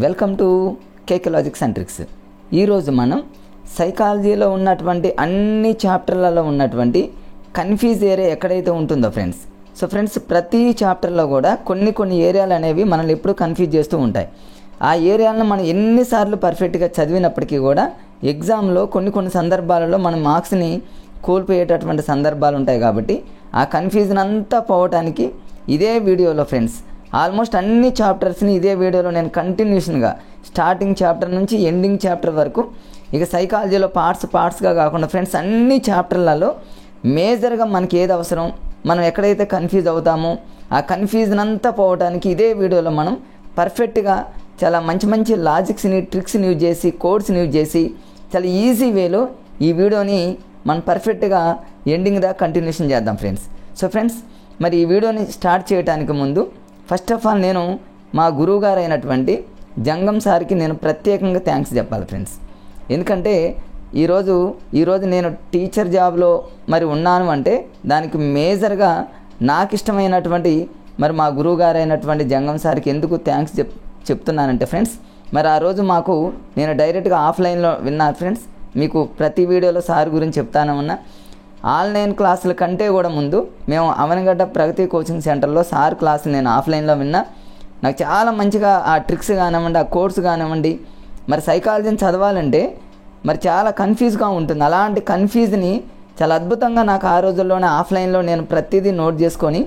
Welcome to KK logics and tricks. ఈరోజు మనం సైకాలజీలో ఉన్నటువంటి అన్ని చాప్టర్లలో ఉన్నటువంటి కన్ఫ్యూజ్ ఏరియా ఎక్కడైతే ఉంటుందో ఫ్రెండ్స్. సో ఫ్రెండ్స్, ప్రతి చాప్టర్లో కూడా కొన్ని ఏరియాలు అనేవి మనల్ని ఎప్పుడూ కన్ఫ్యూజ్ చేస్తూ ఉంటాయి. ఆ ఏరియాలను మనం ఎన్నిసార్లు పర్ఫెక్ట్గా చదివినప్పటికీ కూడా ఎగ్జామ్లో కొన్ని సందర్భాలలో మన మార్క్స్ని కోల్పోయేటటువంటి సందర్భాలు ఉంటాయి. కాబట్టి ఆ కన్ఫ్యూజన్ అంతా పోవటానికి ఇదే వీడియోలో ఫ్రెండ్స్ ఆల్మోస్ట్ అన్ని చాప్టర్స్ని ఇదే వీడియోలో నేను కంటిన్యూషన్గా స్టార్టింగ్ చాప్టర్ నుంచి ఎండింగ్ చాప్టర్ వరకు, ఇక సైకాలజీలో పార్ట్స్గా కాకుండా ఫ్రెండ్స్ అన్ని చాప్టర్లలో మేజర్గా మనకి ఏది అవసరం, మనం ఎక్కడైతే కన్ఫ్యూజ్ అవుతామో ఆ కన్ఫ్యూజన్ అంతా పోవడానికి ఇదే వీడియోలో మనం పర్ఫెక్ట్గా చాలా మంచి లాజిక్స్ని, ట్రిక్స్ని యూజ్ చేసి, కోడ్స్ని యూజ్ చేసి చాలా ఈజీ వేలో ఈ వీడియోని మనం పర్ఫెక్ట్గా ఎండింగ్ దాకా కంటిన్యూషన్ చేద్దాం ఫ్రెండ్స్. సో ఫ్రెండ్స్, మరి ఈ వీడియోని స్టార్ట్ చేయడానికి ముందు ఫస్ట్ ఆఫ్ ఆల్ నేను మా గురువు గారు అయినటువంటి జంగం సార్కి నేను ప్రత్యేకంగా థ్యాంక్స్ చెప్పాలి ఫ్రెండ్స్. ఎందుకంటే ఈరోజు నేను టీచర్ జాబ్లో మరి ఉన్నాను అంటే దానికి మేజర్గా నాకు ఇష్టమైనటువంటి మరి మా గురువు గారు అయినటువంటి జంగం సార్కి ఎందుకు థ్యాంక్స్ చెప్తున్నానంటే ఫ్రెండ్స్, మరి ఆ రోజు మాకు నేను డైరెక్ట్గా ఆఫ్లైన్లో విన్నాను ఫ్రెండ్స్. మీకు ప్రతి వీడియోలో సార్ గురించి చెప్తానే ఉన్నా. ఆన్లైన్ క్లాసుల కంటే కూడా ముందు మేము అవనగడ్డ ప్రగతి కోచింగ్ సెంటర్లో సార్ క్లాసులు నేను ఆఫ్లైన్లో విన్నా. నాకు చాలా మంచిగా ఆ ట్రిక్స్ కానివ్వండి, ఆ కోర్స్ కానివ్వండి, మరి సైకాలజీని చదవాలంటే మరి చాలా కన్ఫ్యూజ్గా ఉంటుంది. అలాంటి కన్ఫ్యూజ్ని చాలా అద్భుతంగా నాకు ఆ రోజుల్లోనే ఆఫ్లైన్లో నేను ప్రతిదీ నోట్ చేసుకొని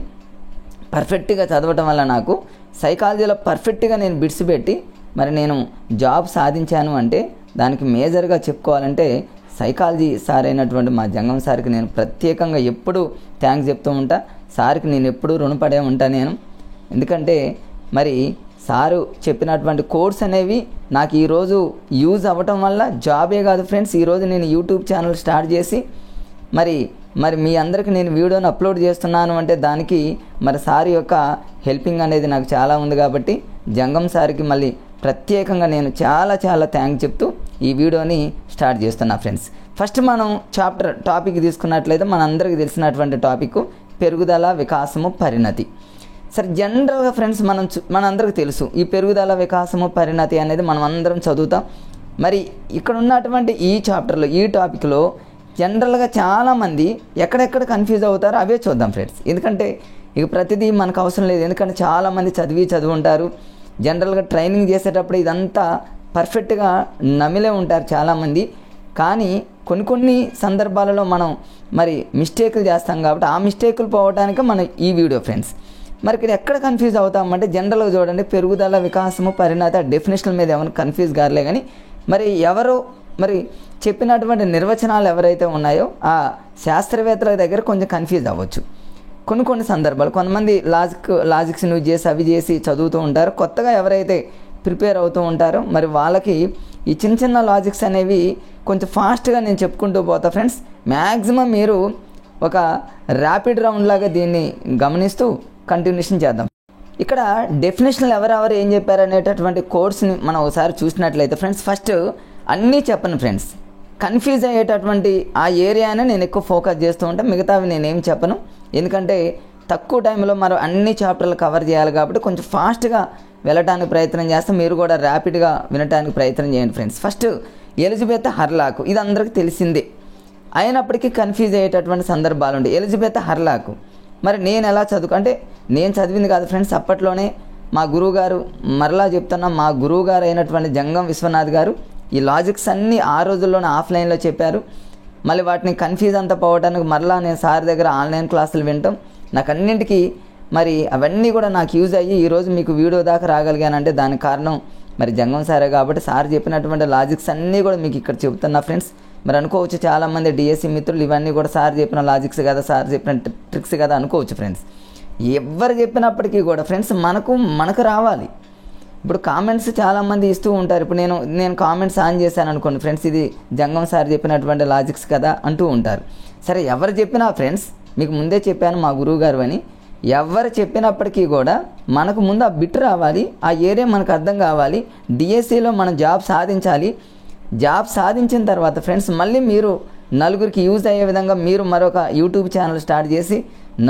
పర్ఫెక్ట్గా చదవటం వల్ల నాకు సైకాలజీలో పర్ఫెక్ట్గా నేను బిట్స్ పెట్టి మరి నేను జాబ్ సాధించాను అంటే దానికి మేజర్గా చెప్పుకోవాలంటే సైకాలజీ సార్ అయినటువంటి మా జంగం సార్కి నేను ప్రత్యేకంగా ఎప్పుడూ థ్యాంక్స్ చెప్తూ ఉంటా. సార్కి నేను ఎప్పుడూ రుణపడే ఉంటా నేను. ఎందుకంటే మరి సారు చెప్పినటువంటి కోర్స్ అనేవి నాకు ఈరోజు యూజ్ అవ్వటం వల్ల జాబే కాదు ఫ్రెండ్స్, ఈరోజు నేను యూట్యూబ్ ఛానల్ స్టార్ట్ చేసి మరి మీ అందరికీ నేను వీడియోని అప్లోడ్ చేస్తున్నాను అంటే దానికి మరి సార్ యొక్క హెల్పింగ్ అనేది నాకు చాలా ఉంది. కాబట్టి జంగం సార్కి మళ్ళీ ప్రత్యేకంగా నేను చాలా థ్యాంక్స్ చెప్తూ ఈ వీడియోని స్టార్ట్ చేస్తున్నా ఫ్రెండ్స్. ఫస్ట్ మనం టాపిక్ తీసుకున్నట్లయితే మనందరికీ తెలిసినటువంటి టాపిక్ పెరుగుదల, వికాసము, పరిణతి. సరే, జనరల్గా ఫ్రెండ్స్ మనందరికీ తెలుసు ఈ పెరుగుదల, వికాసము, పరిణతి అనేది మనం అందరం చదువుతాం. మరి ఇక్కడ ఉన్నటువంటి ఈ చాప్టర్లో, ఈ టాపిక్లో జనరల్గా చాలామంది ఎక్కడెక్కడ కన్ఫ్యూజ్ అవుతారో అవే చూద్దాం ఫ్రెండ్స్. ఎందుకంటే ఇక ప్రతిదీ మనకు అవసరం లేదు. ఎందుకంటే చాలామంది చదివి ఉంటారు. జనరల్గా ట్రైనింగ్ చేసేటప్పుడు ఇదంతా పర్ఫెక్ట్గా నమిలే ఉంటారు చాలామంది. కానీ కొన్ని సందర్భాలలో మనం మరి మిస్టేకులు చేస్తాం. కాబట్టి ఆ మిస్టేకులు పోవడానికి మన ఈ వీడియో ఫ్రెండ్స్. మరి ఇక్కడ ఎక్కడ కన్ఫ్యూజ్ అవుతామంటే జనరల్గా చూడండి, పెరుగుదల, వికాసము, పరిణతి డెఫినేషన్ మీద ఎవరు కన్ఫ్యూజ్ కాలే. కానీ మరి చెప్పినటువంటి నిర్వచనాలు ఎవరైతే ఉన్నాయో ఆ శాస్త్రవేత్తల దగ్గర కొంచెం కన్ఫ్యూజ్ అవ్వచ్చు కొన్ని సందర్భాలు. కొంతమంది లాజిక్స్ యూజ్ చేసి అవి చేసి చదువుతూ ఉంటారు. కొత్తగా ఎవరైతే ప్రిపేర్ అవుతూ ఉంటారో మరి వాళ్ళకి ఈ చిన్న లాజిక్స్ అనేవి కొంచెం ఫాస్ట్గా నేను చెప్పుకుంటూ పోతా ఫ్రెండ్స్. మ్యాక్సిమం మీరు ఒక ర్యాపిడ్ రౌండ్ లాగా దీన్ని గమనిస్తూ కంటిన్యూషన్ చేద్దాం. ఇక్కడ డెఫినేషన్లు ఎవరెవరు ఏం చెప్పారనేటటువంటి కోర్స్ని మనం ఒకసారి చూసినట్లయితే ఫ్రెండ్స్, ఫస్ట్ అన్నీ చెప్పను ఫ్రెండ్స్. కన్ఫ్యూజ్ అయ్యేటటువంటి ఆ ఏరియానే నేను ఎక్కువ ఫోకస్ చేస్తూ ఉంటాను. మిగతావి నేనేం చెప్పను. ఎందుకంటే తక్కువ టైంలో మనం అన్ని చాప్టర్లు కవర్ చేయాలి. కాబట్టి కొంచెం ఫాస్ట్గా వెళ్ళటానికి ప్రయత్నం చేస్తాం. మీరు కూడా ర్యాపిడ్గా వినటానికి ప్రయత్నం చేయండి ఫ్రెండ్స్. ఫస్ట్ ఎలిజబెత్ హర్లాక్, ఇది అందరికీ తెలిసిందే. అయినప్పటికీ కన్ఫ్యూజ్ అయ్యేటటువంటి సందర్భాలు ఉంటాయి. ఎలిజబెత్ హర్లాక్ మరి నేను ఎలా అంటే నేను చదివింది కాదు ఫ్రెండ్స్. అప్పట్లోనే మా గురువుగారు, మరలా చెప్తున్నా, మా గురువుగారు అయినటువంటి జంగం విశ్వనాథ్ గారు ఈ లాజిక్స్ అన్నీ ఆ రోజుల్లోనే ఆఫ్లైన్లో చెప్పారు. మళ్ళీ వాటిని కన్ఫ్యూజ్ అంతా పోవడానికి మరలా నేను సార్ దగ్గర ఆన్లైన్ క్లాసులు వింటాం. నాకు అన్నింటికీ మరి అవన్నీ కూడా నాకు యూజ్ అయ్యి ఈరోజు మీకు వీడియో దాకా రాగలిగానంటే దానికి కారణం మరి జంగం సారే. కాబట్టి సార్ చెప్పినటువంటి లాజిక్స్ అన్నీ కూడా మీకు ఇక్కడ చెబుతున్నా ఫ్రెండ్స్. మరి అనుకోవచ్చు చాలామంది డిఎస్సి మిత్రులు ఇవన్నీ కూడా సార్ చెప్పిన లాజిక్స్ కదా, సార్ చెప్పిన ట్రిక్స్ కదా అనుకోవచ్చు ఫ్రెండ్స్. ఎవరు చెప్పినప్పటికీ కూడా ఫ్రెండ్స్ మనకు రావాలి. ఇప్పుడు కామెంట్స్ చాలామంది ఇస్తూ ఉంటారు. ఇప్పుడు నేను కామెంట్స్ ఆన్ చేశాను అనుకోండి ఫ్రెండ్స్, ఇది జంగం సార్ చెప్పినటువంటి లాజిక్స్ కదా అంటూ ఉంటారు. సరే, ఎవరు చెప్పినా ఫ్రెండ్స్, మీకు ముందే చెప్పాను మా గురువు గారు అని, ఎవరు చెప్పినప్పటికీ కూడా మనకు ముందు ఆ బిట్ రావాలి, ఆ ఏరియా మనకు అర్థం కావాలి. డిఎస్సిలో మనం జాబ్ సాధించాలి. జాబ్ సాధించిన తర్వాత ఫ్రెండ్స్ మళ్ళీ మీరు నలుగురికి యూజ్ అయ్యే విధంగా మీరు మరొక యూట్యూబ్ ఛానల్ స్టార్ట్ చేసి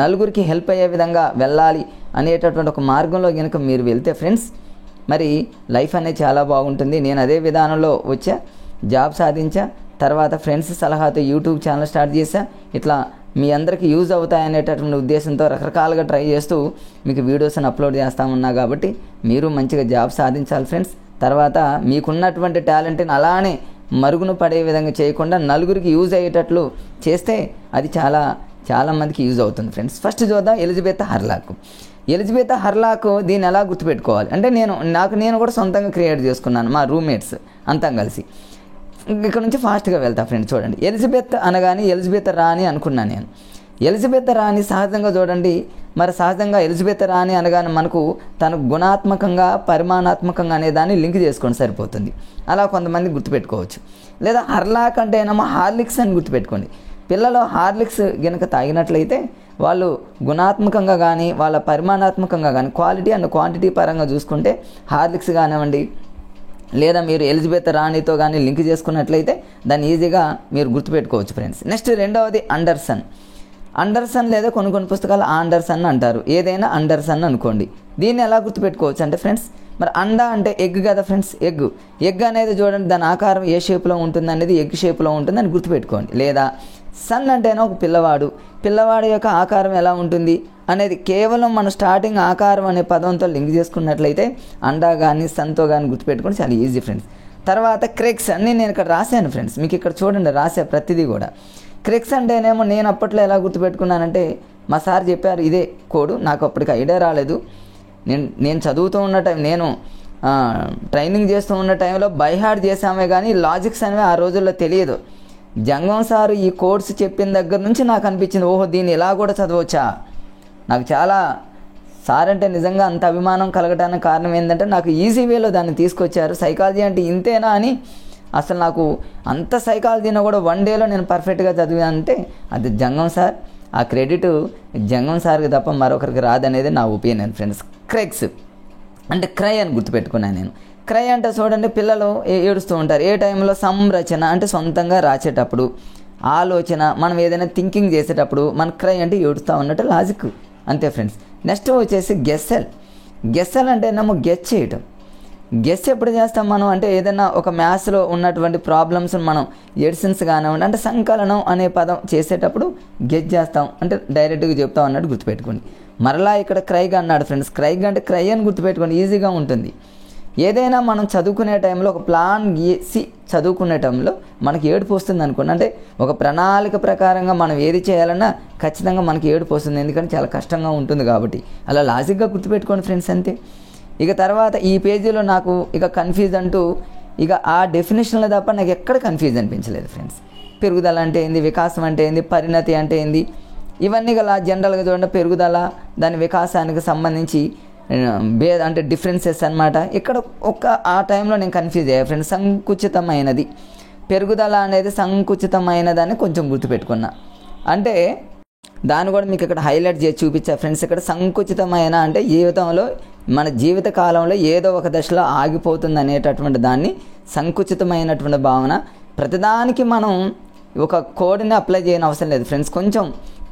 నలుగురికి హెల్ప్ అయ్యే విధంగా వెళ్ళాలి అనేటటువంటి ఒక మార్గంలో కనుక మీరు వెళ్తే ఫ్రెండ్స్ మరి లైఫ్ అనేది చాలా బాగుంటుంది. నేను అదే విధానంలో వచ్చా, జాబ్ సాధించా, తర్వాత ఫ్రెండ్స్ సలహాతో యూట్యూబ్ ఛానల్ స్టార్ట్ చేశా. ఇట్లా మీ అందరికీ యూజ్ అవుతాయనేటటువంటి ఉద్దేశంతో రకరకాలుగా ట్రై చేస్తూ మీకు వీడియోస్ని అప్లోడ్ చేస్తామన్నా కాబట్టి మీరు మంచిగా జాబ్ సాధించాలి ఫ్రెండ్స్. తర్వాత మీకున్నటువంటి టాలెంట్ని అలానే మరుగున పడే విధంగా చేయకుండా నలుగురికి యూజ్ అయ్యేటట్లు చేస్తే అది చాలా మందికి యూజ్ అవుతుంది ఫ్రెండ్స్. ఫస్ట్ చూద్దాం ఎలిజబెత్ హర్లాక్. ఎలిజబెత్ హర్లాక్ దీన్ని ఎలా గుర్తుపెట్టుకోవాలి అంటే నేను కూడా సొంతంగా క్రియేట్ చేసుకున్నాను, మా రూమ్మేట్స్ అంతా కలిసి. ఇక్కడ నుంచి ఫాస్ట్గా వెళ్తా ఫ్రెండ్స్. చూడండి, ఎలిజబెత్ అనగానే ఎలిజబెత్ రాణి అనుకున్నాను నేను. ఎలిజబెత్ రాణి సహజంగా చూడండి, మరి సహజంగా ఎలిజబెత్ రాణి అనగానే మనకు తను గుణాత్మకంగా పరిమాణాత్మకంగా అనే దాన్ని లింక్ చేసుకోండి సరిపోతుంది. అలా కొంతమంది గుర్తుపెట్టుకోవచ్చు. లేదా హర్లాక్ అంటే ఏమో హార్లిక్స్ అని గుర్తుపెట్టుకోండి. పిల్లలు హార్లిక్స్ గనుక తాగినట్లయితే వాళ్ళు గుణాత్మకంగా కానీ వాళ్ళ పరిమాణాత్మకంగా కానీ క్వాలిటీ అండ్ క్వాంటిటీ పరంగా చూసుకుంటే హార్లిక్స్ కానివ్వండి, లేదా మీరు ఎలిజబెత్ రాణితో కానీ లింక్ చేసుకున్నట్లయితే దాన్ని ఈజీగా మీరు గుర్తుపెట్టుకోవచ్చు ఫ్రెండ్స్. నెక్స్ట్ రెండవది అండర్సన్ లేదా కొన్ని పుస్తకాలు ఆండర్సన్ అంటారు, ఏదైనా అండర్సన్ అనుకోండి. దీన్ని ఎలా గుర్తుపెట్టుకోవచ్చు అంటే ఫ్రెండ్స్, మరి అండా అంటే ఎగ్ కదా ఫ్రెండ్స్. ఎగ్ అనేది చూడండి, దాని ఆకారం ఏ షేప్లో ఉంటుంది అనేది ఎగ్ షేప్లో ఉంటుంది అని గుర్తుపెట్టుకోండి. లేదా సన్ అంటేనే ఒక పిల్లవాడు యొక్క ఆకారం ఎలా ఉంటుంది అనేది కేవలం మన స్టార్టింగ్ ఆకారం అనే పదంతో లింక్ చేసుకున్నట్లయితే అండా కానీ సన్తో కానీ గుర్తుపెట్టుకోండి, చాలా ఈజీ ఫ్రెండ్స్. తర్వాత క్రెక్స్ అన్నీ నేను ఇక్కడ రాశాను ఫ్రెండ్స్, మీకు ఇక్కడ చూడండి రాసా ప్రతిదీ కూడా. క్రెక్స్ అంటేనేమో నేను అప్పట్లో ఎలా గుర్తుపెట్టుకున్నానంటే మా సార్ చెప్పారు ఇదే కోడ్, నాకు అప్పటికి ఐడియా రాలేదు. నేను చదువుతూ ఉన్న టైం, నేను ట్రైనింగ్ చేస్తూ ఉన్న టైంలో బైహార్డ్ చేసామే కానీ లాజిక్స్ అనేవి ఆ రోజుల్లో తెలియదు. జంగం సారు ఈ కోర్స్ చెప్పిన దగ్గర నుంచి నాకు అనిపించింది, ఓహో దీన్ని ఇలా కూడా చదవచ్చా. నాకు చాలా సార్ అంటే నిజంగా అంత అభిమానం కలగడానికి కారణం ఏంటంటే నాకు ఈజీ వేలో దాన్ని తీసుకొచ్చారు. సైకాలజీ అంటే ఇంతేనా అని అసలు నాకు అంత సైకాలజీని కూడా 1 డేలో నేను పర్ఫెక్ట్గా చదివానంటే అది జంగం సార్. ఆ క్రెడిట్ జంగం సార్కి తప్ప మరొకరికి రాదనేది నా ఒపీనియన్ ఫ్రెండ్స్. క్రెక్స్ అంటే క్రై అని గుర్తుపెట్టుకున్నాను నేను. క్రై అంటే చూడండి, పిల్లలు ఏడుస్తూ ఉంటారు ఏ టైంలో. సంరచన అంటే సొంతంగా రాసేటప్పుడు, ఆలోచన మనం ఏదైనా థింకింగ్ చేసేటప్పుడు మన క్రై అంటే ఏడుస్తూ ఉన్నట్టు లాజిక్, అంతే ఫ్రెండ్స్. నెక్స్ట్ వచ్చేసి గెస్సెల్ అంటే ఏమో గెస్ చేయటం. గెస్ ఎప్పుడు చేస్తాం మనం అంటే ఏదైనా ఒక మ్యాథ్స్లో ఉన్నటువంటి ప్రాబ్లమ్స్ మనం ఎడిషన్స్ కానివ్వండి అంటే సంకలనం అనే పదం చేసేటప్పుడు గెస్ చేస్తాం, అంటే డైరెక్ట్గా చెప్తాం అన్నట్టు గుర్తుపెట్టుకోండి. మరలా ఇక్కడ క్రైగ్ అన్నాడు ఫ్రెండ్స్. క్రైగ్ అంటే క్రై అని గుర్తుపెట్టుకోండి, ఈజీగా ఉంటుంది. ఏదైనా మనం చదువుకునే టైంలో ఒక ప్లాన్ గీసి చదువుకునే టైంలో మనకి ఏడుపు వస్తుంది అనుకోండి, అంటే ఒక ప్రణాళిక ప్రకారంగా మనం ఏది చేయాలన్నా ఖచ్చితంగా మనకి ఏడుపు వస్తుంది, ఎందుకంటే చాలా కష్టంగా ఉంటుంది కాబట్టి. అలా లాజిక్గా గుర్తుపెట్టుకోండి ఫ్రెండ్స్, అంతే. ఇక తర్వాత ఈ పేజీలో నాకు ఇక కన్ఫ్యూజ్ అంటూ ఇక ఆ డెఫినేషన్లో తప్ప నాకు ఎక్కడ కన్ఫ్యూజ్ అనిపించలేదు ఫ్రెండ్స్. పెరుగుదల అంటే ఏంది, వికాసం అంటే ఏంది, పరిణతి అంటే ఏంది, ఇవన్నీ గల జనరల్గా చూడండి. పెరుగుదల దాని వికాసానికి సంబంధించి అంటే డిఫరెన్సెస్ అనమాట. ఇక్కడ ఆ టైంలో నేను కన్ఫ్యూజ్ అయ్యా ఫ్రెండ్స్. సంకుచితమైనది, పెరుగుదల అనేది సంకుచితమైనదని కొంచెం గుర్తుపెట్టుకున్నా. అంటే దాన్ని కూడా మీకు ఇక్కడ హైలైట్ చేసి చూపించా ఫ్రెండ్స్. ఇక్కడ సంకుచితమైన అంటే జీవితంలో మన జీవిత కాలంలో ఏదో ఒక దశలో ఆగిపోతుంది అనేటటువంటి దాన్ని సంకుచితమైనటువంటి భావన. ప్రతిదానికి మనం ఒక కోడ్ని అప్లై చేయని అవసరం లేదు ఫ్రెండ్స్. కొంచెం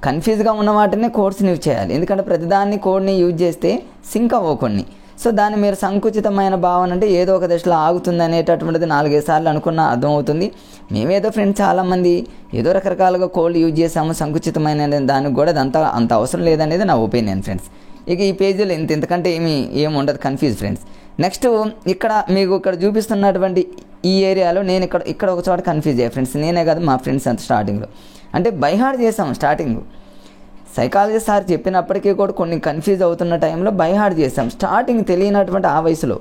కన్ఫ్యూజ్గా ఉన్న వాటిని కోడ్స్ని యూజ్ చేయాలి, ఎందుకంటే ప్రతిదాన్ని కోడ్ని యూజ్ చేస్తే సింక్ అవ్వకొన్ని. సో దాన్ని మీరు సంకుచితమైన భావన అంటే ఏదో ఒక దశలో ఆగుతుంది అనేటటువంటిది 4-5 సార్లు అనుకున్నా అర్థమవుతుంది. మేమేదో ఫ్రెండ్స్ చాలామంది ఏదో రకరకాలుగా కోడ్లు యూజ్ చేసాము, సంకుచితమైన దానికి కూడా అంత అవసరం లేదనేది నా ఒపీనియన్ ఫ్రెండ్స్. ఇక ఈ పేజీలో ఇంతకంటే ఏమి ఉండదు, కన్ఫ్యూజ్ ఫ్రెండ్స్. నెక్స్ట్ మీకు ఇక్కడ చూపిస్తున్నటువంటి ఈ ఏరియాలో నేను ఇక్కడ ఒక చోట కన్ఫ్యూజ్ అయ్యా ఫ్రెండ్స్. నేనే కాదు మా ఫ్రెండ్స్ అంత స్టార్టింగ్లో అంటే బైహార్డ్ చేసాం. స్టార్టింగ్ సైకాలజీ సార్ చెప్పినప్పటికీ కూడా కొన్ని కన్ఫ్యూజ్ అవుతున్న టైంలో బైహార్డ్ చేసాం. స్టార్టింగ్ తెలియనటువంటి ఆ వయసులో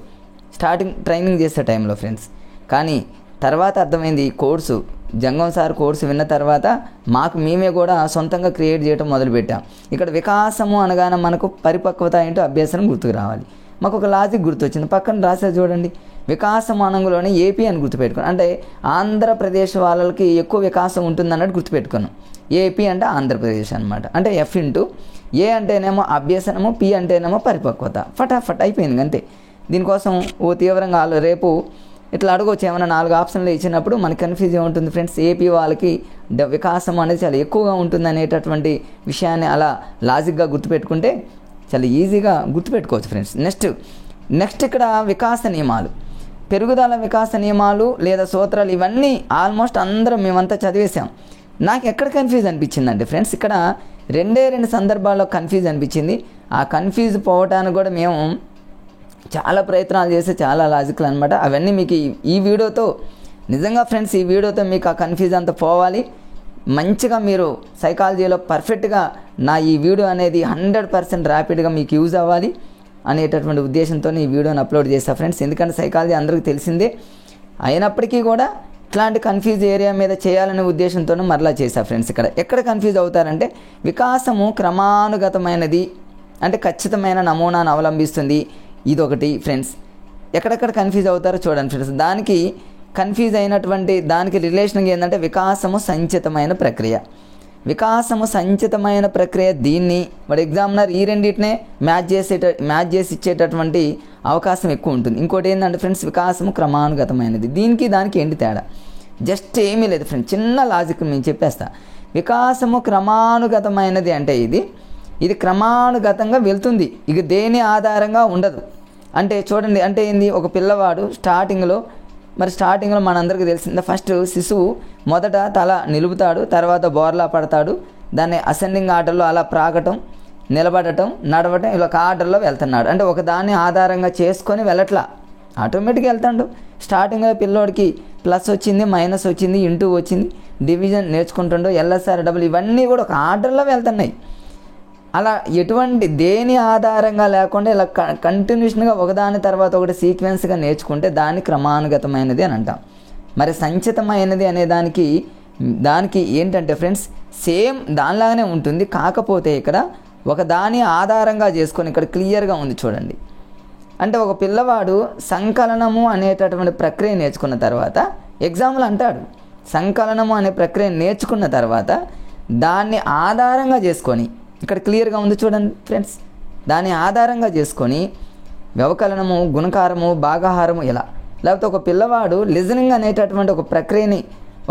స్టార్టింగ్ ట్రైనింగ్ చేసే టైంలో ఫ్రెండ్స్. కానీ తర్వాత అర్థమైంది ఈ కోర్సు, జంగం సార్ కోర్సు విన్న తర్వాత మేమే కూడా సొంతంగా క్రియేట్ చేయడం మొదలుపెట్టాం. ఇక్కడ వికాసము అనగానే మనకు పరిపక్వత ఏంటో అభ్యాసం గుర్తుకు రావాలి. మాకు ఒక లాజిక్ గుర్తొచ్చింది, పక్కన రాసే చూడండి. వికాసం అనంగులోనే ఏపీ అని గుర్తుపెట్టుకున్నాను, అంటే ఆంధ్రప్రదేశ్ వాళ్ళకి ఎక్కువ వికాసం ఉంటుంది అన్నట్టు గుర్తుపెట్టుకున్నాం. ఏపీ అంటే ఆంధ్రప్రదేశ్ అనమాట. అంటే ఎఫ్ ఇంటూ ఏ అంటేనేమో అభ్యసనము, పి అంటేనేమో పరిపక్వత. ఫటాఫట్ అయిపోయింది అంతే. దీనికోసం తీవ్రంగా రేపు ఇట్లా అడగవచ్చు, ఏమైనా 4 ఆప్షన్లు ఇచ్చినప్పుడు మనకి కన్ఫ్యూజ్ ఉంటుంది ఫ్రెండ్స్. ఏపీ వాళ్ళకి వికాసం అనేది చాలా ఎక్కువగా ఉంటుంది అనేటటువంటి విషయాన్ని అలా లాజిక్గా గుర్తుపెట్టుకుంటే చాలా ఈజీగా గుర్తుపెట్టుకోవచ్చు ఫ్రెండ్స్. నెక్స్ట్ నెక్స్ట్ ఇక్కడ వికాస నియమాలు, పెరుగుదల వికాస నియమాలు లేదా సూత్రాలు ఇవన్నీ ఆల్మోస్ట్ అందరం మేమంతా చదివేసాం. నాకు ఎక్కడ కన్ఫ్యూజ్ అనిపించిందంటే ఫ్రెండ్స్, ఇక్కడ రెండు సందర్భాల్లో కన్ఫ్యూజ్ అనిపించింది. ఆ కన్ఫ్యూజ్ పోవటానికి కూడా మేము చాలా ప్రయత్నాలు చేస్తే చాలా లాజికల్ అనమాట. అవన్నీ మీకు ఈ వీడియోతో నిజంగా ఫ్రెండ్స్, ఈ వీడియోతో మీకు ఆ కన్ఫ్యూజ్ అంతా పోవాలి. మంచిగా మీరు సైకాలజీలో పర్ఫెక్ట్గా నా ఈ వీడియో అనేది 100% ర్యాపిడ్గా మీకు యూజ్ అవ్వాలి అనేటటువంటి ఉద్దేశంతో ఈ వీడియోని అప్లోడ్ చేస్తాను ఫ్రెండ్స్. ఎందుకంటే సైకాలజీ అందరికీ తెలిసిందే, అయినప్పటికీ కూడా ఇట్లాంటి కన్ఫ్యూజ్ ఏరియా మీద చేయాలనే ఉద్దేశంతో మరలా చేశాను ఫ్రెండ్స్. ఎక్కడ కన్ఫ్యూజ్ అవుతారంటే, వికాసము క్రమానుగతమైనది అంటే ఖచ్చితమైన నమూనాను అవలంబిస్తుంది, ఇదొకటి ఫ్రెండ్స్. ఎక్కడెక్కడ కన్ఫ్యూజ్ అవుతారో చూడండి ఫ్రెండ్స్. దానికి కన్ఫ్యూజ్ అయినటువంటి దానికి రిలేషన్ ఏంటంటే వికాసము సంచితమైన ప్రక్రియ. వికాసము సంచితమైన ప్రక్రియ, దీన్ని వాడు ఎగ్జామినర్ ఈ రెండింటినే మ్యాచ్ చేసి ఇచ్చేటటువంటి అవకాశం ఎక్కువ ఉంటుంది. ఇంకోటి ఏంటంటే ఫ్రెండ్స్, వికాసము క్రమానుగతమైనది. దీనికి దానికి ఏంటి తేడా? జస్ట్ ఏమీ లేదు ఫ్రెండ్స్, చిన్న లాజిక్ నేను చెప్పేస్తా. వికాసము క్రమానుగతమైనది అంటే ఇది క్రమానుగతంగా వెళ్తుంది, ఇక దేని ఆధారంగా ఉండదు. అంటే చూడండి, అంటే ఏంది, ఒక పిల్లవాడు స్టార్టింగ్లో మనందరికీ తెలిసిందే, ఫస్ట్ శిశువు మొదట తల నిలుపుతాడు, తర్వాత బోర్లా పడతాడు, దాన్ని అసెండింగ్ ఆర్డర్లో అలా ప్రాగటం, నిలబడటం, నడవటం, ఇలా ఒక ఆర్డర్లో వెళ్తున్నాడు. అంటే ఒక దాన్ని ఆధారంగా చేసుకొని వెళ్ళట్లా, ఆటోమేటిక్గా వెళ్తాడు. స్టార్టింగ్లో పిల్లోడికి ప్లస్ వచ్చింది, మైనస్ వచ్చింది, ఇంటూ వచ్చింది, డివిజన్ నేర్చుకుంటుండో, ఎల్ఎస్ఆర్ డబుల్ ఇవన్నీ కూడా ఒక ఆర్డర్లో వెళ్తున్నాయి. అలా ఎటువంటి దేని ఆధారంగా లేకుండా ఇలా కంటిన్యూషన్గా ఒకదాని తర్వాత ఒకటి సీక్వెన్స్గా నేర్చుకుంటే దాన్ని క్రమానుగతమైనది అని అంటాం. మరి సంచితమైనది అనే దానికి ఏంటంటే ఫ్రెండ్స్, సేమ్ దానిలాగానే ఉంటుంది. కాకపోతే ఇక్కడ ఒక దాని ఆధారంగా చేసుకొని ఇక్కడ క్లియర్గా ఉంది చూడండి. అంటే ఒక పిల్లవాడు సంకలనము అనేటటువంటి ప్రక్రియ నేర్చుకున్న తర్వాత ఎగ్జామ్లో అంటాడు, సంకలనము అనే ప్రక్రియ నేర్చుకున్న తర్వాత దాన్ని ఆధారంగా చేసుకొని, ఇక్కడ క్లియర్గా ఉంది చూడండి ఫ్రెండ్స్, దాన్ని ఆధారంగా చేసుకొని వ్యవకలనము, గుణకారము, భాగాహారము ఇలా, లేకపోతే ఒక పిల్లవాడు లిజనింగ్ అనేటటువంటి ఒక ప్రక్రియని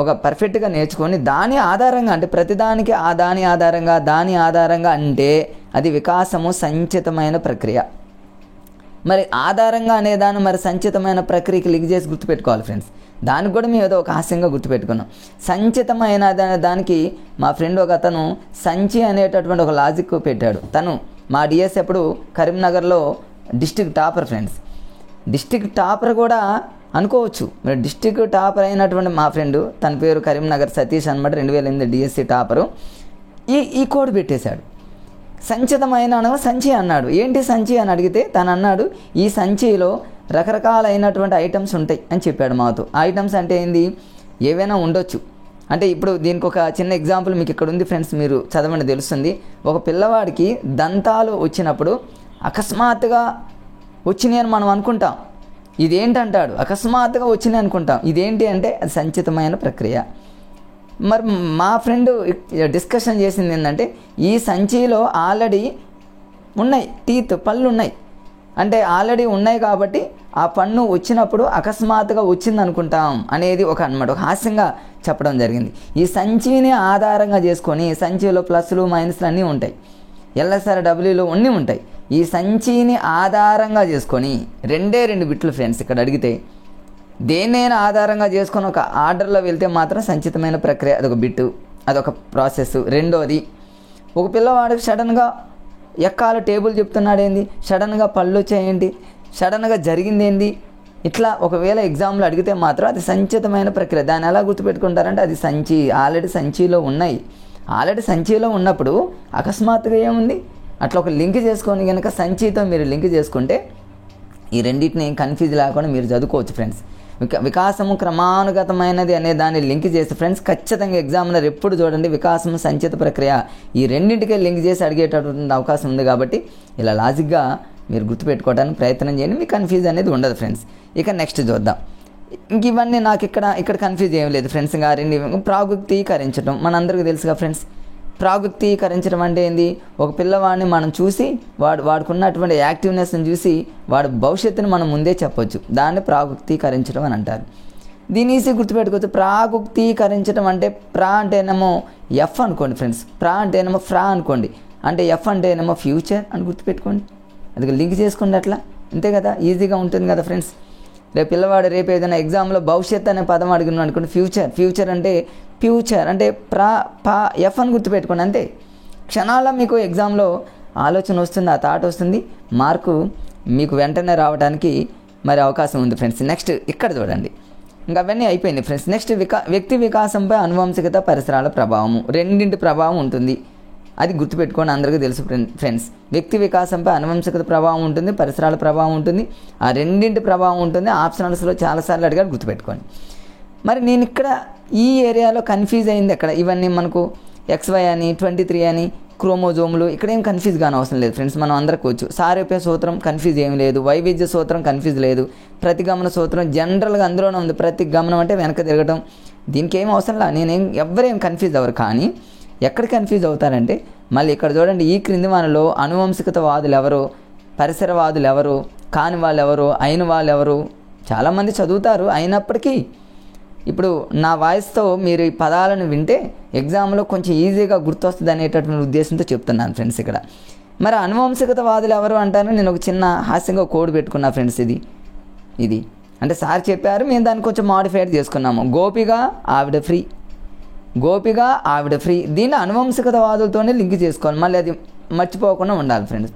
ఒక పర్ఫెక్ట్గా నేర్చుకొని దాని ఆధారంగా, అంటే ప్రతిదానికి దాని ఆధారంగా అంటే అది వికాసము సంచితమైన ప్రక్రియ. మరి ఆధారంగా అనే దాన్ని మరి సంచితమైన ప్రక్రియకి లింక్ చేసి గుర్తుపెట్టుకోవాలి ఫ్రెండ్స్. దానికి కూడా మేము ఏదో ఒక హాస్యంగా గుర్తుపెట్టుకున్నాం. సంచితమైన దానికి మా ఫ్రెండ్ ఒక అతను సంచి అనేటటువంటి ఒక లాజిక్ పెట్టాడు. తను మా డిఎస్ ఎప్పుడు కరీంనగర్లో district topper friends. District topper కూడా అనుకోవచ్చు, మరి డిస్ట్రిక్ట్ టాపర్ అయినటువంటి మా ఫ్రెండ్, తన పేరు కరీంనగర్ సతీష్ అనమాట, 2008 డిఎస్సి టాపరు. ఈ కోడ్ పెట్టేశాడు, సంచితమైన సంచి అన్నాడు. ఏంటి సంచి అని అడిగితే తను అన్నాడు, ఈ సంచిలో రకరకాలైనటువంటి ఐటమ్స్ ఉంటాయి అని చెప్పాడు మాతో. ఐటమ్స్ అంటే ఏంది, ఏవైనా ఉండొచ్చు. అంటే ఇప్పుడు దీనికి ఒక చిన్న ఎగ్జాంపుల్ మీకు ఇక్కడ ఉంది ఫ్రెండ్స్, మీరు చదవండి తెలుస్తుంది. ఒక పిల్లవాడికి దంతాలు వచ్చినప్పుడు అకస్మాత్తుగా వచ్చినాయి అని మనం అనుకుంటాం, ఇదేంటంటాడు, అకస్మాత్తుగా వచ్చినాయి అనుకుంటాం, ఇదేంటి అంటే అది సంచితమైన ప్రక్రియ. మరి మా ఫ్రెండ్ డిస్కషన్ చేసింది ఏంటంటే, ఈ సంచిలో ఆల్రెడీ ఉన్నాయి, పళ్ళు ఉన్నాయి, అంటే ఆల్రెడీ ఉన్నాయి కాబట్టి ఆ పన్ను వచ్చినప్పుడు అకస్మాత్తుగా వచ్చింది అనుకుంటాం అనేది ఒక హాస్యంగా చెప్పడం జరిగింది. ఈ సంచిని ఆధారంగా చేసుకొని, సంచిలో ప్లస్లు మైనస్లు అన్నీ ఉంటాయి, ఎల్ఎస్ఆర్ డబ్ల్యూలు అన్నీ ఉంటాయి. ఈ సంచిని ఆధారంగా చేసుకొని రెండు బిట్లు ఫ్రెండ్స్. ఇక్కడ అడిగితే దేన్నైనా ఆధారంగా చేసుకొని ఒక ఆర్డర్లో వెళ్తే మాత్రం సంచితమైన ప్రక్రియ, అదొక బిట్టు, అదొక ప్రాసెస్. రెండోది, ఒక పిల్లవాడికి సడన్గా ఎక్కాల టేబుల్ చెప్తున్నాడు ఏంది, సడన్గా పళ్ళు వచ్చాయేంటి, సడన్గా జరిగింది ఏంది, ఇట్లా ఒకవేళ ఎగ్జామ్లో అడిగితే మాత్రం అది సంచితమైన ప్రక్రియ. దాన్ని ఎలా గుర్తుపెట్టుకుంటారంటే, అది సంచి, ఆల్రెడీ సంచిలో ఉన్నాయి. ఆల్రెడీ సంచిలో ఉన్నప్పుడు అకస్మాత్తుగా ఏముంది, అట్లా ఒక లింక్ చేసుకొని కనుక సంచితో మీరు లింక్ చేసుకుంటే ఈ రెండింటిని కన్ఫ్యూజ్ లేకుండా మీరు చదువుకోవచ్చు ఫ్రెండ్స్. వికాసము క్రమానుగతమైనది అనే దాన్ని లింక్ చేసి ఫ్రెండ్స్, ఖచ్చితంగా ఎగ్జామినర్ ఎప్పుడు చూడండి వికాసము సంచిత ప్రక్రియ ఈ రెండింటికే లింక్ చేసి అడిగేటటువంటి అవకాశం ఉంది. కాబట్టి ఇలా లాజిక్గా మీరు గుర్తుపెట్టుకోవడానికి ప్రయత్నం చేయండి, మీకు కన్ఫ్యూజ్ అనేది ఉండదు ఫ్రెండ్స్. ఇక నెక్స్ట్ చూద్దాం. ఇంక ఇవన్నీ నాకు ఇక్కడ కన్ఫ్యూజ్ ఏం లేదు ఫ్రెండ్స్. ఇంకా రెండు, ప్రాగుక్తీకరించడం మనందరికీ తెలుసుగా ఫ్రెండ్స్. ప్రాగుక్తీకరించడం అంటే ఏంది, ఒక పిల్లవాడిని మనం చూసి వాడుకున్నటువంటి యాక్టివ్నెస్ని చూసి వాడి భవిష్యత్తుని మనం ముందే చెప్పొచ్చు, దాన్ని ప్రాగుక్తీకరించడం అని అంటారు. దీన్ని ఈజీ గుర్తుపెట్టుకోవచ్చు. ప్రాగుక్తీకరించడం అంటే ప్రా అంటేనేమో ఎఫ్ అనుకోండి ఫ్రెండ్స్, ప్రా అంటేనేమో ఫ్రా అనుకోండి, అంటే ఎఫ్ అంటేనేమో ఫ్యూచర్ అని గుర్తుపెట్టుకోండి, అది లింక్ చేసుకోండి. అట్లా అంతే కదా, ఈజీగా ఉంటుంది కదా ఫ్రెండ్స్. రేపు పిల్లవాడు రేపు ఏదైనా ఎగ్జామ్లో భవిష్యత్ అనే పదం అడిగిన అనుకోండి, ఫ్యూచర్ అంటే ఫ్యూచర్ అంటే ఎఫ్ అని గుర్తుపెట్టుకోండి. అంతే, క్షణాల్లో మీకు ఎగ్జామ్లో ఆలోచన వస్తుంది, ఆ థాట్ వస్తుంది, మార్కు మీకు వెంటనే రావడానికి మరి అవకాశం ఉంది ఫ్రెండ్స్. నెక్స్ట్ ఇక్కడ చూడండి, ఇంకా అవన్నీ అయిపోయింది ఫ్రెండ్స్. నెక్స్ట్ వ్యక్తి వికాసంపై అనువంశికత, పరిసరాల ప్రభావము, రెండింటి ప్రభావం ఉంటుంది. అది గుర్తుపెట్టుకోండి, అందరికీ తెలుసు ఫ్రెండ్స్. వ్యక్తి వికాసంపై అనువంశికత ప్రభావం ఉంటుంది, పరిసరాల ప్రభావం ఉంటుంది, ఆ రెండింటి ప్రభావం ఉంటుంది. ఆప్షనల్స్లో చాలాసార్లు అడిగారు, గుర్తుపెట్టుకోండి. మరి నేను ఇక్కడ ఈ ఏరియాలో కన్ఫ్యూజ్ అయింది ఎక్కడ, ఇవన్నీ మనకు XY అని 23 అని క్రోమోజోములు, ఇక్కడ ఏం కన్ఫ్యూజ్ కాని అవసరం లేదు ఫ్రెండ్స్. మనం అందరికి వచ్చు. సారూప్య సూత్రం కన్ఫ్యూజ్ ఏం లేదు, వైవిధ్య సూత్రం కన్ఫ్యూజ్ లేదు, ప్రతిగమన సూత్రం జనరల్గా అందులోనే ఉంది. ప్రతిగమనం అంటే వెనక తిరగటం, దీనికి ఏం అవసరం లేదు. ఎవరేం కన్ఫ్యూజ్ అవ్వరు. కానీ ఎక్కడ కన్ఫ్యూజ్ అవుతారంటే మళ్ళీ ఇక్కడ చూడండి, ఈ క్రింది మనలో అనువంశికతవాదులు ఎవరు, పరిసరవాదులు ఎవరు, కాని వాళ్ళు ఎవరు, అయిన వాళ్ళు ఎవరు, చాలామంది చదువుతారు. అయినప్పటికీ ఇప్పుడు నా వాయిస్తో మీరు ఈ పదాలను వింటే ఎగ్జామ్లో కొంచెం ఈజీగా గుర్తొస్తుంది అనేటటువంటి ఉద్దేశంతో చెప్తున్నాను ఫ్రెండ్స్. ఇక్కడ మరి అనువంశికతవాదులు ఎవరు అంటారు, నేను ఒక చిన్న హాస్యంగా కోడ్ పెట్టుకున్నా ఫ్రెండ్స్. ఇది అంటే సార్ చెప్పారు, మేము దాన్ని కొంచెం మాడిఫైడ్ చేసుకున్నాము. గోపిగా ఆవిడ ఫ్రీ, గోపిగా ఆవిడ ఫ్రీ, దీన్ని అనువంశికతవాదులతోనే లింక్ చేసుకోవాలి. మళ్ళీ అది మర్చిపోకుండా ఉండాలి ఫ్రెండ్స్.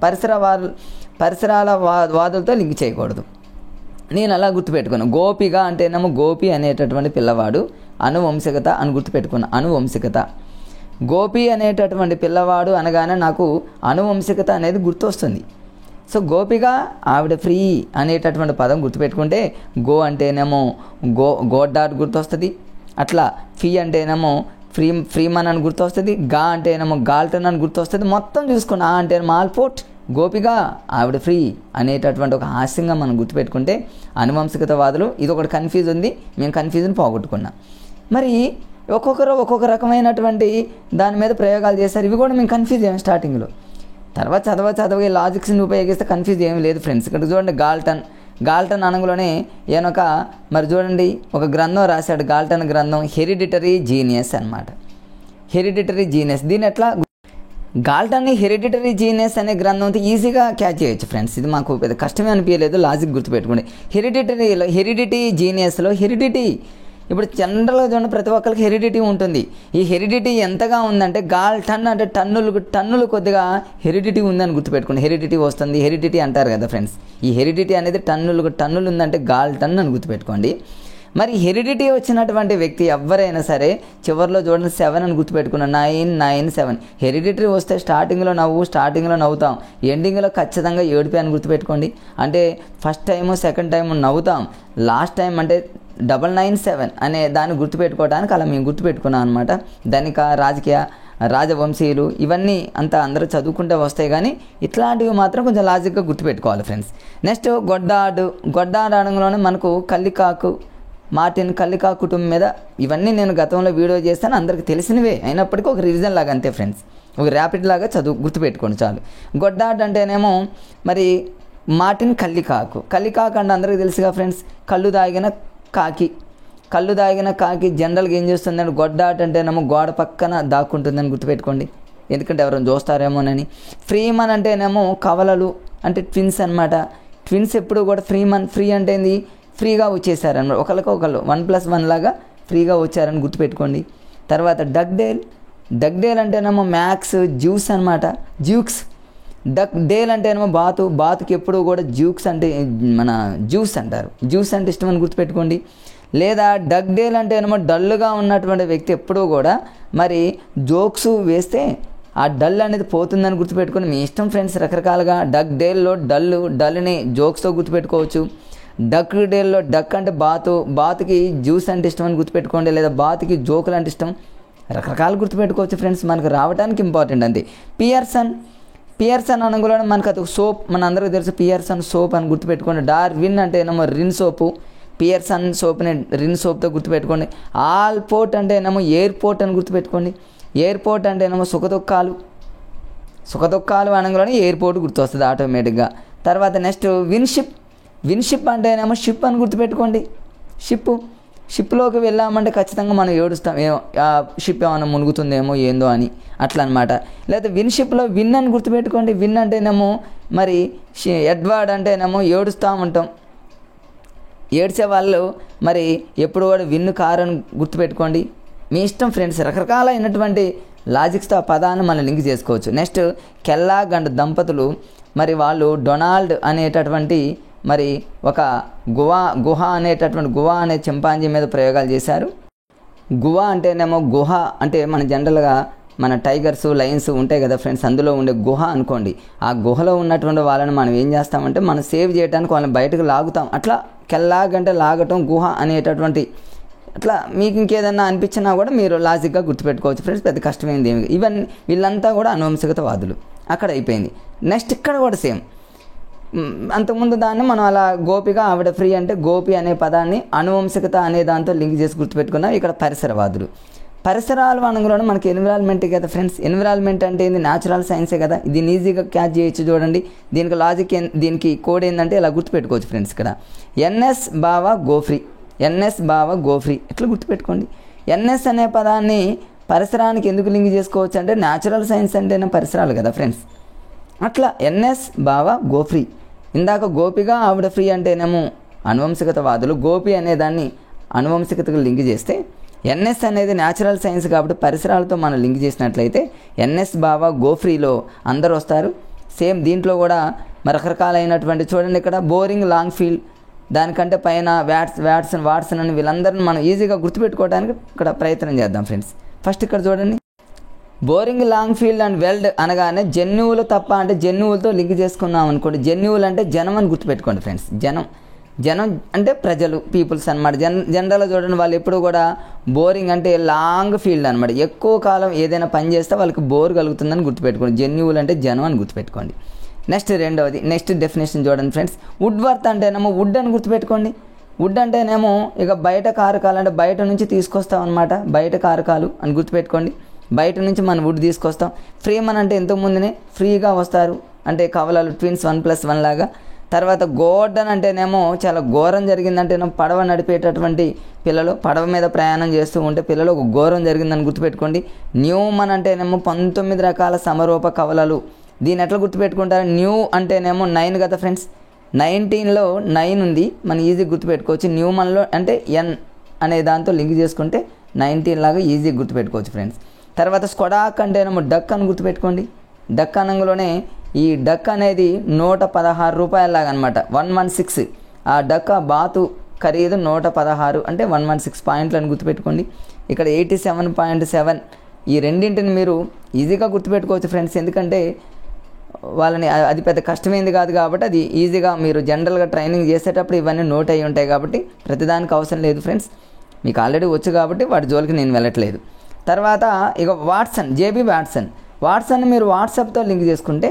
పరిసరాల వాదులతో లింక్ చేయకూడదు. నేను అలా గుర్తుపెట్టుకున్నాను. గోపిగా అంటేనేమో గోపి అనేటటువంటి పిల్లవాడు, అనువంశికత అని గుర్తుపెట్టుకున్నా. అనువంశికత, గోపి అనేటటువంటి పిల్లవాడు అనగానే నాకు అనువంశికత అనేది గుర్తొస్తుంది. సో గోపిగా ఆవిడ ఫ్రీ అనేటటువంటి పదం గుర్తుపెట్టుకుంటే గో అంటేనేమో గోడ్డాట్ గుర్తొస్తుంది. అట్లా ఫీ అంటేనేమో ఫ్రీమన్ అని గుర్తొస్తుంది. గా అంటేనేమో గాల్టన్ అని గుర్తొస్తుంది. మొత్తం చూసుకుని ఆ అంటే మాల్పోర్ట్, గోపిగా ఆవిడ ఫ్రీ అనేటటువంటి ఒక హాస్యంగా మనం గుర్తుపెట్టుకుంటే అనువంశికతవాదులు. ఇది ఒకటి కన్ఫ్యూజ్ ఉంది, మేము కన్ఫ్యూజన్ పోగొట్టుకున్నాం. మరి ఒక్కొక్కరు ఒక్కొక్క రకమైనటువంటి దాని మీద ప్రయోగాలు చేశారు. ఇవి కూడా మేము కన్ఫ్యూజ్ అయ్యాం స్టార్టింగ్లో. తర్వాత చదవగా లాజిక్స్ని ఉపయోగిస్తే కన్ఫ్యూజ్ ఏమీ లేదు ఫ్రెండ్స్. ఇక్కడ చూడండి, గాల్టన్ అనగానే ఈయనొక మరి చూడండి ఒక గ్రంథం రాశాడు, గాల్టన్ గ్రంథం, హెరిడిటరీ జీనియస్ అనమాట. హెరిడిటరీ జీనియస్, దీని ఎట్లా గాల్టన్ని హెరిడిటరీ జీనియస్ అనే గ్రంథంతో ఈజీగా క్యాచ్ చేయొచ్చు ఫ్రెండ్స్. ఇది మాకు పెద్ద కష్టమే అనిపించలేదు, లాజిక్ గుర్తుపెట్టుకోండి. హెరిడిటీ జీనియస్లో హెరిడిటీ ఇప్పుడు జనరల్గా చూడండి ప్రతి ఒక్కరికి హెరిడిటీ ఉంటుంది. ఈ హెరిడిటీ ఎంతగా ఉందంటే గాల్టన్ అంటే టన్నులు కొద్దిగా హెరిడిటీ ఉందని గుర్తుపెట్టుకోండి. హెరిడిటీ వస్తుంది, హెరిడిటీ అంటారు కదా ఫ్రెండ్స్. ఈ హెరిడిటీ అనేది టన్నులు ఉందంటే గాల్టన్ అని గుర్తుపెట్టుకోండి. మరి హెరిడిటీ వచ్చినటువంటి వ్యక్తి ఎవరైనా సరే చివరిలో చూడండి 7 అని గుర్తుపెట్టుకున్నాం. 997 హెరిడిటరీ వస్తే స్టార్టింగ్లో నవ్వుతాం, ఎండింగ్లో ఖచ్చితంగా ఏడుపే అని గుర్తుపెట్టుకోండి. అంటే ఫస్ట్ టైము సెకండ్ టైము నవ్వుతాం, లాస్ట్ టైం అంటే 997 అనే దాన్ని గుర్తుపెట్టుకోవడానికి అలా మేము గుర్తుపెట్టుకున్నాం అనమాట. ధనిక, రాజకీయ, రాజవంశీయులు ఇవన్నీ అంతా అందరూ చదువుకుంటే వస్తాయి, కానీ ఇట్లాంటివి మాత్రం కొంచెం లాజిక్గా గుర్తుపెట్టుకోవాలి ఫ్రెండ్స్. నెక్స్ట్ గొడ్డాడు అనగానే మనకు మార్టిన్ కల్లికా కుటుంబం మీద ఇవన్నీ నేను గతంలో వీడియో చేస్తాను, అందరికి తెలిసినవే. అయినప్పటికీ ఒక రివిజన్ లాగా అంతే ఫ్రెండ్స్, ఒక ర్యాపిడ్ లాగా గుర్తుపెట్టుకోండి చాలు. గొడ్డాడ్ అంటేనేమో మరి మార్టిన్ కల్లికాకు అంటే అందరికీ తెలుసుగా ఫ్రెండ్స్, కళ్ళు దాగిన కాకి జనరల్గా ఏం చేస్తుందంటే గొడ్డాట్ అంటేనేమో గోడ పక్కన దాక్కుంటుందని గుర్తుపెట్టుకోండి, ఎందుకంటే ఎవరైనా చూస్తారేమోనని. ఫ్రీమన్ అంటేనేమో కవలలు అంటే ట్విన్స్ అనమాట. ట్విన్స్ ఎప్పుడు కూడా ఫ్రీ అంటే ఏంది, ఫ్రీగా వచ్చేసారనమాట, ఒకళ్ళు 1+1 లాగా ఫ్రీగా వచ్చారని గుర్తుపెట్టుకోండి. తర్వాత డగ్డేల్ అంటేనేమో మ్యాక్స్ జ్యూస్ అనమాట, డేల్ అంటేనేమో బాతుకి ఎప్పుడు కూడా జ్యూక్స్ అంటే మన జ్యూస్ అంటారు, జ్యూస్ అంటే ఇష్టం అని గుర్తుపెట్టుకోండి. లేదా డేల్ అంటేనేమో డల్గా ఉన్నటువంటి వ్యక్తి ఎప్పుడూ కూడా మరి జోక్స్ వేస్తే ఆ డల్ అనేది పోతుందని గుర్తుపెట్టుకొని మీ ఇష్టం ఫ్రెండ్స్. రకరకాలుగా డేల్లో డల్ని జోక్స్తో గుర్తుపెట్టుకోవచ్చు. డేల్లో డక్ అంటే బాతుకి జ్యూస్ అంటే ఇష్టం అని గుర్తుపెట్టుకోండి, లేదా బాతుకి జోకులు అంటే ఇష్టం, రకరకాలు గుర్తుపెట్టుకోవచ్చు ఫ్రెండ్స్. మనకు రావడానికి ఇంపార్టెంట్ అంతే. పియర్సన్ అనగానే మనకు అది సోప్, మన అందరికీ తెలుసు పియర్సన్ సోప్ అని గుర్తుపెట్టుకోండి. డార్విన్ అంటే ఏమో రిన్ సోపు, పియర్సన్ సోప్ని రిన్ సోప్తో గుర్తుపెట్టుకోండి. ఆల్పోర్ట్ అంటే ఏమో ఎయిర్పోర్ట్ అని గుర్తుపెట్టుకోండి. ఎయిర్పోర్ట్ అంటే ఏమో సుఖదుఖాలు అనగానే ఎయిర్పోర్ట్ గుర్తొస్తుంది ఆటోమేటిక్గా. తర్వాత నెక్స్ట్ విన్షిప్ అంటేనేమో షిప్ అని గుర్తుపెట్టుకోండి. షిప్లోకి వెళ్ళామంటే ఖచ్చితంగా మనం ఏడుస్తాం, ఆ షిప్ ఏమైనా మునుగుతుందేమో ఏందో అని అట్లా అనమాట. లేదా విన్ షిప్లో విన్ అని గుర్తుపెట్టుకోండి. విన్ అంటేనేమో మరి ఎడ్వర్డ్ అంటేనేమో ఏడుస్తూ ఉంటాం. ఏడ్చే వాళ్ళు మరి ఎప్పుడు కూడా విన్ను కారు అని గుర్తుపెట్టుకోండి. మీ ఇష్టం ఫ్రెండ్స్, రకరకాలైనటువంటి లాజిక్స్తో ఆ పదాన్ని మనం లింక్ చేసుకోవచ్చు. నెక్స్ట్ కెల్లాగ్ అండ్ దంపతులు మరి వాళ్ళు డొనాల్డ్ అనేటటువంటి మరి ఒక గుహ అనే చింపాంజీ మీద ప్రయోగాలు చేశారు. గుహ అంటేనేమో గుహ అంటే మన జనరల్గా మన టైగర్స్ లయన్స్ ఉంటాయి కదా ఫ్రెండ్స్, అందులో ఉండే గుహ అనుకోండి. ఆ గుహలో ఉన్నటువంటి వాళ్ళని మనం ఏం చేస్తామంటే మనం సేవ్ చేయడానికి వాళ్ళని బయటకు లాగుతాం. అట్లా కెల్లాగ్ అంటే లాగటం, గుహ అనేటటువంటి అట్లా మీకు ఇంకేదన్నా అనిపించినా కూడా మీరు లాజిక్గా గుర్తుపెట్టుకోవచ్చు ఫ్రెండ్స్. పెద్ద కష్టమైంది ఏమి. ఇవన్నీ వీళ్ళంతా కూడా అనువంశికతవాదులు. అక్కడ అయిపోయింది. నెక్స్ట్ ఇక్కడ కూడా సేమ్. అంతకుముందు దాన్ని మనం అలా గోపిగా ఆవిడ ఫ్రీ అంటే గోపి అనే పదాన్ని అనువంశికత అనే దాంతో లింక్ చేసి గుర్తుపెట్టుకున్నాం. ఇక్కడ పరిసరవాదులు. పరిసరాలు అనగానే మనకి ఎన్విరాన్మెంట్ కదా ఫ్రెండ్స్. ఎన్విరాన్మెంట్ అంటే ఏంది? న్యాచురల్ సైన్సే కదా. దీన్ని ఈజీగా క్యాచ్ చేయొచ్చు. చూడండి దీనికి లాజిక్, దీనికి కోడ్ ఏంటంటే ఇలా గుర్తుపెట్టుకోవచ్చు ఫ్రెండ్స్. ఇక్కడ ఎన్ఎస్ బావా గోఫ్రీ, ఎన్ఎస్ బావా గోఫ్రీ ఇట్లా గుర్తుపెట్టుకోండి. ఎన్ఎస్ అనే పదాన్ని పరిసరానికి ఎందుకు లింక్ చేసుకోవచ్చు అంటే న్యాచురల్ సైన్స్ అంటేనే పరిసరాలు కదా ఫ్రెండ్స్. అట్లా ఎన్ఎస్ బావా గోఫ్రీ. ఇందాక గోపిగా ఆవిడ ఫ్రీ అంటేనేమో అనువంశికతవాదులు, గోపి అనేదాన్ని అనువంశికతకు లింక్ చేస్తే ఎన్ఎస్ అనేది న్యాచురల్ సైన్స్ కాబట్టి పరిసరాలతో మనం లింక్ చేసినట్లయితే ఎన్ఎస్ బావా గోఫ్రీలో అందరూ వస్తారు. సేమ్ దీంట్లో కూడా రకరకాలైనటువంటి చూడండి ఇక్కడ బోరింగ్ లాంగ్ ఫీల్డ్, దానికంటే పైన వాట్సన్ అని వీళ్ళందరిని మనం ఈజీగా గుర్తుపెట్టుకోవడానికి ఇక్కడ ప్రయత్నం చేద్దాం ఫ్రెండ్స్. ఫస్ట్ ఇక్కడ చూడండి boring long field and weld అనగానే జన్యువులు తప్ప అంటే జన్యువులతో లింక్ చేసుకున్నాం అనుకోండి. జన్యువులు అంటే జనం అని గుర్తుపెట్టుకోండి ఫ్రెండ్స్. జనం అంటే ప్రజలు, పీపుల్స్ అనమాట. జనరల్గా చూడండి వాళ్ళు ఎప్పుడు కూడా బోరింగ్ అంటే లాంగ్ ఫీల్డ్ అనమాట. ఎక్కువ కాలం ఏదైనా పని చేస్తే వాళ్ళకి బోర్ కలుగుతుందని గుర్తుపెట్టుకోండి. జన్యువులు అంటే జనం అని గుర్తుపెట్టుకోండి. నెక్స్ట్ రెండవది, నెక్స్ట్ డెఫినేషన్ చూడండి ఫ్రెండ్స్. వుడ్ వర్త్ అంటేనేమో వుడ్ అని గుర్తుపెట్టుకోండి. వుడ్ అంటేనేమో ఇక బయట కారకాలు అంటే బయట నుంచి తీసుకొస్తాం అనమాట. బయట కారకాలు అని గుర్తుపెట్టుకోండి. బయట నుంచి మనం వుడ్ తీసుకొస్తాం. ఫ్రేమన్ అంటే ఎంతోమందినే ఫ్రీగా వస్తారు అంటే కవలలు ట్విన్స్ 1+1 లాగా. తర్వాత గోర్డన్ అంటేనేమో చాలా ఘోరం జరిగిందంటేనేమో పడవ నడిపేటటువంటి పిల్లలు, పడవ మీద ప్రయాణం చేస్తూ ఉంటే పిల్లలు ఒక ఘోరం జరిగిందని గుర్తుపెట్టుకోండి. న్యూమన్ అంటేనేమో 19 రకాల సమరూప కవలలు. దీన్ని ఎట్లా గుర్తుపెట్టుకుంటారు? న్యూ అంటేనేమో 9 కదా ఫ్రెండ్స్. 19లో 9 ఉంది, మనం ఈజీ గుర్తుపెట్టుకోవచ్చు. న్యూమన్లో అంటే ఎన్ అనే దాంతో లింక్ చేసుకుంటే 19 లాగా ఈజీ గుర్తుపెట్టుకోవచ్చు ఫ్రెండ్స్. తర్వాత స్కొడాక్ అంటేనేమో డక్ అని గుర్తుపెట్టుకోండి. డక్ అనంలోనే ఈ డక్ అనేది 116 రూపాయలలాగా అనమాట. 116 ఆ డక్ ఆ బాతు ఖరీదు 116 అంటే 116 పాయింట్లు అని గుర్తుపెట్టుకోండి. ఇక్కడ 87.7 ఈ రెండింటిని మీరు ఈజీగా గుర్తుపెట్టుకోవచ్చు ఫ్రెండ్స్. ఎందుకంటే వాళ్ళని అది పెద్ద కష్టమైంది కాదు కాబట్టి అది ఈజీగా మీరు జనరల్గా ట్రైనింగ్ చేసేటప్పుడు ఇవన్నీ నోట్ అయ్యి ఉంటాయి కాబట్టి ప్రతిదానికి అవసరం లేదు ఫ్రెండ్స్. మీకు ఆల్రెడీ వచ్చు కాబట్టి వాటి జోలికి నేను వెళ్ళట్లేదు. తర్వాత ఇక వాట్సన్, జేబీ వాట్సన్ మీరు వాట్సాప్తో లింక్ చేసుకుంటే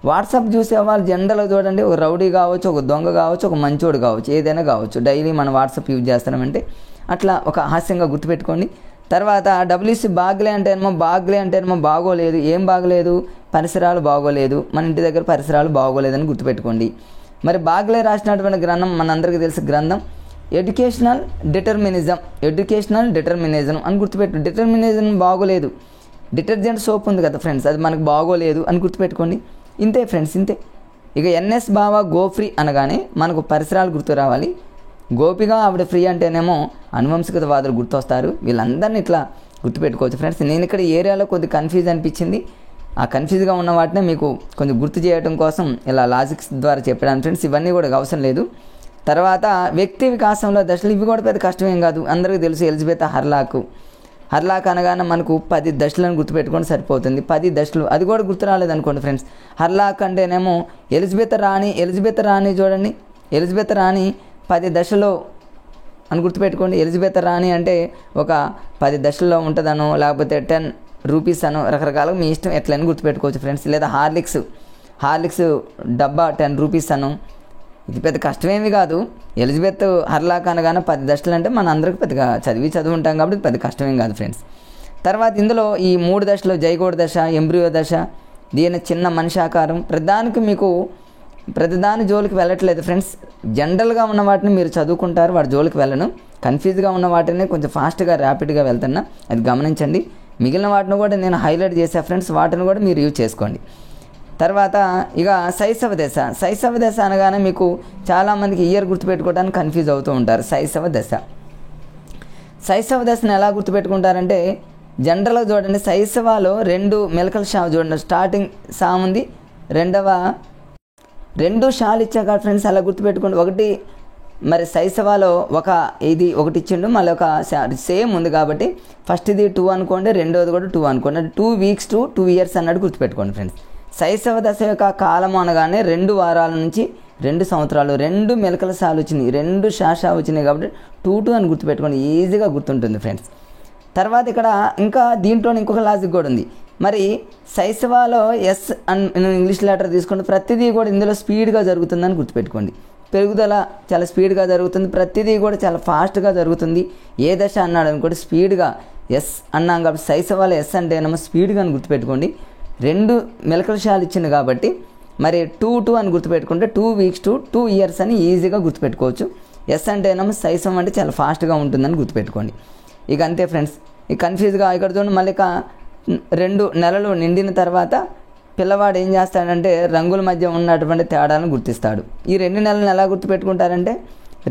వాట్సాప్ చూసే వాళ్ళు జనరల్గా చూడండి ఒక రౌడీ కావచ్చు, ఒక దొంగ కావచ్చు, ఒక మంచోడు కావచ్చు, ఏదైనా కావచ్చు. డైలీ మనం వాట్సాప్ యూజ్ చేస్తున్నామంటే అట్లా ఒక హాస్యంగా గుర్తుపెట్టుకోండి. తర్వాత డబ్ల్యూసీ బాగ్లే అంటేనేమో బాగోలేదు. ఏం బాగలేదు? పరిసరాలు బాగోలేదు. మన ఇంటి దగ్గర పరిసరాలు బాగోలేదని గుర్తుపెట్టుకోండి. మరి బాగ్లే రాసినటువంటి గ్రంథం మనందరికీ తెలిసిన గ్రంథం ఎడ్యుకేషనల్ డిటర్మినిజం అని గుర్తుపెట్టు. డిటర్మినిజం బాగోలేదు. డిటర్జెంట్ సోప్ ఉంది కదా ఫ్రెండ్స్, అది మనకు బాగోలేదు అని గుర్తుపెట్టుకోండి. ఇంతే ఫ్రెండ్స్, ఇంతే. ఇక ఎన్ఎస్ బావా గోఫ్రీ అనగానే మనకు పరిసరాలు గుర్తు రావాలి. గోపిగా ఆవిడ ఫ్రీ అంటేనేమో అనువంశికతవాదులు గుర్తొస్తారు. వీళ్ళందరినీ ఇట్లా గుర్తుపెట్టుకోవచ్చు ఫ్రెండ్స్. నేను ఇక్కడ ఏరియాలో కొద్ది కన్ఫ్యూజ్ అనిపించింది. ఆ కన్ఫ్యూజ్గా ఉన్న వాటిని మీకు కొంచెం గుర్తు చేయడం కోసం ఇలా లాజిక్స్ ద్వారా చెప్పడానికి ఫ్రెండ్స్. ఇవన్నీ కూడా అవసరం లేదు. తర్వాత వ్యక్తి వికాసంలో దశలు, ఇవి కూడా పెద్ద కష్టమేం కాదు, అందరికీ తెలుసు. ఎలిజబెత్ హర్లాక్ అనగానే మనకు 10 దశలను గుర్తుపెట్టుకొని సరిపోతుంది. 10 దశలు అది కూడా గుర్తు రాలేదనుకోండి ఫ్రెండ్స్. హర్లాక్ అంటేనేమో ఎలిజబెత్ రాణి చూడండి. ఎలిజబెత్ రాణి 10 దశలో అని గుర్తుపెట్టుకోండి. ఎలిజబెత్ రాణి అంటే ఒక 10 దశల్లో ఉంటుందనో లేకపోతే 10 రూపీస్ అనో రకరకాలుగా మీ ఇష్టం ఎట్లని గుర్తుపెట్టుకోవచ్చు ఫ్రెండ్స్. లేదా హార్లిక్స్ డబ్బా 10 రూపీస్ అనో. ఇది పెద్ద కష్టమేమి కాదు. ఎలిజబెత్ హర్లాక్ అనగానే 10 దశలు అంటే మన అందరికి పెద్దగా చదువు ఉంటాం కాబట్టి పెద్ద కష్టమేం కాదు ఫ్రెండ్స్. తర్వాత ఇందులో ఈ 3 దశలు జైగోడ్ దశ, ఎంబ్రియో దశ, దీని చిన్న మనిషి ఆకారం, ప్రధానికి మీకు ప్రతిదాని జోలికి వెళ్ళట్లేదు ఫ్రెండ్స్. జనరల్గా ఉన్న వాటిని మీరు చదువుకుంటారు, వాటి జోలికి వెళ్ళను. కన్ఫ్యూజ్గా ఉన్న వాటిని కొంచెం ఫాస్ట్గా ర్యాపిడ్గా వెళ్తున్నా, అది గమనించండి. మిగిలిన వాటిని కూడా నేను హైలైట్ చేసా ఫ్రెండ్స్, వాటిని కూడా మీరు యూజ్ చేసుకోండి. తర్వాత ఇక శైశవ దశ. శైశవ దశ అనగానే మీకు చాలామందికి ఇయర్ గుర్తుపెట్టుకోవడానికి కన్ఫ్యూజ్ అవుతూ ఉంటారు. శైశవ దశ, శైశవ దశను ఎలా గుర్తుపెట్టుకుంటారంటే జనరల్గా చూడండి, శైశవాలో 2 మెలకల షా చూడండి, స్టార్టింగ్ షా ఉంది, రెండు షాలు ఇచ్చాక ఫ్రెండ్స్ అలా గుర్తుపెట్టుకోండి. ఒకటి మరి శైశవాలో ఒకటి ఇచ్చిండు, మళ్ళీ ఒక సేమ్ ఉంది కాబట్టి ఫస్ట్ ఇది 2 అనుకోండి, రెండోది కూడా 2 అనుకోండి. 2 వీక్స్ టు 2 ఇయర్స్ అన్నట్టు గుర్తుపెట్టుకోండి ఫ్రెండ్స్. శైశవ దశ యొక్క కాలం అనగానే 2 వారాల నుంచి 2 సంవత్సరాలు, 2 మెలకల షాలు వచ్చినాయి, 2 షా వచ్చినాయి కాబట్టి 2 అని గుర్తుపెట్టుకోండి, ఈజీగా గుర్తుంటుంది ఫ్రెండ్స్. తర్వాత ఇక్కడ ఇంకా దీంట్లో ఇంకొక లాజిక్ కూడా ఉంది. మరి శైశవాలో ఎస్ ఇంగ్లీష్ లెటర్ తీసుకుంటే ప్రతిదీ కూడా ఇందులో స్పీడ్గా జరుగుతుందని గుర్తుపెట్టుకోండి. పెరుగుదల చాలా స్పీడ్గా జరుగుతుంది, ప్రతిదీ కూడా చాలా ఫాస్ట్గా జరుగుతుంది. ఏ దశ అన్నాడు అనుకోండి, స్పీడ్గా ఎస్ అన్నాం కాబట్టి శైశవాలో ఎస్ అంటే ఏమో స్పీడ్గా అని గుర్తుపెట్టుకోండి. 2 మెలకల షాలు ఇచ్చింది కాబట్టి మరి 2 అని గుర్తుపెట్టుకుంటే 2 వీక్స్ టు 2 ఇయర్స్ అని ఈజీగా గుర్తుపెట్టుకోవచ్చు. ఎస్ అంటే ఏమో శైశవం అంటే చాలా ఫాస్ట్గా ఉంటుందని గుర్తుపెట్టుకోండి. ఇక అంతే ఫ్రెండ్స్. ఇక కన్ఫ్యూజ్గా ఇక్కడ చూడండి, మళ్ళీ 2 నెలలు నిండిన తర్వాత పిల్లవాడు ఏం చేస్తాడంటే రంగుల మధ్య ఉన్నటువంటి తేడాలను గుర్తిస్తాడు. ఈ 2 నెలలను ఎలా గుర్తుపెట్టుకుంటారంటే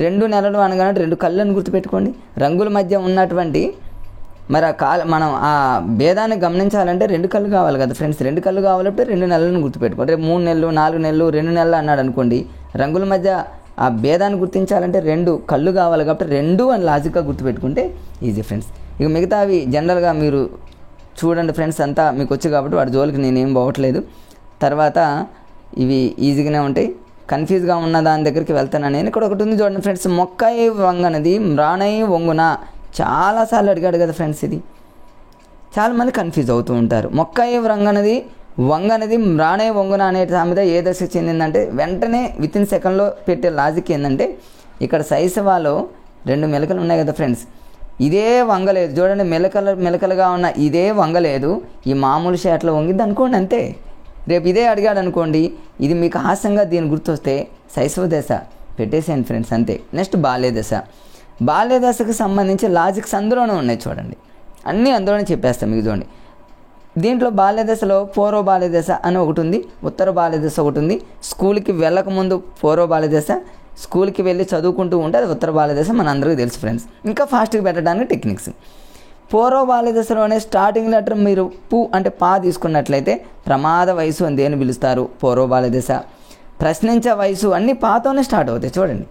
2 నెలలు అనగానే 2 కళ్ళను గుర్తుపెట్టుకోండి. రంగుల మధ్య ఉన్నటువంటి మరి మనం ఆ భేదాన్ని గమనించాలంటే 2 కళ్ళు కావాలి కదా ఫ్రెండ్స్. 2 కళ్ళు కావాలంటే 2 నెలలను గుర్తుపెట్టుకోండి. రేపు 3 నెలలు, 4 నెలలు, 2 నెలలు అన్నాడు అనుకోండి, రంగుల మధ్య ఆ భేదాన్ని గుర్తించాలంటే 2 కళ్ళు కావాలి కాబట్టి 2 అని లాజిక్గా గుర్తుపెట్టుకుంటే ఈజీ ఫ్రెండ్స్. ఇక మిగతావి జనరల్గా మీరు చూడండి ఫ్రెండ్స్, అంతా మీకు వచ్చి కాబట్టి వాటి జోలికి నేనేం పోవట్లేదు. తర్వాత ఇవి ఈజీగానే ఉంటాయి. కన్ఫ్యూజ్గా ఉన్న దాని దగ్గరికి వెళ్తాను నేను. ఇక్కడ ఒకటి ఉంది చూడండి ఫ్రెండ్స్, మొక్కై వంగనది మ్రాణై వంగున. చాలాసార్లు అడిగాడు కదా ఫ్రెండ్స్, ఇది చాలామంది కన్ఫ్యూజ్ అవుతూ ఉంటారు. మొక్కై వంగనది మ్రాణై వంగున అనే సామెత ఏ దశకు చెందిందంటే వెంటనే వితిన్ సెకండ్లో పెట్టే లాజిక్ ఏంటంటే ఇక్కడ శైశవాలో 2 మెలకలు ఉన్నాయి కదా ఫ్రెండ్స్, ఇదే వంగలేదు చూడండి, మెలకలుగా ఉన్న ఇదే వంగలేదు, ఈ మామూలు షాట్లో వంగిద్ది అనుకోండి అంతే. రేపు ఇదే అడిగాడు అనుకోండి, ఇది మీకు హాస్యంగా దీని గుర్తొస్తే శైశవ దశ పెట్టేసేయండి ఫ్రెండ్స్, అంతే. నెక్స్ట్ బాల్య దశ. బాల్య దశకు సంబంధించి లాజిక్స్ అందులోనే ఉన్నాయి చూడండి, అన్నీ అందులోనే చెప్పేస్తాం మీకు చూడండి. దీంట్లో బాల్య దశలో పూర్వ బాల్య దశ అని ఒకటి ఉంది, ఉత్తర బాల్య దశ ఒకటి ఉంది. స్కూల్కి వెళ్ళకముందు పూర్వ బాల్య దశ, స్కూల్కి వెళ్ళి చదువుకుంటూ ఉంటే అది ఉత్తర బాల్య దశ, మన అందరికీ తెలుసు ఫ్రెండ్స్. ఇంకా ఫాస్ట్గా పెట్టడానికి టెక్నిక్స్. పూర్వ బాల్య దశలోనే స్టార్టింగ్ లెటర్ మీరు పు అంటే పా తీసుకున్నట్లయితే ప్రమాద వయసు అని దేని పిలుస్తారు, పూర్వ బాల్య దశ. ప్రశ్నించే వయసు అన్నీ పాతోనే స్టార్ట్ అవుతాయి చూడండి.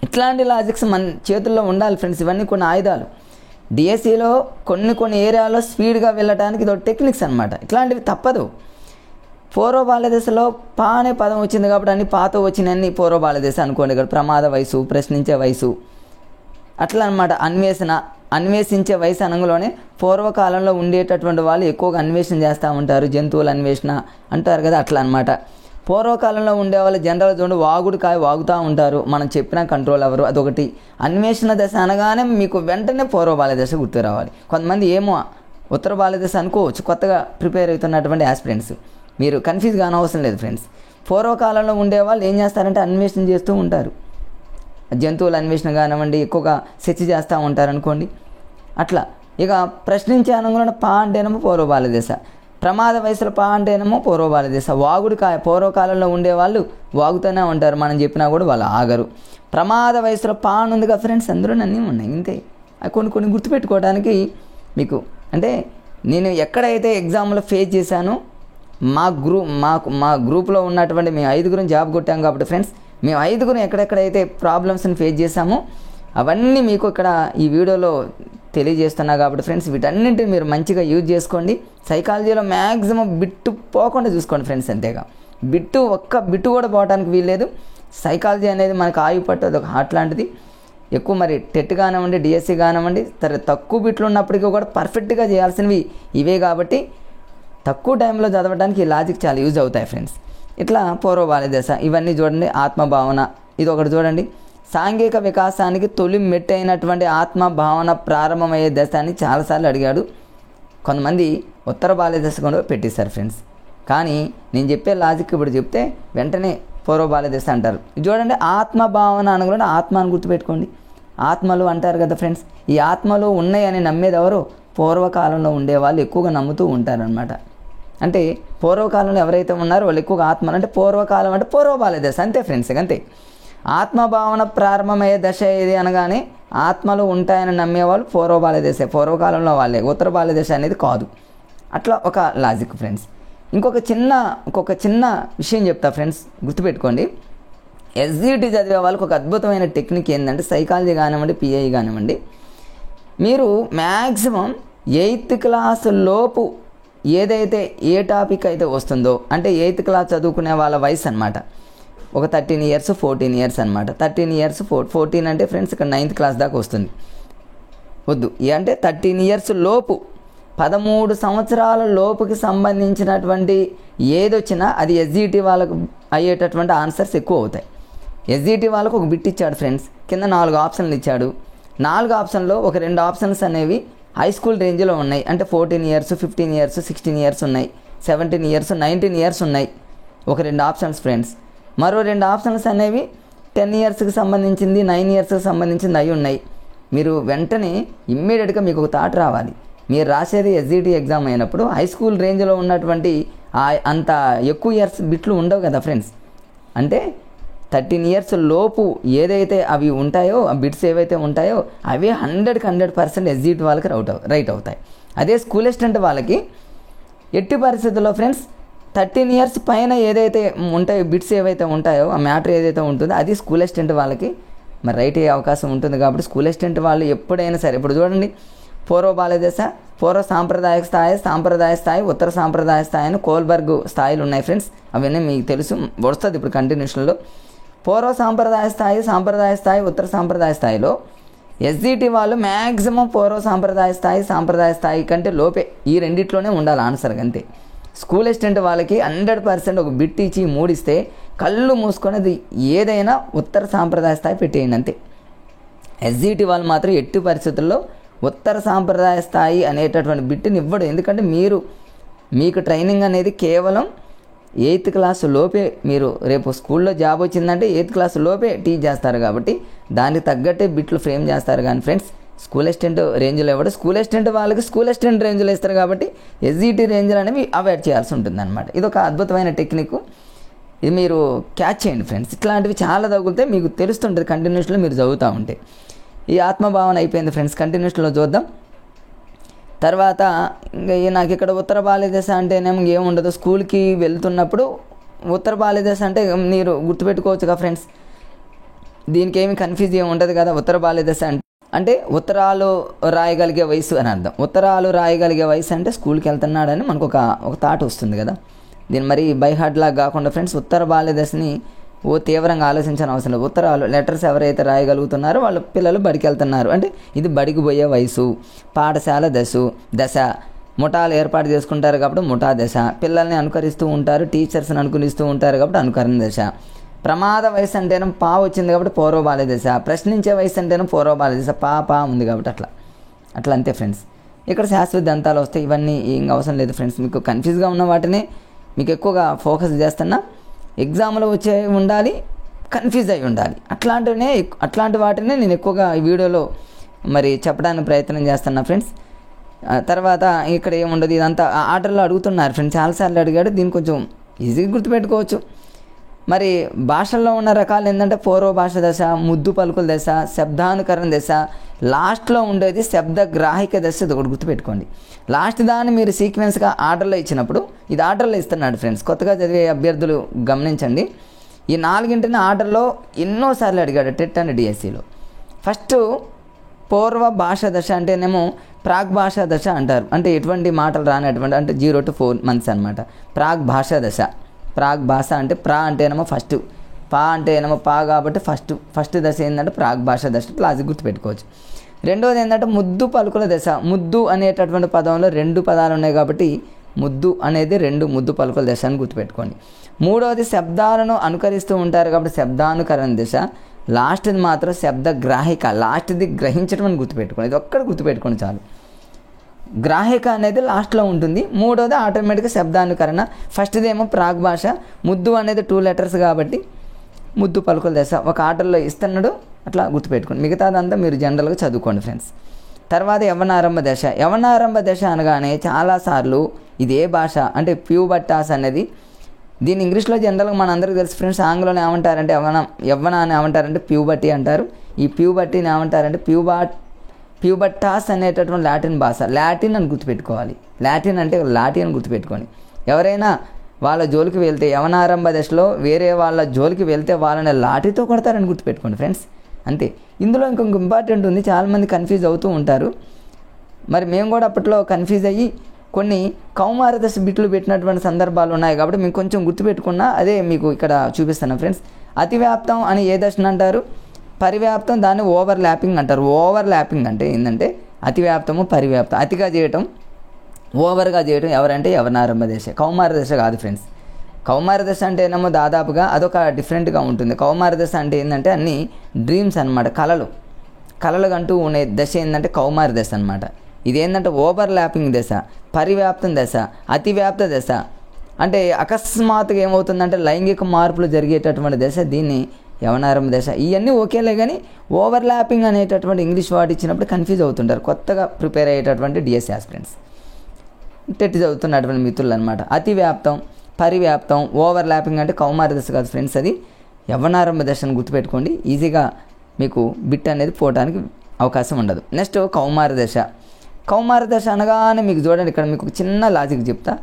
ఇట్లాంటి లాజిక్స్ మన చేతుల్లో ఉండాలి ఫ్రెండ్స్. ఇవన్నీ కొన్ని ఆయుధాలు. డిఎస్సిలో కొన్ని ఏరియాలో స్పీడ్గా వెళ్ళడానికి ఇది టెక్నిక్స్ అనమాట. ఇట్లాంటివి తప్పదు. పూర్వ బాల్య దశలో పా అనే పదం వచ్చింది కాబట్టి అన్ని పాతో వచ్చినన్ని పూర్వ బాల్య దశ అనుకోండి. ఇక్కడ ప్రమాద వయసు, ప్రశ్నించే వయసు, అట్లా అనమాట. అన్వేషించే వయసు అనగానే పూర్వకాలంలో ఉండేటటువంటి వాళ్ళు ఎక్కువగా అన్వేషణ చేస్తూ ఉంటారు, జంతువుల అన్వేషణ అంటారు కదా, అట్లా అనమాట. పూర్వకాలంలో ఉండేవాళ్ళు జనరల్ చూడండి వాగుడుకాయ వాగుతూ ఉంటారు, మనం చెప్పినా కంట్రోల్ అవ్వరు, అదొకటి. అన్వేషణ దశ అనగానే మీకు వెంటనే పూర్వ బాల్య దశ గుర్తు రావాలి. కొంతమంది ఏమో ఉత్తర బాల్య దశ అనుకోవచ్చు, కొత్తగా ప్రిపేర్ అవుతున్నటువంటి ఆస్పిరెంట్స్. మీరు కన్ఫ్యూజ్ కానవసరం లేదు ఫ్రెండ్స్. పూర్వకాలంలో ఉండేవాళ్ళు ఏం చేస్తారంటే అన్వేషణ చేస్తూ ఉంటారు, జంతువుల అన్వేషణ కానివ్వండి, ఎక్కువగా సెర్చ్ చేస్తూ ఉంటారు అనుకోండి అట్లా. ఇక ప్రశ్నించే అనగానే పా అంటేనేమో పూర్వ బాల్య దశ, ప్రమాద వయసులో పా అంటేనేమో పూర్వ బాల్య దశ. వాగుడుకాయ పూర్వకాలంలో ఉండేవాళ్ళు వాగుతూనే ఉంటారు, మనం చెప్పినా కూడా వాళ్ళు ఆగరు. ప్రమాద వయసులో పా అని ఉంది కదా ఫ్రెండ్స్, అందులో అన్నీ ఉన్నాయి ఇంతే. కొన్ని గుర్తుపెట్టుకోవడానికి మీకు అంటే నేను ఎక్కడైతే ఎగ్జామ్లో ఫేస్ చేశానో మా గ్రూప్లో ఉన్నటువంటి మేము 5గురం జాబ్ కొట్టాం కాబట్టి ఫ్రెండ్స్, మేము 5గురం ఎక్కడెక్కడైతే ప్రాబ్లమ్స్ని ఫేస్ చేశామో అవన్నీ మీకు ఇక్కడ ఈ వీడియోలో తెలియజేస్తున్నా కాబట్టి ఫ్రెండ్స్, వీటన్నింటిని మీరు మంచిగా యూజ్ చేసుకోండి. సైకాలజీలో మ్యాక్సిమం బిట్టు పోకుండా చూసుకోండి ఫ్రెండ్స్, అంతేగా ఒక్క బిట్టు కూడా పోవడానికి వీల్లేదు. సైకాలజీ అనేది మనకు ఆయువు పట్టు, అదొక హార్ట్ లాంటిది. ఎక్కువ మరి టెట్ కానివ్వండి, డిఎస్సి కానివ్వండి, తక్కువ బిట్లు ఉన్నప్పటికీ కూడా పర్ఫెక్ట్గా చేయాల్సినవి ఇవే కాబట్టి తక్కువ టైంలో చదవడానికి ఈ లాజిక్ చాలా యూజ్ అవుతాయి ఫ్రెండ్స్. ఇట్లా పూర్వ బాల్య దశ ఇవన్నీ చూడండి. ఆత్మభావన ఇది ఒకటి చూడండి. సాంఘిక వికాసానికి తొలి మెట్టైనటువంటి ఆత్మభావన ప్రారంభమయ్యే దశ అని చాలాసార్లు అడిగాడు. కొంతమంది ఉత్తర బాల్య దశ కూడా పెట్టేశారు ఫ్రెండ్స్. కానీ నేను చెప్పే లాజిక్ ఇప్పుడు చెప్తే వెంటనే పూర్వ బాల్య దశ అంటారు. చూడండి ఆత్మభావన అనగా ఆత్మ అని గుర్తుపెట్టుకోండి. ఆత్మలు అంటారు కదా ఫ్రెండ్స్, ఈ ఆత్మలు ఉన్నాయని నమ్మేది ఎవరు? పూర్వకాలంలో ఉండేవాళ్ళు ఎక్కువగా నమ్ముతూ ఉంటారనమాట. అంటే పూర్వకాలంలో ఎవరైతే ఉన్నారో వాళ్ళు ఎక్కువగా ఆత్మలు అంటే పూర్వకాలం అంటే పూర్వ బాల్య దశ అంతే ఫ్రెండ్స్. అంతే ఆత్మభావన ప్రారంభమయ్యే దశ ఏది అనగానే ఆత్మలు ఉంటాయని నమ్మేవాళ్ళు పూర్వ బాల్య దశ, పూర్వకాలంలో వాళ్ళే, ఉత్తర బాల్య దశ అనేది కాదు. అట్లా ఒక లాజిక్ ఫ్రెండ్స్. ఇంకొక చిన్న విషయం చెప్తా ఫ్రెండ్స్, గుర్తుపెట్టుకోండి. ఎస్జిటి చదివే వాళ్ళకి ఒక అద్భుతమైన టెక్నిక్ ఏంటంటే సైకాలజీ కానివ్వండి, పిఐ కానివ్వండి, మీరు మ్యాక్సిమం 8th క్లాస్ లోపు ఏదైతే ఏ టాపిక్ అయితే వస్తుందో, అంటే 8th క్లాస్ చదువుకునే వాళ్ళ వయసు అనమాట, ఒక 13 years 14 years అనమాట. 13 years 14 అంటే ఫ్రెండ్స్ ఇక్కడ 9th క్లాస్ దాకా వస్తుంది. వద్దు అంటే 13 years లోపు 13 సంవత్సరాల లోపుకి సంబంధించినటువంటి ఏదొచ్చినా అది ఎస్జిటి వాళ్ళకు అయ్యేటటువంటి ఆన్సర్స్ ఎక్కువ అవుతాయి. ఎస్జిటి వాళ్ళకు ఒక బిట్ ఇచ్చాడు ఫ్రెండ్స్, కింద 4 ఆప్షన్లు ఇచ్చాడు. 4 ఆప్షన్లో ఒక 2 ఆప్షన్స్ అనేవి హై స్కూల్ రేంజ్లో ఉన్నాయి, అంటే 14 years 15 years 16 years ఉన్నాయి, 17 years 19 years ఉన్నాయి, ఒక 2 ఆప్షన్స్ ఫ్రెండ్స్. మరో 2 ఆప్షన్స్ అనేవి 10 yearsకి సంబంధించింది, 9 yearsకి సంబంధించింది అవి ఉన్నాయి. మీరు వెంటనే ఇమ్మీడియట్గా మీకు ఒక థాట్ రావాలి, మీరు రాసేది ఎస్జిటి ఎగ్జామ్ అయినప్పుడు హై స్కూల్ రేంజ్లో ఉన్నటువంటి అంత ఎక్కువ ఇయర్స్ బిట్లు ఉండవు కదా ఫ్రెండ్స్. అంటే 13 years లోపు ఏదైతే అవి ఉంటాయో, ఆ బిట్స్ ఏవైతే ఉంటాయో అవి 100% ఎస్జిటి వాళ్ళకి రైట్ అవుతాయి. అదే స్కూల్ అసిస్టెంట్ వాళ్ళకి ఎట్టి పరిస్థితుల్లో ఫ్రెండ్స్ 13 years పైన ఏదైతే ఉంటాయో, బిట్స్ ఏవైతే ఉంటాయో, ఆ మ్యాటర్ ఏదైతే ఉంటుందో అది స్కూల్ అసిస్టెంట్ వాళ్ళకి మరి రైట్ అయ్యే అవకాశం ఉంటుంది. కాబట్టి స్కూల్ అసిస్టెంట్ వాళ్ళు ఎప్పుడైనా సరే, ఇప్పుడు చూడండి పూర్వ బాల్య దశ, పూర్వ సాంప్రదాయక స్థాయి, సాంప్రదాయ స్థాయి, ఉత్తర సాంప్రదాయ స్థాయి అని కోల్బర్గ్ స్థాయిలు ఉన్నాయి ఫ్రెండ్స్. అవన్నీ మీకు తెలుసు, వస్తుంది ఇప్పుడు కంటిన్యూషన్లో. పూర్వ సాంప్రదాయ స్థాయి, సాంప్రదాయ స్థాయి, ఉత్తర సాంప్రదాయ స్థాయిలో ఎస్జిటి వాళ్ళు మ్యాక్సిమం పూర్వ సాంప్రదాయ స్థాయి, సాంప్రదాయ స్థాయి కంటే లోపే ఈ రెండిట్లోనే ఉండాలి ఆన్సర్ అంతే. స్కూల్ అసిస్టెంట్ వాళ్ళకి 100% ఒక బిట్ ఇచ్చి 3 ఇస్తే కళ్ళు మూసుకునేది ఏదైనా ఉత్తర సాంప్రదాయ స్థాయి పెట్టేయండి అంతే. ఎస్జిటి వాళ్ళు మాత్రం ఎట్టి పరిస్థితుల్లో ఉత్తర సాంప్రదాయ స్థాయి అనేటటువంటి బిట్ని ఇవ్వడు. ఎందుకంటే మీకు ట్రైనింగ్ అనేది కేవలం 8th క్లాస్ లోపే, మీరు రేపు స్కూల్లో జాబ్ వచ్చిందంటే 8th క్లాస్ లోపే టీచ్ చేస్తారు. కాబట్టి దానికి తగ్గట్టే బిట్లు ఫ్రేమ్ చేస్తారు. కానీ ఫ్రెండ్స్ స్కూల్ అసిస్టెంట్ రేంజ్లో ఇవ్వడు. స్కూల్ అసిస్టెంట్ వాళ్ళకి స్కూల్ అసిస్టెంట్ రేంజ్లో ఇస్తారు. కాబట్టి ఎస్జిటి రేంజ్లు అనేవి అవాయిడ్ చేయాల్సి ఉంటుంది అనమాట. ఇది ఒక అద్భుతమైన టెక్నిక్, ఇది మీరు క్యాచ్ చేయండి ఫ్రెండ్స్. ఇట్లాంటివి చాలా తగులుతాయి, మీకు తెలుస్తుంటుంది కంటిన్యూస్లో మీరు చదువుతూ ఉంటే. ఈ ఆత్మభావన అయిపోయింది ఫ్రెండ్స్, కంటిన్యూస్లో చూద్దాం. తర్వాత ఇంకా నాకు ఇక్కడ ఉత్తర బాల్య దశ అంటేనేమో ఏముండదు, స్కూల్కి వెళ్తున్నప్పుడు ఉత్తర బాల్య దశ అంటే మీరు గుర్తుపెట్టుకోవచ్చుగా ఫ్రెండ్స్, దీనికి ఏమి కన్ఫ్యూజ్ ఏమి ఉండదు కదా. ఉత్తర బాల్య దశ అంటే ఉత్తరాలు రాయగలిగే వయసు అని అర్థం. ఉత్తరాలు రాయగలిగే వయసు అంటే స్కూల్కి వెళ్తున్నాడని మనకు ఒక థాట్ వస్తుంది కదా. దీన్ని మరి బైహార్ట్ లాగా కాకుండా ఫ్రెండ్స్ ఉత్తర బాల్య దశని తీవ్రంగా ఆలోచించిన అవసరం లేదు. ఉత్తరాలు లెటర్స్ ఎవరైతే రాయగలుగుతున్నారో వాళ్ళ పిల్లలు బడికి వెళ్తున్నారు అంటే ఇది బడికి పోయే వయసు. పాఠశాల దశ ముఠాలు ఏర్పాటు చేసుకుంటారు కాబట్టి ముఠా దశ. పిల్లల్ని అనుకరిస్తూ ఉంటారు, టీచర్స్ని అనుకరిస్తూ ఉంటారు కాబట్టి అనుకరణ దశ. ప్రమాద వయసు అంటేనే పా వచ్చింది కాబట్టి పూర్వ బాల్య దశ. ప్రశ్నించే వయసు అంటేనే పూర్వ బాల్య దశ. పా ఉంది కాబట్టి అట్లా అంతే ఫ్రెండ్స్. ఇక్కడ శాశ్వత దంతాలు వస్తాయి. ఇవన్నీ ఏం అవసరం లేదు ఫ్రెండ్స్. మీకు కన్ఫ్యూజ్గా ఉన్న వాటిని మీకు ఎక్కువగా ఫోకస్ చేస్తున్నా. ఎగ్జామ్లో వచ్చే ఉండాలి, కన్ఫ్యూజ్ అయి ఉండాలి. అట్లాంటి వాటిని నేను ఎక్కువగా ఈ వీడియోలో మరి చెప్పడానికి ప్రయత్నం చేస్తున్నా ఫ్రెండ్స్. తర్వాత ఇక్కడ ఏముండదు, ఇదంతా ఆర్డర్లో అడుగుతున్నారు ఫ్రెండ్స్, చాలాసార్లు అడిగాడు. దీన్ని కొంచెం ఈజీగా గుర్తుపెట్టుకోవచ్చు. మరి భాషల్లో ఉన్న రకాలు ఏంటంటే పూర్వ భాష దశ, ముద్దు పలుకుల దశ, శబ్దానుకరణ దశ, లాస్ట్లో ఉండేది శబ్ద గ్రాహిక దశ. ఇది ఒకటి గుర్తుపెట్టుకోండి. లాస్ట్ దాన్ని మీరు సీక్వెన్స్గా ఆర్డర్లో ఇచ్చినప్పుడు, ఇది ఆర్డర్లో ఇస్తున్నాడు ఫ్రెండ్స్, కొత్తగా చదివే అభ్యర్థులు గమనించండి. ఈ 4 ఆర్డర్లో ఎన్నోసార్లు అడిగాడు టెట్ అండ్ డిఎస్సిలో. ఫస్ట్ పూర్వ భాష దశ అంటేనేమో ప్రాగ్ భాషా దశ అంటారు. అంటే ఎటువంటి మాటలు రానటువంటి, అంటే 0 to 4 months అనమాట. ప్రాగ్ భాషా దశ. ప్రాగ్ భాష అంటే ప్రా అంటేనేమో ఫస్ట్, పా అంటేనేమో పా కాబట్టి ఫస్ట్ దశ ఏంటంటే ప్రాగ్ భాషా దశ. లాజిక్ గుర్తుపెట్టుకోవచ్చు. రెండోది ఏంటంటే ముద్దు పలుకుల దశ. ముద్దు అనేటటువంటి పదంలో 2 పదాలు ఉన్నాయి కాబట్టి ముద్దు అనేది 2 ముద్దు పలుకుల దశ అని గుర్తుపెట్టుకోండి. మూడవది శబ్దాలను అనుకరిస్తూ ఉంటారు కాబట్టి శబ్దానుకరణ దశ. లాస్ట్ది మాత్రం శబ్ద గ్రాహిక, లాస్ట్ది గ్రహించడం అని గుర్తుపెట్టుకోండి. ఇది ఒక్కటి గుర్తుపెట్టుకోండి చాలు. గ్రాహిక అనేది లాస్ట్లో ఉంటుంది. మూడోది ఆటోమేటిక్గా శబ్దానుకరణ. ఫస్ట్దేమో ప్రాగ్ భాష. ముద్దు అనేది 2 లెటర్స్ కాబట్టి ముద్దు పలుకుల దశ. ఒక ఆర్డర్లో ఇస్తున్నాడు, అట్లా గుర్తుపెట్టుకోండి. మిగతాదంతా మీరు జనరల్గా చదువుకోండి ఫ్రెండ్స్. తర్వాత యవ్వనారంభ దశ. యవ్వనారంభ దశ అనగానే చాలాసార్లు ఇదే భాష అంటే ప్యూబర్టాస్ అనేది, దీని ఇంగ్లీష్లో జనరల్గా మన అందరికీ తెలుసు ఫ్రెండ్స్. ఆంగ్లంలో ఏమంటారంటే యవ్వన అని ఏమంటారంటే ప్యూబర్టీ అంటారు. ఈ ప్యూబర్టీని ఏమంటారంటే ప్యూబర్టాస్ అనేటటువంటి లాటిన్ భాష. లాటిన్ అని గుర్తుపెట్టుకోవాలి. లాటిన్ అంటే లాటిన్ అని గుర్తుపెట్టుకోండి. ఎవరైనా వాళ్ళ జోలికి వెళ్తే యవనారంభ దశలో వేరే వాళ్ళ జోలికి వెళ్తే వాళ్ళని లాఠీతో కొడతారని గుర్తుపెట్టుకోండి ఫ్రెండ్స్. అంతే. ఇందులో ఇంకొక ఇంపార్టెంట్ ఉంది, చాలామంది కన్ఫ్యూజ్ అవుతూ ఉంటారు. మరి మేము కూడా అప్పట్లో కన్ఫ్యూజ్ అయ్యి కొన్ని కౌమార దశ బిట్లు పెట్టినటువంటి సందర్భాలు ఉన్నాయి కాబట్టి మేము కొంచెం గుర్తుపెట్టుకున్నా అదే మీకు ఇక్కడ చూపిస్తాను ఫ్రెండ్స్. అతివ్యాప్తం అని ఏ దశను అంటారు? పరివ్యాప్తం, దాన్ని ఓవర్ ల్యాపింగ్ అంటారు. ఓవర్ ల్యాపింగ్ అంటే ఏంటంటే అతివ్యాప్తము పరివ్యాప్తం. అతిగా చేయటం, ఓవర్గా చేయటం ఎవరంటే యవనారంభ దశ. కౌమార దశ కాదు ఫ్రెండ్స్. కౌమార దశ అంటే ఏమో దాదాపుగా అదొక డిఫరెంట్గా ఉంటుంది. కౌమార దశ అంటే ఏంటంటే అన్ని డ్రీమ్స్ అనమాట, కళలు అంటూ ఉండే దశ ఏంటంటే కౌమార దశ అనమాట. ఇదేంటంటే ఓవర్ ల్యాపింగ్ దశ, పరివ్యాప్తం దశ, అతివ్యాప్త దశ. అంటే అకస్మాత్తుగా ఏమవుతుందంటే లైంగిక మార్పులు జరిగేటటువంటి దశ, దీన్ని యవనారంభ దశ. ఇవన్నీ ఓకేలే కానీ ఓవర్ ల్యాపింగ్ అనేటటువంటి ఇంగ్లీష్ వర్డ్ ఇచ్చినప్పుడు కన్ఫ్యూజ్ అవుతుంటారు కొత్తగా ప్రిపేర్ అయ్యేటటువంటి డిఎస్సి ఆస్పిరెంట్స్, టెట్ చదువుతున్నటువంటి మిత్రులు అనమాట. అతివ్యాప్తం, పరివ్యాప్తం, ఓవర్ ల్యాపింగ్ అంటే కౌమార దశ కాదు ఫ్రెండ్స్, అది యవ్వనారంభ దశను గుర్తుపెట్టుకోండి. ఈజీగా మీకు బిట్ అనేది పోవడానికి అవకాశం ఉండదు. నెక్స్ట్ కౌమార దశ. కౌమార దశ అనగానే మీకు చూడండి, ఇక్కడ మీకు చిన్న లాజిక్ చెప్తా.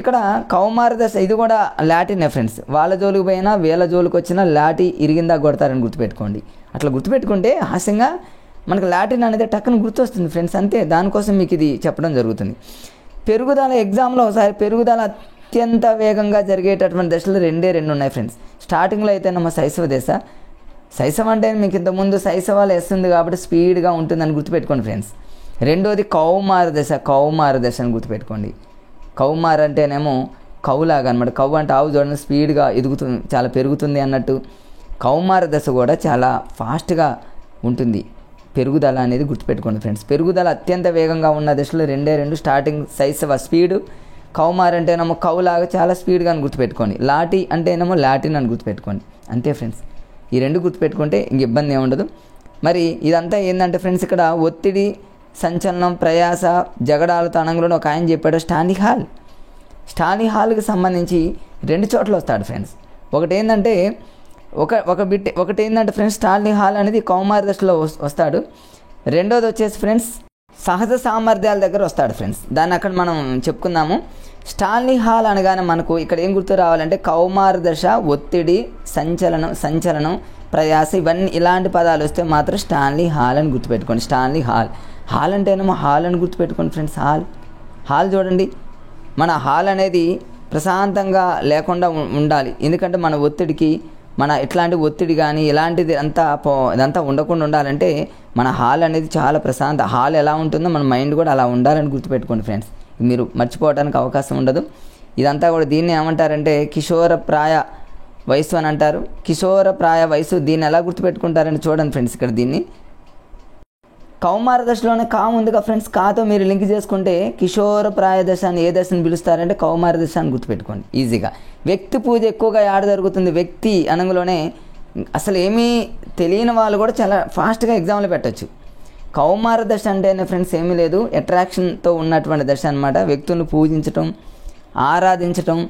ఇక్కడ కౌమార దశ ఇది కూడా లాటినే ఫ్రెండ్స్. వాళ్ళ జోలికి పోయినా వీళ్ళ జోలికి వచ్చినా లాటి ఇరిగిందా కొడతారని గుర్తుపెట్టుకోండి. అట్లా గుర్తుపెట్టుకుంటే హాస్యంగా మనకు లాటిన్ అనేది టక్కున గుర్తొస్తుంది ఫ్రెండ్స్. అంతే, దానికోసం మీకు ఇది చెప్పడం జరుగుతుంది. పెరుగుదల ఎగ్జామ్లో ఒకసారి పెరుగుదల అత్యంత వేగంగా జరిగేటటువంటి దశలు రెండే ఉన్నాయి ఫ్రెండ్స్. స్టార్టింగ్లో అయితే నమ్మ శైశవ దశ. శైశవం అంటే మీకు ఇంతకుముందు శైశవాలు వేస్తుంది కాబట్టి స్పీడ్గా ఉంటుందని గుర్తుపెట్టుకోండి ఫ్రెండ్స్. రెండోది కౌమార దశ. కౌమార దశ అని గుర్తుపెట్టుకోండి. కౌమార అంటేనేమో కౌలాగా అనమాట. కవ్వు అంటే ఆవు చూడండి స్పీడ్గా ఎదుగుతుంది, చాలా పెరుగుతుంది అన్నట్టు. కౌమార దశ కూడా చాలా ఫాస్ట్గా ఉంటుంది పెరుగుదల అనేది గుర్తుపెట్టుకోండి ఫ్రెండ్స్. పెరుగుదల అత్యంత వేగంగా ఉన్న దశలు రెండే. స్టార్టింగ్ శైశవ స్పీడు, కౌమార అంటేనేమో కౌలాగా చాలా స్పీడ్గా అని గుర్తుపెట్టుకోండి. లాటి అంటేనేమో లాటిన్ అని గుర్తుపెట్టుకోండి. అంతే ఫ్రెండ్స్, ఈ రెండు గుర్తుపెట్టుకుంటే ఇంక ఇబ్బంది ఏముండదు. మరి ఇదంతా ఏంటంటే ఫ్రెండ్స్, ఇక్కడ ఒత్తిడి, సంచలనం, ప్రయాస, జగడాలతో అనంగులను ఒక ఆయన చెప్పాడు స్టానీ హాల్కి సంబంధించి 2 చోట్ల వస్తాడు ఫ్రెండ్స్. ఒకటి ఏంటంటే ఫ్రెండ్స్ స్టానీ హాల్ అనేది కౌమార దశలో వస్తాడు. రెండోది వచ్చేసి ఫ్రెండ్స్ సహజ సామర్థ్యాల దగ్గర వస్తాడు ఫ్రెండ్స్. దాన్ని అక్కడ మనం చెప్పుకుందాము. స్టాన్లీ హాల్ అనగానే మనకు ఇక్కడ ఏం గుర్తు రావాలంటే కౌమార దశ, ఒత్తిడి, సంచలనం, ప్రయాస, ఇవన్నీ ఇలాంటి పదాలు వస్తే మాత్రం స్టాన్లీ హాల్ అని గుర్తుపెట్టుకోండి. స్టాన్లీ హాల్ అంటేనేమో హాల్ అని గుర్తుపెట్టుకోండి ఫ్రెండ్స్. హాల్ చూడండి, మన హాల్ అనేది ప్రశాంతంగా లేకుండా ఉండాలి. ఎందుకంటే మన ఒత్తిడికి ఎట్లాంటి ఒత్తిడి కానీ ఇలాంటిది ఇదంతా ఉండకుండా ఉండాలంటే మన హాల్ అనేది చాలా ప్రశాంత. హాల్ ఎలా ఉంటుందో మన మైండ్ కూడా అలా ఉండాలని గుర్తుపెట్టుకోండి ఫ్రెండ్స్. మీరు మర్చిపోవడానికి అవకాశం ఉండదు. ఇదంతా కూడా దీన్ని ఏమంటారంటే కిషోర ప్రాయ వయసు అని అంటారు. కిషోర ప్రాయ వయసు, దీన్ని ఎలా గుర్తుపెట్టుకుంటారని చూడండి ఫ్రెండ్స్. ఇక్కడ దీన్ని కౌమార దశలోనే కా ఉందిగా ఫ్రెండ్స్, కాతో మీరు లింక్ చేసుకుంటే కిషోర ప్రాయ దశ అని ఏ దశను పిలుస్తారంటే కౌమార దశ అని గుర్తుపెట్టుకోండి ఈజీగా. వ్యక్తి పూజ ఎక్కువగా యాడ జరుగుతుంది? వ్యక్తి అనగానే అసలు ఏమీ తెలియని వాళ్ళు కూడా చాలా ఫాస్ట్గా ఎగ్జామ్లో పెట్టచ్చు. కౌమార దశ అంటేనే ఫ్రెండ్స్ ఏమీ లేదు, అట్రాక్షన్తో ఉన్నటువంటి దశ అనమాట. వ్యక్తులను పూజించటం, ఆరాధించటం,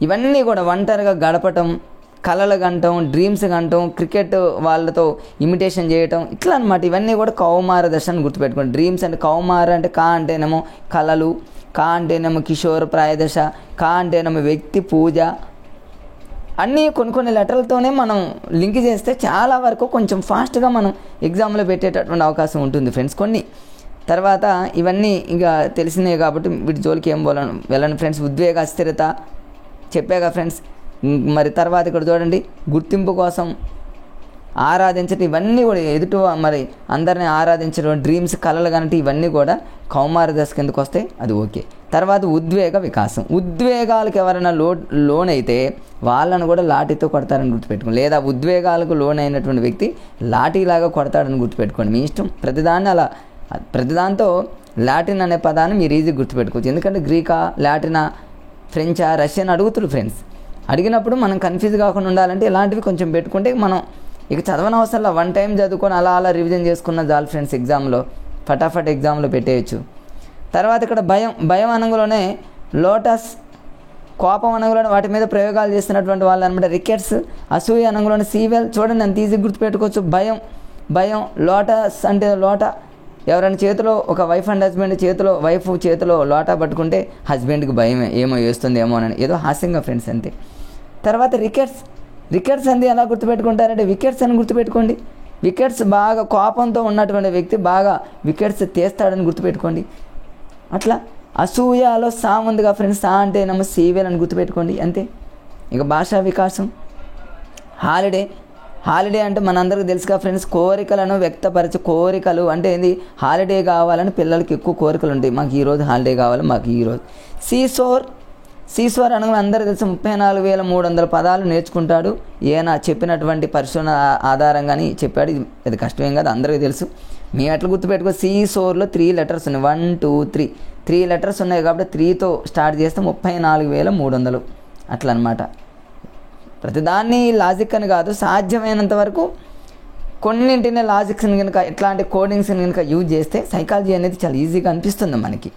ఇవన్నీ కూడా ఒంటరిగా గడపటం, కలలు గంటం, డ్రీమ్స్ గంటం, క్రికెట్ వాళ్ళతో ఇమిటేషన్ చేయటం, ఇట్లా అనమాట. ఇవన్నీ కూడా కౌమార దశ అని గుర్తుపెట్టుకోండి. డ్రీమ్స్ అంటే కౌమార అంటే కా అంటేనేమో కళలు, కా అంటేనేమో కిషోర ప్రాయ దశ, కా అంటేనేమో వ్యక్తి పూజ. అన్నీ కొన్ని లెటర్లతోనే మనం లింక్ చేస్తే చాలా వరకు కొంచెం ఫాస్ట్గా మనం ఎగ్జామ్లో పెట్టేటటువంటి అవకాశం ఉంటుంది ఫ్రెండ్స్. తర్వాత ఇవన్నీ ఇంకా తెలిసినాయి కాబట్టి వీటి జోలికి ఏం వెళ్ళను ఫ్రెండ్స్. ఉద్వేగ అస్థిరత చెప్పాగా ఫ్రెండ్స్. మరి తర్వాత ఇక్కడ చూడండి, గుర్తింపు కోసం ఆరాధించడం, ఇవన్నీ కూడా మరి అందరినీ ఆరాధించడం, డ్రీమ్స్, కళలు కానీ ఇవన్నీ కూడా కౌమార దశ కిందకు వస్తాయి, అది ఓకే. తర్వాత ఉద్వేగ వికాసం. ఉద్వేగాలకు ఎవరైనా లోన్ అయితే వాళ్ళను కూడా లాఠీతో కొడతారని గుర్తుపెట్టుకోండి. లేదా ఉద్వేగాలకు లోన్ అయినటువంటి వ్యక్తి లాఠీలాగా కొడతాడని గుర్తుపెట్టుకోండి. మీ ఇష్టం, ప్రతిదాంతో లాటిన్ అనే పదాన్ని మీరు ఈజీ గుర్తుపెట్టుకోవచ్చు. ఎందుకంటే గ్రీకా, లాటినా, ఫ్రెంచా, రష్యన్ అడుగుతురు ఫ్రెండ్స్. అడిగినప్పుడు మనం కన్ఫ్యూజ్ కాకుండా ఉండాలంటే ఇలాంటివి కొంచెం పెట్టుకుంటే మనం ఇక చదవని అవసరంలో 1 టైం చదువుకొని అలా రివిజన్ చేసుకున్న చాలు ఫ్రెండ్స్. ఎగ్జామ్లో ఫటాఫట్ ఎగ్జామ్లో పెట్టేయచ్చు. తర్వాత ఇక్కడ భయం అనంగులోనే లోటస్, కోపం అనంగులోనే వాటి మీద ప్రయోగాలు చేస్తున్నటువంటి వాళ్ళు అనమాట రికెట్స్, అసూయ అనంగులోనే సీవెల్. చూడండి ఎంత ఈజీ గుర్తుపెట్టుకోవచ్చు. భయం లోటస్ అంటే లోట. ఎవరైనా చేతిలో ఒక వైఫ్ అండ్ హస్బెండ్ చేతిలో, వైఫ్ చేతిలో లోటా పట్టుకుంటే హస్బెండ్కి భయం ఏమో వేస్తుంది ఏమో అని, ఏదో హాస్యంగా ఫ్రెండ్స్ అంతే. తర్వాత రికెట్స్ అంది ఎలా గుర్తుపెట్టుకుంటారంటే వికెట్స్ అని గుర్తుపెట్టుకోండి. వికెట్స్ బాగా కోపంతో ఉన్నటువంటి వ్యక్తి బాగా వికెట్స్ తీస్తాడని గుర్తుపెట్టుకోండి. అట్లా అసూయలో సా ఉందిగా ఫ్రెండ్స్, సా అంటే ఏమో సీవెల్ అని గుర్తుపెట్టుకోండి అంతే. ఇక భాషా వికాసం. హాలిడే అంటే మనందరికీ తెలుసుగా ఫ్రెండ్స్, కోరికలను వ్యక్తపరచే కోరికలు అంటే ఏంది, హాలిడే కావాలని పిల్లలకి ఎక్కువ కోరికలు ఉంటాయి. మాకు ఈరోజు హాలిడే కావాలి, మాకు ఈరోజు. సీసోర్ అనగా అందరూ తెలుసు 34,300 పదాలు నేర్చుకుంటాడు. ఈయన చెప్పినటువంటి పరిశోధన ఆధారంగానే చెప్పాడు. ఇది కష్టమేం కాదు, అందరికీ తెలుసు. మీ అట్లా గుర్తుపెట్టుకో. సీసోర్లో 3 లెటర్స్ ఉన్నాయి. 1 2 3 లెటర్స్ ఉన్నాయి కాబట్టి 3తో స్టార్ట్ చేస్తే 34,300 అట్లా అనమాట. ప్రతిదాన్ని లాజిక్ అని కాదు, సాధ్యమైనంత వరకు కొన్నింటినే లాజిక్స్ని కనుక ఇట్లాంటి కోడింగ్స్ని కనుక యూజ్ చేస్తే సైకాలజీ అనేది చాలా ఈజీగా అనిపిస్తుంది మనకి.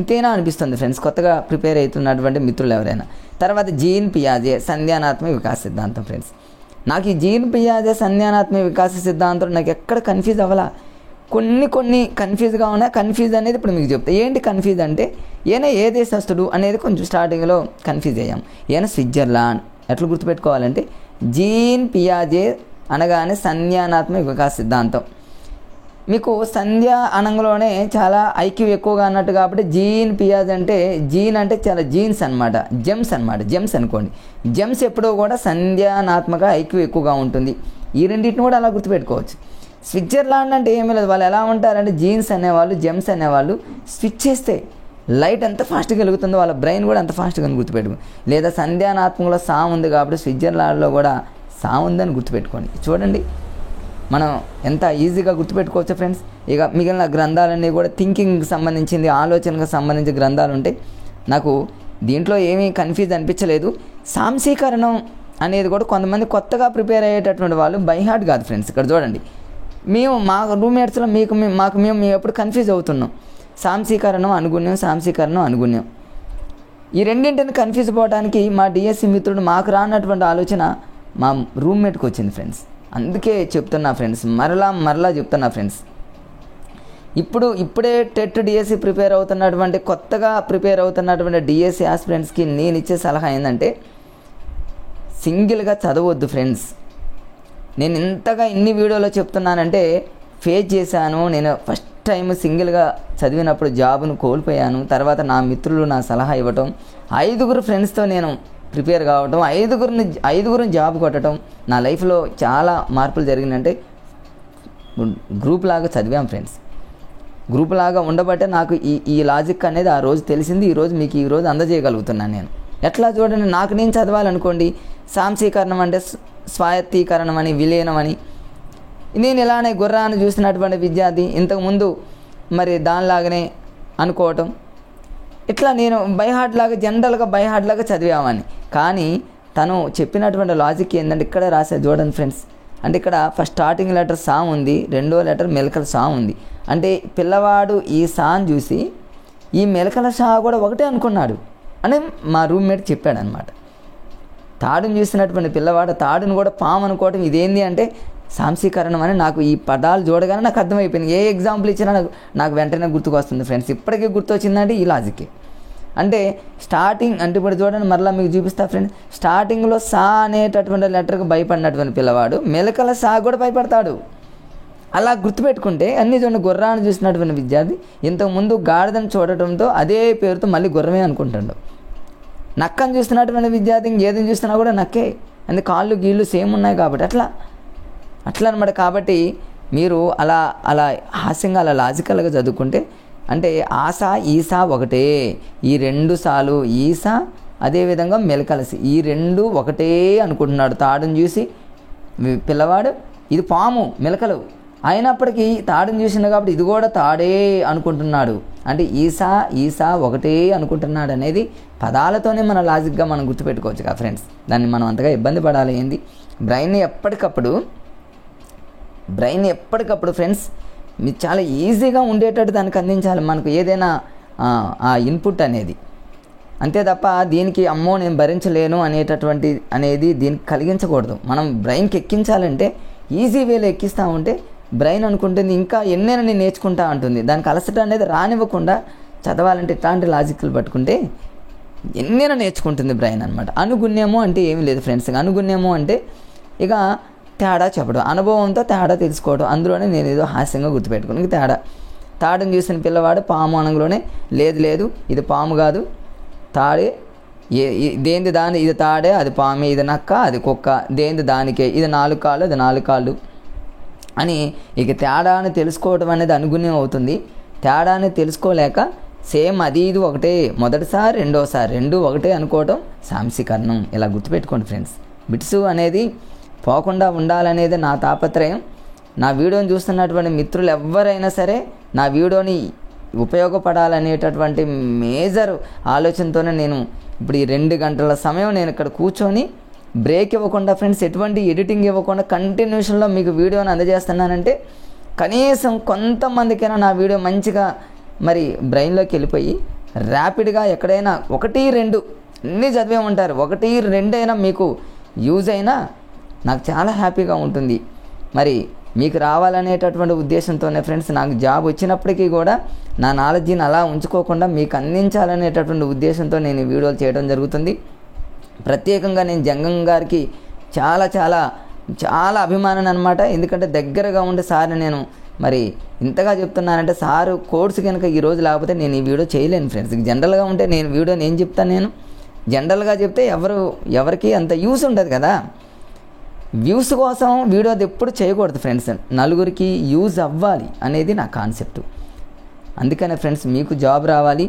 ఇంతేనా అనిపిస్తుంది ఫ్రెండ్స్ కొత్తగా ప్రిపేర్ అవుతున్నటువంటి మిత్రులు ఎవరైనా. తర్వాత జీన్ పియాజే సంధ్యానాత్మక వికాస సిద్ధాంతం ఫ్రెండ్స్. నాకు ఈ జీన్ పియాజే సంధ్యానాత్మక వికాస సిద్ధాంతం నాకు ఎక్కడ కన్ఫ్యూజ్ అవ్వాలా. కొన్ని కన్ఫ్యూజ్గా ఉన్నాయి. కన్ఫ్యూజ్ అనేది ఇప్పుడు మీకు చెప్తా. ఏంటి కన్ఫ్యూజ్ అంటే ఈయన ఏ దేశస్తుడు అనేది కొంచెం స్టార్టింగ్లో కన్ఫ్యూజ్ అయ్యాం. ఈయన స్విట్జర్లాండ్. ఎట్లా గుర్తుపెట్టుకోవాలంటే జీన్ పియాజే అనగానే సంధ్యానాత్మక వికాస సిద్ధాంతం. మీకు సంధ్య అనంలోనే చాలా ఐక్యూ ఎక్కువగా అన్నట్టు కాబట్టి జీన్ పియాజ్ అంటే జీన్ అంటే చాలా జీన్స్ అనమాట, జెమ్స్ అనుకోండి. జెమ్స్ ఎప్పుడూ కూడా సంధ్యానాత్మక ఐక్యూ ఎక్కువగా ఉంటుంది. ఈ రెండింటిని కూడా అలా గుర్తుపెట్టుకోవచ్చు. స్విట్జర్లాండ్ అంటే ఏమీ లేదు, వాళ్ళు ఎలా ఉంటారంటే జీన్స్ అనేవాళ్ళు, జెమ్స్ అనేవాళ్ళు స్విచ్ చేస్తే లైట్ ఎంత ఫాస్ట్గా వెలుగుతుందో వాళ్ళ బ్రెయిన్ కూడా అంత ఫాస్ట్గా గుర్తుపెట్టుకోండి. లేదా సంధ్యానాత్మకంలో సా ఉంది కాబట్టి స్విట్జర్లాండ్లో కూడా సా ఉందని గుర్తుపెట్టుకోండి. చూడండి మనం ఎంత ఈజీగా గుర్తుపెట్టుకోవచ్చు ఫ్రెండ్స్. ఇక మిగిలిన గ్రంథాలన్నీ కూడా థింకింగ్కి సంబంధించింది, ఆలోచనకు సంబంధించిన గ్రంథాలు ఉంటాయి. నాకు దీంట్లో ఏమీ కన్ఫ్యూజ్ అనిపించలేదు. సాంశీకరణం అనేది కూడా కొంతమంది కొత్తగా ప్రిపేర్ అయ్యేటటువంటి వాళ్ళు బై హార్ట్ కాదు ఫ్రెండ్స్. ఇక్కడ చూడండి, మా రూమ్మేట్స్లో మేము ఎప్పుడు కన్ఫ్యూజ్ అవుతున్నాం. సాంశీకరణం అనుగుణ్యం ఈ రెండింటిని కన్ఫ్యూజ్ పోవడానికి మా డిఎస్సి మిత్రుడు మాకు రానటువంటి ఆలోచన మా రూమ్మేట్కి వచ్చింది ఫ్రెండ్స్. అందుకే చెప్తున్నా ఫ్రెండ్స్, మరలా చెప్తున్నా ఫ్రెండ్స్. ఇప్పుడే టెట్ డిఎస్సి కొత్తగా ప్రిపేర్ అవుతున్నటువంటి డిఎస్సి ఆస్పిరెంట్స్కి నేను ఇచ్చే సలహా ఏంటంటే సింగిల్గా చదవద్దు ఫ్రెండ్స్. నేను ఇంతగా ఇన్ని వీడియోలో చెప్తున్నానంటే ఫేస్ చేశాను. నేను ఫస్ట్ టైం సింగిల్గా చదివినప్పుడు జాబ్ను కోల్పోయాను. తర్వాత నా మిత్రులు నా సలహా ఇవ్వటం, 5 ఫ్రెండ్స్తో నేను ప్రిపేర్ కావటం, 5 జాబ్ కొట్టడం, నా లైఫ్లో చాలా మార్పులు జరిగినంటే గ్రూప్ లాగా చదివాం ఫ్రెండ్స్. గ్రూప్ లాగా ఉండబట్టే నాకు ఈ లాజిక్ అనేది ఆ రోజు తెలిసింది. మీకు ఈరోజు అందజేయగలుగుతున్నాను నేను. ఎట్లా చూడండి, నాకు నేను చదవాలనుకోండి, సాంశీకరణం అంటే స్వాయత్తీకరణం అని, విలీనం అని, నేను ఇలానే గుర్రాన్ని చూసినటువంటి విద్యార్థి ఇంతకుముందు మరి దానిలాగానే అనుకోవటం, ఇట్లా నేను జనరల్గా బై హార్ట్ లాగా చదివామని. కానీ తను చెప్పినటువంటి లాజిక్ ఏంటంటే ఇక్కడ రాసే చూడండి ఫ్రెండ్స్. అంటే ఇక్కడ ఫస్ట్ స్టార్టింగ్ లెటర్ సా ఉంది, రెండో లెటర్ మెలకల సా ఉంది. అంటే పిల్లవాడు ఈ సాని చూసి ఈ మెలకల సా కూడా ఒకటే అనుకున్నాడు అని మా రూమ్మేట్ చెప్పాడు అనమాట. తాడుని చూసినటువంటి పిల్లవాడు తాడుని కూడా పాము అనుకోవటం ఇదేంది అంటే సాంశీకరణం అని నాకు ఈ పదాలు చూడగానే నాకు అర్థమైపోయింది. ఏ ఎగ్జాంపుల్ ఇచ్చినా నాకు వెంటనే గుర్తుకొస్తుంది ఫ్రెండ్స్. ఇప్పటికీ గుర్తొచ్చిందంటే ఈ లాజిక్కే. అంటే స్టార్టింగ్ అంటే ఇప్పుడు చూడండి, మరలా మీకు చూపిస్తా ఫ్రెండ్స్. స్టార్టింగ్లో సా అనేటటువంటి లెటర్కి భయపడినటువంటి పిల్లవాడు మెలకల సా కూడా భయపడతాడు. అలా గుర్తుపెట్టుకుంటే అన్నీ చూడండి. గుర్రాన్ని చూసినటువంటి విద్యార్థి ఇంతకుముందు గాడిదని చూడటంతో అదే పేరుతో మళ్ళీ గుర్రమే అనుకుంటాడు. నక్కని చూస్తున్నటువంటి విద్యార్థి ఏదని చూస్తున్నా కూడా నక్కే, అందుకే కాళ్ళు గీళ్ళు సేమ్ ఉన్నాయి కాబట్టి అట్లా అనమాట. కాబట్టి మీరు అలా హాస్యంగా అలా లాజికల్గా చదువుకుంటే అంటే ఆసా ఈసా ఒకటే, ఈ 2 సాలు ఈసా అదేవిధంగా మెలకలసి ఈ 2 ఒకటే అనుకుంటున్నాడు. తాడుని చూసి పిల్లవాడు ఇది పాము మెలకలు అయినప్పటికీ తాడుని చూసిండు కాబట్టి ఇది కూడా తాడే అనుకుంటున్నాడు, అంటే ఈసా ఒకటే అనుకుంటున్నాడు అనేది పదాలతోనే మన లాజిక్గా మనం గుర్తుపెట్టుకోవచ్చు కదా ఫ్రెండ్స్. దాన్ని మనం అంతగా ఇబ్బంది పడాలి ఏంది. బ్రెయిన్ని ఎప్పటికప్పుడు ఫ్రెండ్స్ మీరు చాలా ఈజీగా ఉండేటట్టు దానికి అందించాలి మనకు ఏదైనా ఆ ఇన్పుట్ అనేది. అంతే తప్ప దీనికి అమ్మో నేను భరించలేను అనేది దీనికి కలిగించకూడదు. మనం బ్రెయిన్కి ఎక్కించాలంటే ఈజీ వేలో ఎక్కిస్తూ ఉంటే బ్రెయిన్ అనుకుంటుంది ఇంకా ఎన్నైనా నేను నేర్చుకుంటా అంటుంది. దానికి అలసట అనేది రానివ్వకుండా చదవాలంటే ఇట్లాంటి లాజిక్లు పట్టుకుంటే ఎన్నైనా నేర్చుకుంటుంది బ్రెయిన్ అనమాట. అనుగుణ్యము అంటే ఏమీ లేదు ఫ్రెండ్స్. అనుగుణ్యము అంటే ఇక తేడా చెప్పడం, అనుభవంతో తేడా తెలుసుకోవడం. అందులోనే నేను ఏదో హాస్యంగా గుర్తుపెట్టుకుని తాడుని చూసిన పిల్లవాడు పాము అనగానే లేదు ఇది పాము కాదు, తాడే, దేంది దాని, ఇది తాడే, అది పామే, ఇది నక్క, అది కుక్క, దేంది దానికే, ఇది 4 కాళ్ళు, అది 4 కాళ్ళు అని ఇక తేడాని తెలుసుకోవడం అనేది అనుగుణ్యం అవుతుంది. తేడాని తెలుసుకోలేక సేమ్ అది ఇది ఒకటే, మొదటిసారి రెండోసారి రెండు ఒకటే అనుకోవడం సాంశీకరణం. ఇలా గుర్తుపెట్టుకోండి ఫ్రెండ్స్. బిట్స్ అనేది పోకుండా ఉండాలనేది నా తాపత్రయం. నా వీడియోని చూస్తున్నటువంటి మిత్రులు ఎవరైనా సరే నా వీడియోని ఉపయోగపడాలనేటటువంటి మేజర్ ఆలోచనతోనే నేను ఇప్పుడు ఈ 2 గంటల సమయం నేను ఇక్కడ కూర్చొని బ్రేక్ ఇవ్వకుండా ఫ్రెండ్స్, ఎటువంటి ఎడిటింగ్ ఇవ్వకుండా కంటిన్యూషన్లో మీకు వీడియోని అందజేస్తున్నానంటే కనీసం కొంతమందికైనా నా వీడియో మంచిగా మరి బ్రెయిన్లోకి వెళ్ళిపోయి ర్యాపిడ్గా ఎక్కడైనా 1-2 అన్నీ చదివే ఉంటారు, 1-2 అయినా మీకు యూజ్ అయినా నాకు చాలా హ్యాపీగా ఉంటుంది. మరి మీకు రావాలనేటటువంటి ఉద్దేశంతోనే ఫ్రెండ్స్ నాకు జాబ్ వచ్చినప్పటికీ కూడా నా నాలెడ్జిని అలా ఉంచుకోకుండా మీకు అందించాలనేటటువంటి ఉద్దేశంతో నేను ఈ వీడియోలు చేయడం జరుగుతుంది. ప్రత్యేకంగా నేను జంగం గారికి చాలా చాలా చాలా అభిమానం అనమాట. ఎందుకంటే దగ్గరగా ఉండే సార్ని నేను మరి ఇంతగా చెప్తున్నానంటే సారు కోర్సు కనుక ఈరోజు లేకపోతే నేను ఈ వీడియో చేయలేను ఫ్రెండ్స్. జనరల్గా ఉంటే నేను వీడియోని ఏం చెప్తాను, నేను జనరల్గా చెప్తే ఎవరికి అంత యూస్ ఉండదు కదా. వ్యూస్ కోసం వీడియో అది ఎప్పుడు చేయకూడదు ఫ్రెండ్స్, నలుగురికి యూజ్ అవ్వాలి అనేది నా కాన్సెప్ట్. అందుకనే ఫ్రెండ్స్ మీకు జాబ్ రావాలి,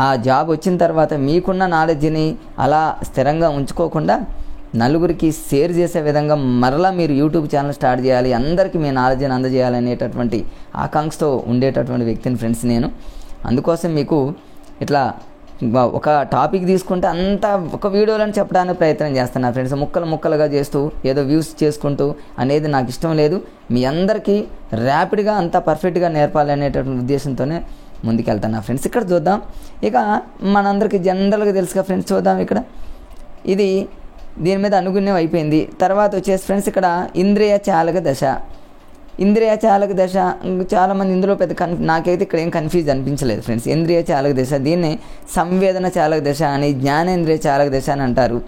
ఆ జాబ్ వచ్చిన తర్వాత మీకున్న నాలెడ్జ్ని అలా స్థిరంగా ఉంచుకోకుండా నలుగురికి షేర్ చేసే విధంగా మరలా మీరు యూట్యూబ్ ఛానల్ స్టార్ట్ చేయాలి, అందరికీ మీ నాలెడ్జ్ని అందజేయాలనేటటువంటి ఆకాంక్షతో ఉండేటటువంటి వ్యక్తిని ఫ్రెండ్స్ నేను. అందుకోసం మీకు ఇట్లా ఒక టాపిక్ తీసుకుంటే అంతా ఒక వీడియోలను చెప్పడానికి ప్రయత్నం చేస్తాను ఫ్రెండ్స్. ముక్కలుగా చేస్తూ ఏదో వ్యూస్ చేసుకుంటూ అనేది నాకు ఇష్టం లేదు. మీ అందరికీ ర్యాపిడ్గా అంతా పర్ఫెక్ట్గా నేర్పాలి అనేటటువంటి ఉద్దేశంతోనే ముందుకెళ్తాను ఫ్రెండ్స్. ఇక్కడ చూద్దాం, ఇక మనందరికీ జనరల్గా తెలుసుగా ఫ్రెండ్స్. చూద్దాం ఇక్కడ ఇది దీని మీద అనుగుణ్యం అయిపోయింది. తర్వాత వచ్చేసి ఫ్రెండ్స్ ఇక్కడ ఇంద్రియ చాలక దశ. ఇంద్రియ చాలక దశ చాలామంది ఇందులో పెద్ద నాకైతే ఇక్కడ ఏం కన్ఫ్యూజ్ అనిపించలేదు ఫ్రెండ్స్. ఇంద్రియ చాలక దశ, దీన్ని సంవేదన చాలక దశ అని, జ్ఞానేంద్రియ చాలక దశ అని అంటారు.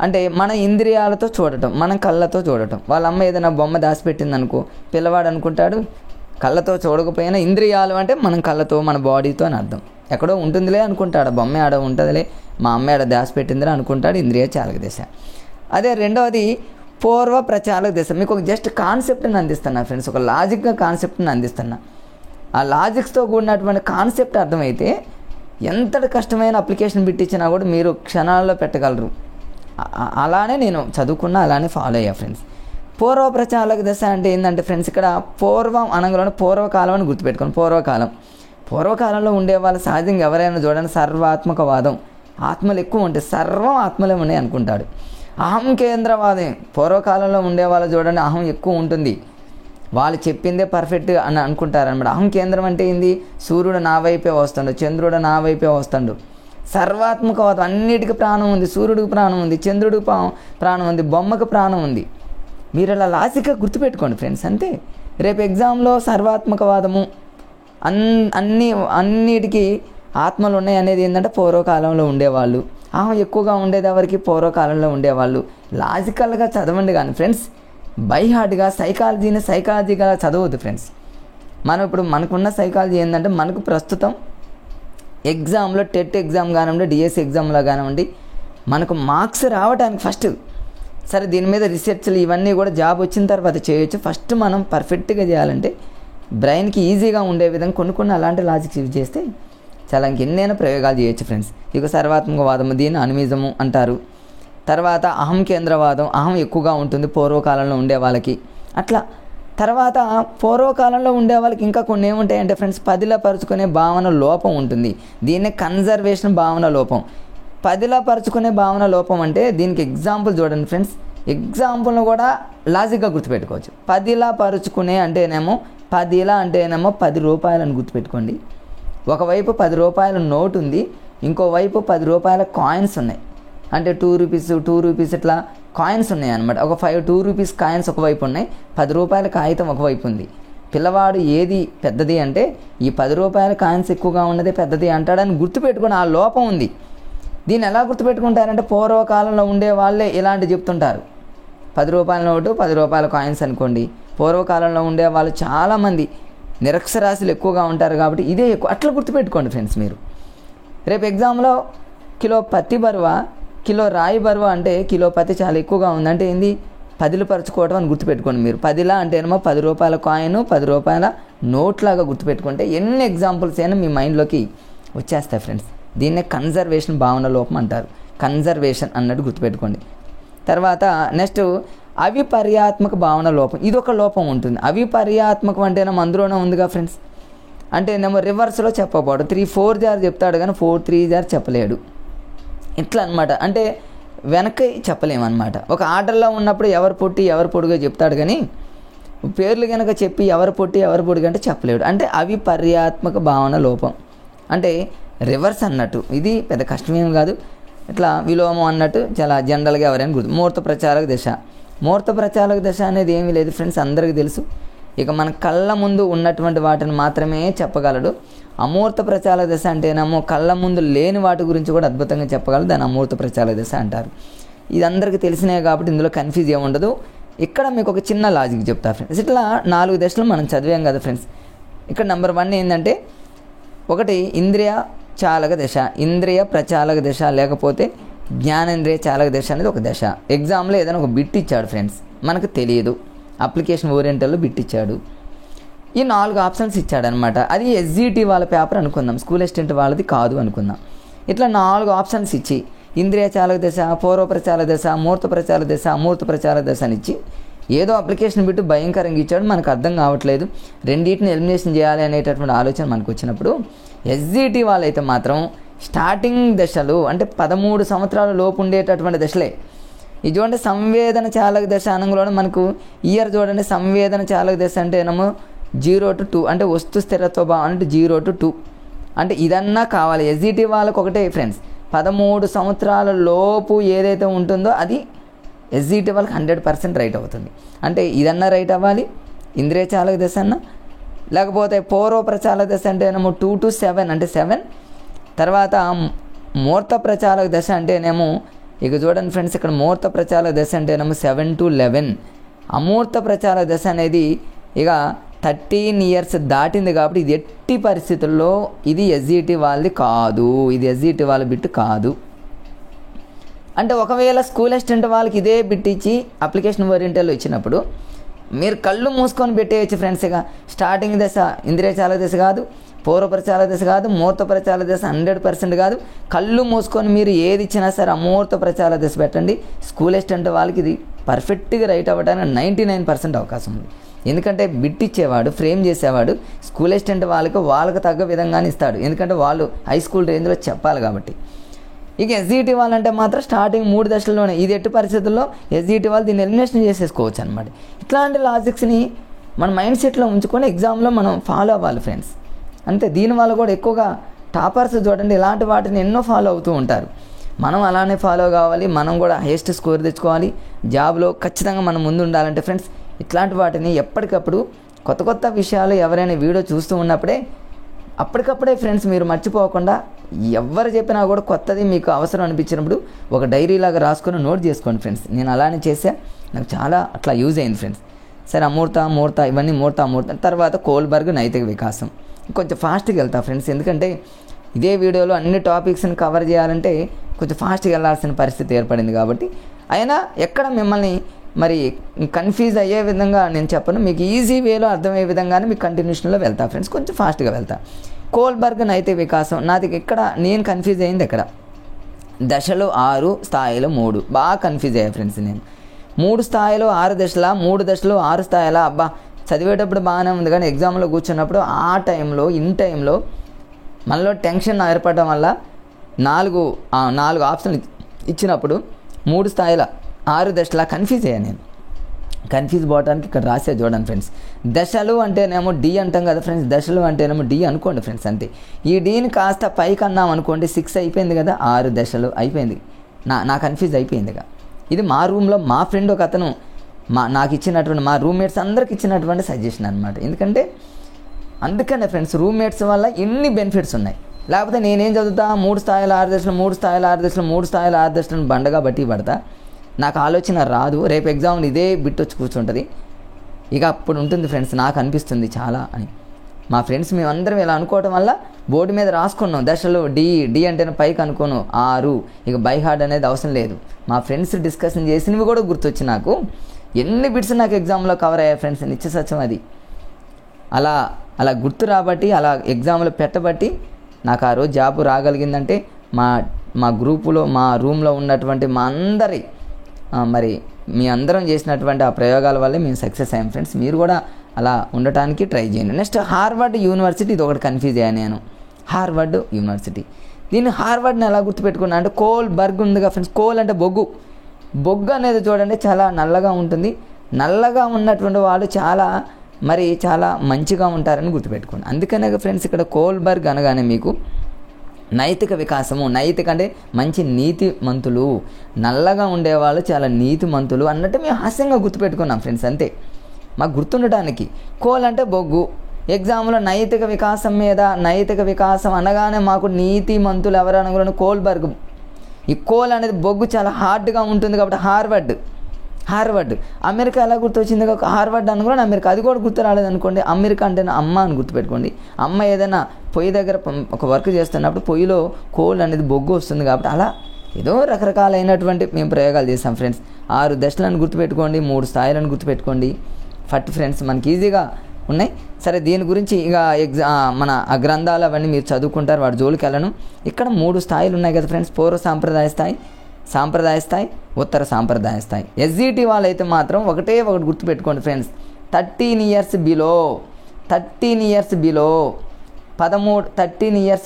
అంటే మన ఇంద్రియాలతో చూడటం, మన కళ్ళతో చూడటం. వాళ్ళ అమ్మ ఏదైనా బొమ్మ దాచిపెట్టింది అనుకో, పిల్లవాడు అనుకుంటాడు కళ్ళతో చూడకపోయినా ఇంద్రియాలు అంటే మనం కళ్ళతో మన బాడీతో అని అర్థం. ఎక్కడో ఉంటుందిలే అనుకుంటాడు, బొమ్మ ఆడ ఉంటుందిలే, మా అమ్మ ఆడ దాచిపెట్టిందిలే అనుకుంటాడు. ఇంద్రియ చాలక దశ. అదే రెండవది పూర్వ ప్రచాలక దశ. మీకు ఒక జస్ట్ కాన్సెప్ట్ని అందిస్తున్నా ఫ్రెండ్స్, ఒక లాజిక్గా కాన్సెప్ట్ని అందిస్తున్నా. ఆ లాజిక్స్తో కూడినటువంటి కాన్సెప్ట్ అర్థమైతే ఎంతటి కష్టమైన అప్లికేషన్ పెట్టించినా కూడా మీరు క్షణాల్లో పెట్టగలరు. అలానే నేను చదువుకున్నా, అలానే ఫాలో అయ్యా ఫ్రెండ్స్. పూర్వ ప్రచాలక దశ అంటే ఏంటంటే ఫ్రెండ్స్, ఇక్కడ పూర్వం అనగానే పూర్వకాలం అని గుర్తుపెట్టుకోండి. పూర్వకాలంలో ఉండేవాళ్ళు సహజంగా ఎవరైనా చూడండి సర్వాత్మకవాదం, ఆత్మలు ఎక్కువ ఉంటాయి, సర్వం ఆత్మలే ఉన్నాయి అనుకుంటాడు. అహం కేంద్రవాదం, పూర్వకాలంలో ఉండేవాళ్ళు చూడండి అహం ఎక్కువ ఉంటుంది, వాళ్ళు చెప్పిందే పర్ఫెక్ట్ అని అనుకుంటారనమాట. అహం కేంద్రం అంటే ఏంది, సూర్యుడు నా వైపే వస్తాడు, చంద్రుడు నా వైపే వస్తాడు. సర్వాత్మకవాదం, అన్నిటికీ ప్రాణం ఉంది, సూర్యుడికి ప్రాణం ఉంది, చంద్రుడికి ప్రాణం ఉంది, బొమ్మకు ప్రాణం ఉంది. మీరు అలా లాజిక్గా గుర్తుపెట్టుకోండి ఫ్రెండ్స్. అంతే. రేపు ఎగ్జామ్లో సర్వాత్మకవాదము అన్నిటికీ ఆత్మలు ఉన్నాయి అనేది ఏంటంటే పూర్వకాలంలో ఉండేవాళ్ళు, ఎక్కువగా ఉండేది ఎవరికి, పూర్వకాలంలో ఉండేవాళ్ళు. లాజికల్గా చదవండి కానీ ఫ్రెండ్స్, బై హార్ట్గా సైకాలజీగా చదవద్దు ఫ్రెండ్స్. మనం ఇప్పుడు మనకున్న సైకాలజీ ఏంటంటే మనకు ప్రస్తుతం ఎగ్జామ్లో టెట్ ఎగ్జామ్ కానివ్వండి, డిఎస్సి ఎగ్జామ్లో కానివ్వండి, మనకు మార్క్స్ రావడానికి ఫస్ట్ సరే దీని మీద రీసెర్చ్లు ఇవన్నీ కూడా జాబ్ వచ్చిన తర్వాత చేయొచ్చు. ఫస్ట్ మనం పర్ఫెక్ట్గా చేయాలంటే బ్రెయిన్కి ఈజీగా ఉండే విధంగా కొన్ని అలాంటి లాజిక్స్ యూజ్ చేస్తే చాలా ఇంకెన్నైనా ప్రయోగాలు చేయొచ్చు ఫ్రెండ్స్. ఇక సర్వాత్మకవాదము, దీన్ని అనిమిజము అంటారు. తర్వాత అహం కేంద్రవాదం, అహం ఎక్కువగా ఉంటుంది పూర్వకాలంలో ఉండే వాళ్ళకి. అట్లా తర్వాత పూర్వకాలంలో ఉండే వాళ్ళకి ఇంకా కొన్ని ఏముంటాయంటే ఫ్రెండ్స్, పదిలపరుచుకునే భావన లోపం ఉంటుంది. దీన్నే కన్జర్వేషన్ భావన లోపం. పదిలపరుచుకునే భావన లోపం అంటే దీనికి ఎగ్జాంపుల్ చూడండి ఫ్రెండ్స్. ఎగ్జాంపుల్ను కూడా లాజిక్గా గుర్తుపెట్టుకోవచ్చు. పదిలపరుచుకునే అంటేనేమో, పదిల అంటేనేమో 10 రూపాయలని గుర్తుపెట్టుకోండి. ఒకవైపు 10 రూపాయల నోట్ ఉంది, ఇంకోవైపు 10 రూపాయల కాయిన్స్ ఉన్నాయి. అంటే 2 రూపీస్ ఇట్లా కాయిన్స్ ఉన్నాయి అనమాట. ఒక 2 రూపీస్ కాయిన్స్ ఒకవైపు ఉన్నాయి, 10 రూపాయల కాగితం ఒకవైపు ఉంది. పిల్లవాడు ఏది పెద్దది అంటే ఈ 10 రూపాయల కాయిన్స్ ఎక్కువగా ఉన్నది పెద్దది అంటాడని గుర్తుపెట్టుకుని ఆ లోపం ఉంది. దీన్ని ఎలా గుర్తుపెట్టుకుంటారంటే పూర్వకాలంలో ఉండే వాళ్ళే ఇలాంటి చెప్తుంటారు. 10 రూపాయల నోటు 10 రూపాయల కాయిన్స్ అనుకోండి. పూర్వకాలంలో ఉండే వాళ్ళు చాలామంది నిరక్షరాస్యులు ఎక్కువగా ఉంటారు కాబట్టి ఇదే ఎక్కువ. అట్లా గుర్తుపెట్టుకోండి ఫ్రెండ్స్ మీరు. రేపు ఎగ్జామ్లో కిలో పత్తి బరువా, కిలో రాయి బరువా అంటే కిలో పత్తి చాలా ఎక్కువగా ఉందంటే ఏంది, 10లు పరుచుకోవడం అని గుర్తుపెట్టుకోండి మీరు. 10లా అంటేనేమో 10 రూపాయల కాయిన్ 10 రూపాయల నోట్ లాగా గుర్తుపెట్టుకుంటే ఎన్ని ఎగ్జాంపుల్స్ అయినా మీ మైండ్లోకి వచ్చేస్తాయి ఫ్రెండ్స్. దీన్నే కన్జర్వేషన్ భావన లోపం అంటారు. కన్జర్వేషన్ అన్నట్టు గుర్తుపెట్టుకోండి. తర్వాత నెక్స్ట్ అవిపర్యాత్మక భావన లోపం. ఇది ఒక లోపం ఉంటుంది. అవిపర్యాత్మకం అంటేనేమో అందులోనే ఉందిగా ఫ్రెండ్స్. అంటేనేమో రివర్స్లో చెప్పబోడు. 3-4 జార్ చెప్తాడు కానీ 4-3 జార్ చెప్పలేడు. ఇట్లా అనమాట. అంటే వెనక్కి చెప్పలేమన్నమాట. ఒక ఆర్డర్లో ఉన్నప్పుడు ఎవరు పొట్టి ఎవరు పొడుగో చెప్తాడు కానీ పేర్లు కనుక చెప్పి ఎవరు పొట్టి ఎవరు పొడుగు అంటే చెప్పలేడు. అంటే అవిపర్యాత్మక భావన లోపం అంటే రివర్స్ అన్నట్టు. ఇది పెద్ద కష్టమేం కాదు. ఇట్లా విలోమం అన్నట్టు చాలా జనరల్గా ఎవరైనా గుర్తు. ముహూర్త ప్రచారక దశ. ముహూర్త ప్రచారక దశ అనేది ఏమీ లేదు ఫ్రెండ్స్, అందరికీ తెలుసు. ఇక మన కళ్ళ ముందు ఉన్నటువంటి వాటిని మాత్రమే చెప్పగలడు. అమూర్త ప్రచారక దశ అంటేనేమో కళ్ళ ముందు లేని వాటి గురించి కూడా అద్భుతంగా చెప్పగలడు. దాన్ని అమూర్త ప్రచారక దశ అంటారు. ఇది అందరికీ తెలిసినాయి కాబట్టి ఇందులో కన్ఫ్యూజ్ ఏముండదు. ఇక్కడ మీకు ఒక చిన్న లాజిక్ చెప్తా ఫ్రెండ్స్. ఇట్లా 4 దశలు మనం చదివాం కదా ఫ్రెండ్స్. ఇక్కడ నెంబర్ 1 ఏంటంటే, ఒకటి ఇంద్రియ చాలక దశ, ఇంద్రియ ప్రచాలక దశ, లేకపోతే జ్ఞానేంద్రియ చాలక దశ అనేది ఒక దశ. ఎగ్జామ్లో ఏదైనా ఒక బిట్ ఇచ్చాడు ఫ్రెండ్స్, మనకు తెలియదు, అప్లికేషన్ ఓరియంటల్లో బిట్ ఇచ్చాడు. ఈ 4 ఆప్షన్స్ ఇచ్చాడనమాట. అది ఎస్జిటి వాళ్ళ పేపర్ అనుకుందాం, స్కూల్ అసిస్టెంట్ వాళ్ళది కాదు అనుకుందాం. ఇట్లా 4 ఆప్షన్స్ ఇచ్చి ఇంద్రియ చాలక దశ, పూర్వ ప్రచాలక దశ, మూర్త ప్రచాలక దశ, అమూర్త ప్రచాలక దశ అని ఇచ్చి ఏదో అప్లికేషన్ బిట్టు భయంకరంగా ఇచ్చాడు. మనకు అర్థం కావట్లేదు, రెండింటిని ఎలిమినేషన్ చేయాలి అనేటటువంటి ఆలోచన మనకు వచ్చినప్పుడు ఎస్జిటి వాళ్ళైతే మాత్రం స్టార్టింగ్ దశలు అంటే 13 సంవత్సరాల లోపు ఉండేటటువంటి దశలే. ఇది చూడండి, సంవేదన చాలక దశ అనగానే మనకు ఇయర్ చూడండి. సంవేదన చాలక దశ అంటే ఏమో 0 to 2 అంటే వస్తు స్థిరత్వ భావం అంటే 0 to 2 అంటే ఇదన్నా కావాలి. ఎస్జిటి వాళ్ళకు ఒకటే ఫ్రెండ్స్, 13 సంవత్సరాల లోపు ఏదైతే ఉంటుందో అది ఎస్జిటి వాళ్ళకి 100% రైట్ అవుతుంది. అంటే ఇదన్నా రైట్ అవ్వాలి, ఇంద్రియ చాలక దశ అన్న. లేకపోతే పూర్వ ప్రచాలక దశ అంటేనేమో 2 to 7 అంటే 7. తర్వాత మూర్త ప్రచాలక దశ అంటేనేమో ఇక చూడండి ఫ్రెండ్స్, ఇక్కడ మూర్త ప్రచాలక దశ అంటేనేమో 7 to 11. అమూర్త ప్రచాలక దశ అనేది ఇక 13 years దాటింది కాబట్టి ఇది ఎట్టి పరిస్థితుల్లో ఇది ఎస్జిటి వాళ్ళది కాదు, ఇది ఎస్జిటి వాళ్ళ బిట్ కాదు. అంటే ఒకవేళ స్కూల్ అసిస్టెంట్ వాళ్ళకి ఇదే బిట్ ఇచ్చి అప్లికేషన్ ఓరియంటల్లో ఇచ్చినప్పుడు మీరు కళ్ళు మూసుకొని పెట్టేయచ్చు ఫ్రెండ్స్. ఇక స్టార్టింగ్ దశ ఇంద్రియ చాలక దశ కాదు, పూర్వ ప్రచాలక దశ కాదు, మూర్త ప్రచాలక దశ 100% కాదు. కళ్ళు మూసుకొని మీరు ఏది ఇచ్చినా సరే అమూర్త ప్రచాలక దశ పెట్టండి. స్కూల్ అసిస్టెంట్ వాళ్ళకి ఇది పర్ఫెక్ట్గా రైట్ అవ్వడానికి 99% అవకాశం ఉంది. ఎందుకంటే బిట్ ఇచ్చేవాడు, ఫ్రేమ్ చేసేవాడు స్కూల్ అసిస్టెంట్ వాళ్ళకి తగ్గ విధంగానే ఇస్తాడు. ఎందుకంటే వాళ్ళు హై స్కూల్ రేంజ్లో చెప్పాలి కాబట్టి. ఇక ఎస్జిటి వాళ్ళంటే మాత్రం స్టార్టింగ్ 3 దశల్లోనే ఇది ఎట్టి పరిస్థితుల్లో ఎస్జిటి వాళ్ళు దీన్ని ఎలిమినేషన్ చేసేసుకోవచ్చు అనమాట. ఇట్లాంటి లాజిక్స్ని మన మైండ్ సెట్లో ఉంచుకొని ఎగ్జామ్లో మనం ఫాలో అవ్వాలి ఫ్రెండ్స్. అంతే. దీనివల్ల కూడా ఎక్కువగా టాపర్స్ చూడండి ఇలాంటి వాటిని ఎన్నో ఫాలో అవుతూ ఉంటారు. మనం అలానే ఫాలో కావాలి, మనం కూడా హైయెస్ట్ స్కోర్ తెచ్చుకోవాలి, జాబ్లో ఖచ్చితంగా మనం ముందు ఉండాలంటే ఫ్రెండ్స్ ఇట్లాంటి వాటిని ఎప్పటికప్పుడు కొత్త కొత్త విషయాలు ఎవరైనా వీడియో చూస్తూ ఉన్నప్పుడే అప్పటికప్పుడే ఫ్రెండ్స్ మీరు మర్చిపోకుండా ఎవరు చెప్పినా కూడా కొత్తది మీకు అవసరం అనిపించినప్పుడు ఒక డైరీలాగా రాసుకొని నోట్ చేసుకోండి ఫ్రెండ్స్. నేను అలానే చేసా, నాకు చాలా అట్లా యూజ్ అయింది ఫ్రెండ్స్. సరే మూర్త ఇవన్నీ మూర్త తర్వాత కోల్బర్గ్ నైతిక వికాసం కొంచెం ఫాస్ట్గా వెళ్తా ఫ్రెండ్స్. ఎందుకంటే ఇదే వీడియోలో అన్ని టాపిక్స్ని కవర్ చేయాలంటే కొంచెం ఫాస్ట్గా వెళ్ళాల్సిన పరిస్థితి ఏర్పడింది కాబట్టి అయినా ఎక్కడ మిమ్మల్ని మరి కన్ఫ్యూజ్ అయ్యే విధంగా నేను చెప్పను, మీకు ఈజీ వేలో అర్థమయ్యే విధంగానే మీకు కంటిన్యూషన్లో వెళ్తా ఫ్రెండ్స్. కొంచెం ఫాస్ట్గా వెళ్తా. కోల్బర్గ్ నైతిక వికాసం నాది ఇక్కడ నేను కన్ఫ్యూజ్ అయింది ఎక్కడ, దశలు 6 స్థాయిలో 3 బాగా కన్ఫ్యూజ్ అయ్యా ఫ్రెండ్స్. నేను 3 స్థాయిలో 6 దశల 3 దశలు 6 స్థాయిలా అబ్బా చదివేటప్పుడు బాగానే ఉంది, కానీ ఎగ్జామ్లో కూర్చున్నప్పుడు ఆ టైంలో ఇన్ టైంలో మనలో టెన్షన్ ఏర్పడడం వల్ల నాలుగు ఆప్షన్లు ఇచ్చినప్పుడు 3 స్థాయిల 6 దశలా కన్ఫ్యూజ్ అయ్యాను నేను. కన్ఫ్యూజ్ పోవడానికి ఇక్కడ రాసే చూడండి ఫ్రెండ్స్. దశలు అంటేనేమో డి అంటాం కదా ఫ్రెండ్స్, దశలు అంటేనేమో డి అనుకోండి ఫ్రెండ్స్ అంతే. ఈ డీని కాస్త పైకి అన్నాం అనుకోండి 6 అయిపోయింది కదా, 6 దశలు అయిపోయింది. నా కన్ఫ్యూజ్ అయిపోయింది ఇక. ఇది మా రూమ్లో మా ఫ్రెండ్ ఒక అతను నాకు ఇచ్చినటువంటి, మా రూమ్మేట్స్ అందరికి ఇచ్చినటువంటి సజెషన్ అనమాట. ఎందుకంటే అందుకనే ఫ్రెండ్స్ రూమ్మేట్స్ వల్ల ఎన్ని బెనిఫిట్స్ ఉన్నాయి. లేకపోతే నేనేం చదువుతా 3 స్థాయిల 6 దశలు 3 స్థాయిల 6 దశలు 3 స్థాయిల 6 దశలను బండగా బట్టి పడతా. నాకు ఆలోచన రాదు, రేపు ఎగ్జామ్లు ఇదే బిట్ వచ్చి కూర్చుంటుంది. ఇక అప్పుడు ఉంటుంది ఫ్రెండ్స్ నాకు అనిపిస్తుంది చాలా అని. మా ఫ్రెండ్స్ మేమందరం ఇలా అనుకోవడం వల్ల బోర్డు మీద రాసుకున్నాం దశలు డి అంటేనే పైకి అనుకోను 6, ఇక బై హార్డ్ అనేది అవసరం లేదు. మా ఫ్రెండ్స్ డిస్కషన్ చేసినవి కూడా గుర్తొచ్చి నాకు ఎన్ని బిట్స్ నాకు ఎగ్జామ్లో కవర్ అయ్యాయి ఫ్రెండ్స్, నిత్య సత్యం అది. అలా గుర్తు రాబట్టి, అలా ఎగ్జామ్లో పెట్టబట్టి నాకు ఆ రోజు జాబు రాగలిగిందంటే మా గ్రూపులో మా రూమ్లో ఉన్నటువంటి మా అందరి మరి మీ అందరం చేసినటువంటి ఆ ప్రయోగాల వల్లే మేము సక్సెస్ అయ్యాం ఫ్రెండ్స్. మీరు కూడా అలా ఉండటానికి ట్రై చేయండి. నెక్స్ట్ హార్వర్డ్ యూనివర్సిటీ, ఇది ఒకటి కన్ఫ్యూజ్ అయ్యాను నేను. హార్వర్డ్ యూనివర్సిటీ, దీన్ని హార్వర్డ్ని ఎలా గుర్తుపెట్టుకున్నా అంటే కోల్బర్గ్ ఉందిగా ఫ్రెండ్స్. కోల్ అంటే బొగ్గు అనేది చూడండి చాలా నల్లగా ఉంటుంది. నల్లగా ఉన్నటువంటి వాళ్ళు చాలా మంచిగా ఉంటారని గుర్తుపెట్టుకోండి. అందుకనే ఫ్రెండ్స్ ఇక్కడ కోల్బర్గ్ అనగానే మీకు నైతిక వికాసము, నైతిక అంటే మంచి నీతిమంతులు, నల్లగా ఉండేవాళ్ళు చాలా నీతిమంతులు అన్నట్టు మేము హాస్యంగా గుర్తుపెట్టుకున్నాం ఫ్రెండ్స్ అంతే, మాకు గుర్తుండటానికి. కోల్ అంటే బొగ్గు. ఎగ్జామ్లో నైతిక వికాసం మీద, నైతిక వికాసం అనగానే మాకు నీతిమంతులు ఎవరు అనగానే కోల్బర్గ్. ఈ కోల్ అనేది బొగ్గు చాలా హార్డ్గా ఉంటుంది కాబట్టి హార్వర్డ్. అమెరికా ఎలా గుర్తొచ్చింది, హార్వర్డ్ అనుకోండి అమెరికా, అది కూడా గుర్తు రాలేదు అనుకోండి. అమెరికా అంటే అమ్మ అని గుర్తుపెట్టుకోండి. అమ్మ ఏదైనా పొయ్యి దగ్గర ఒక వర్క్ చేస్తున్నప్పుడు పొయ్యిలో కోల్ అనేది బొగ్గు వస్తుంది కాబట్టి అలా ఏదో రకరకాలైనటువంటి మేము ప్రయోగాలు చేస్తాం ఫ్రెండ్స్. 6 దశలను గుర్తుపెట్టుకోండి, 3 స్థాయిలను గుర్తుపెట్టుకోండి. ఫ్రెండ్స్ మనకి ఈజీగా ఉన్నాయి. సరే దీని గురించి ఇక మన ఆ గ్రంథాలు అవన్నీ మీరు చదువుకుంటారు, వాటి జోలికి వెళ్ళను. ఇక్కడ 3 స్థాయిలు ఉన్నాయి కదా ఫ్రెండ్స్, పూర్వ సాంప్రదాయ స్థాయి, ఉత్తర సాంప్రదాయ స్థాయి. ఎస్జిటి వాళ్ళైతే మాత్రం ఒకటి గుర్తుపెట్టుకోండి friends, 13 years below 13 years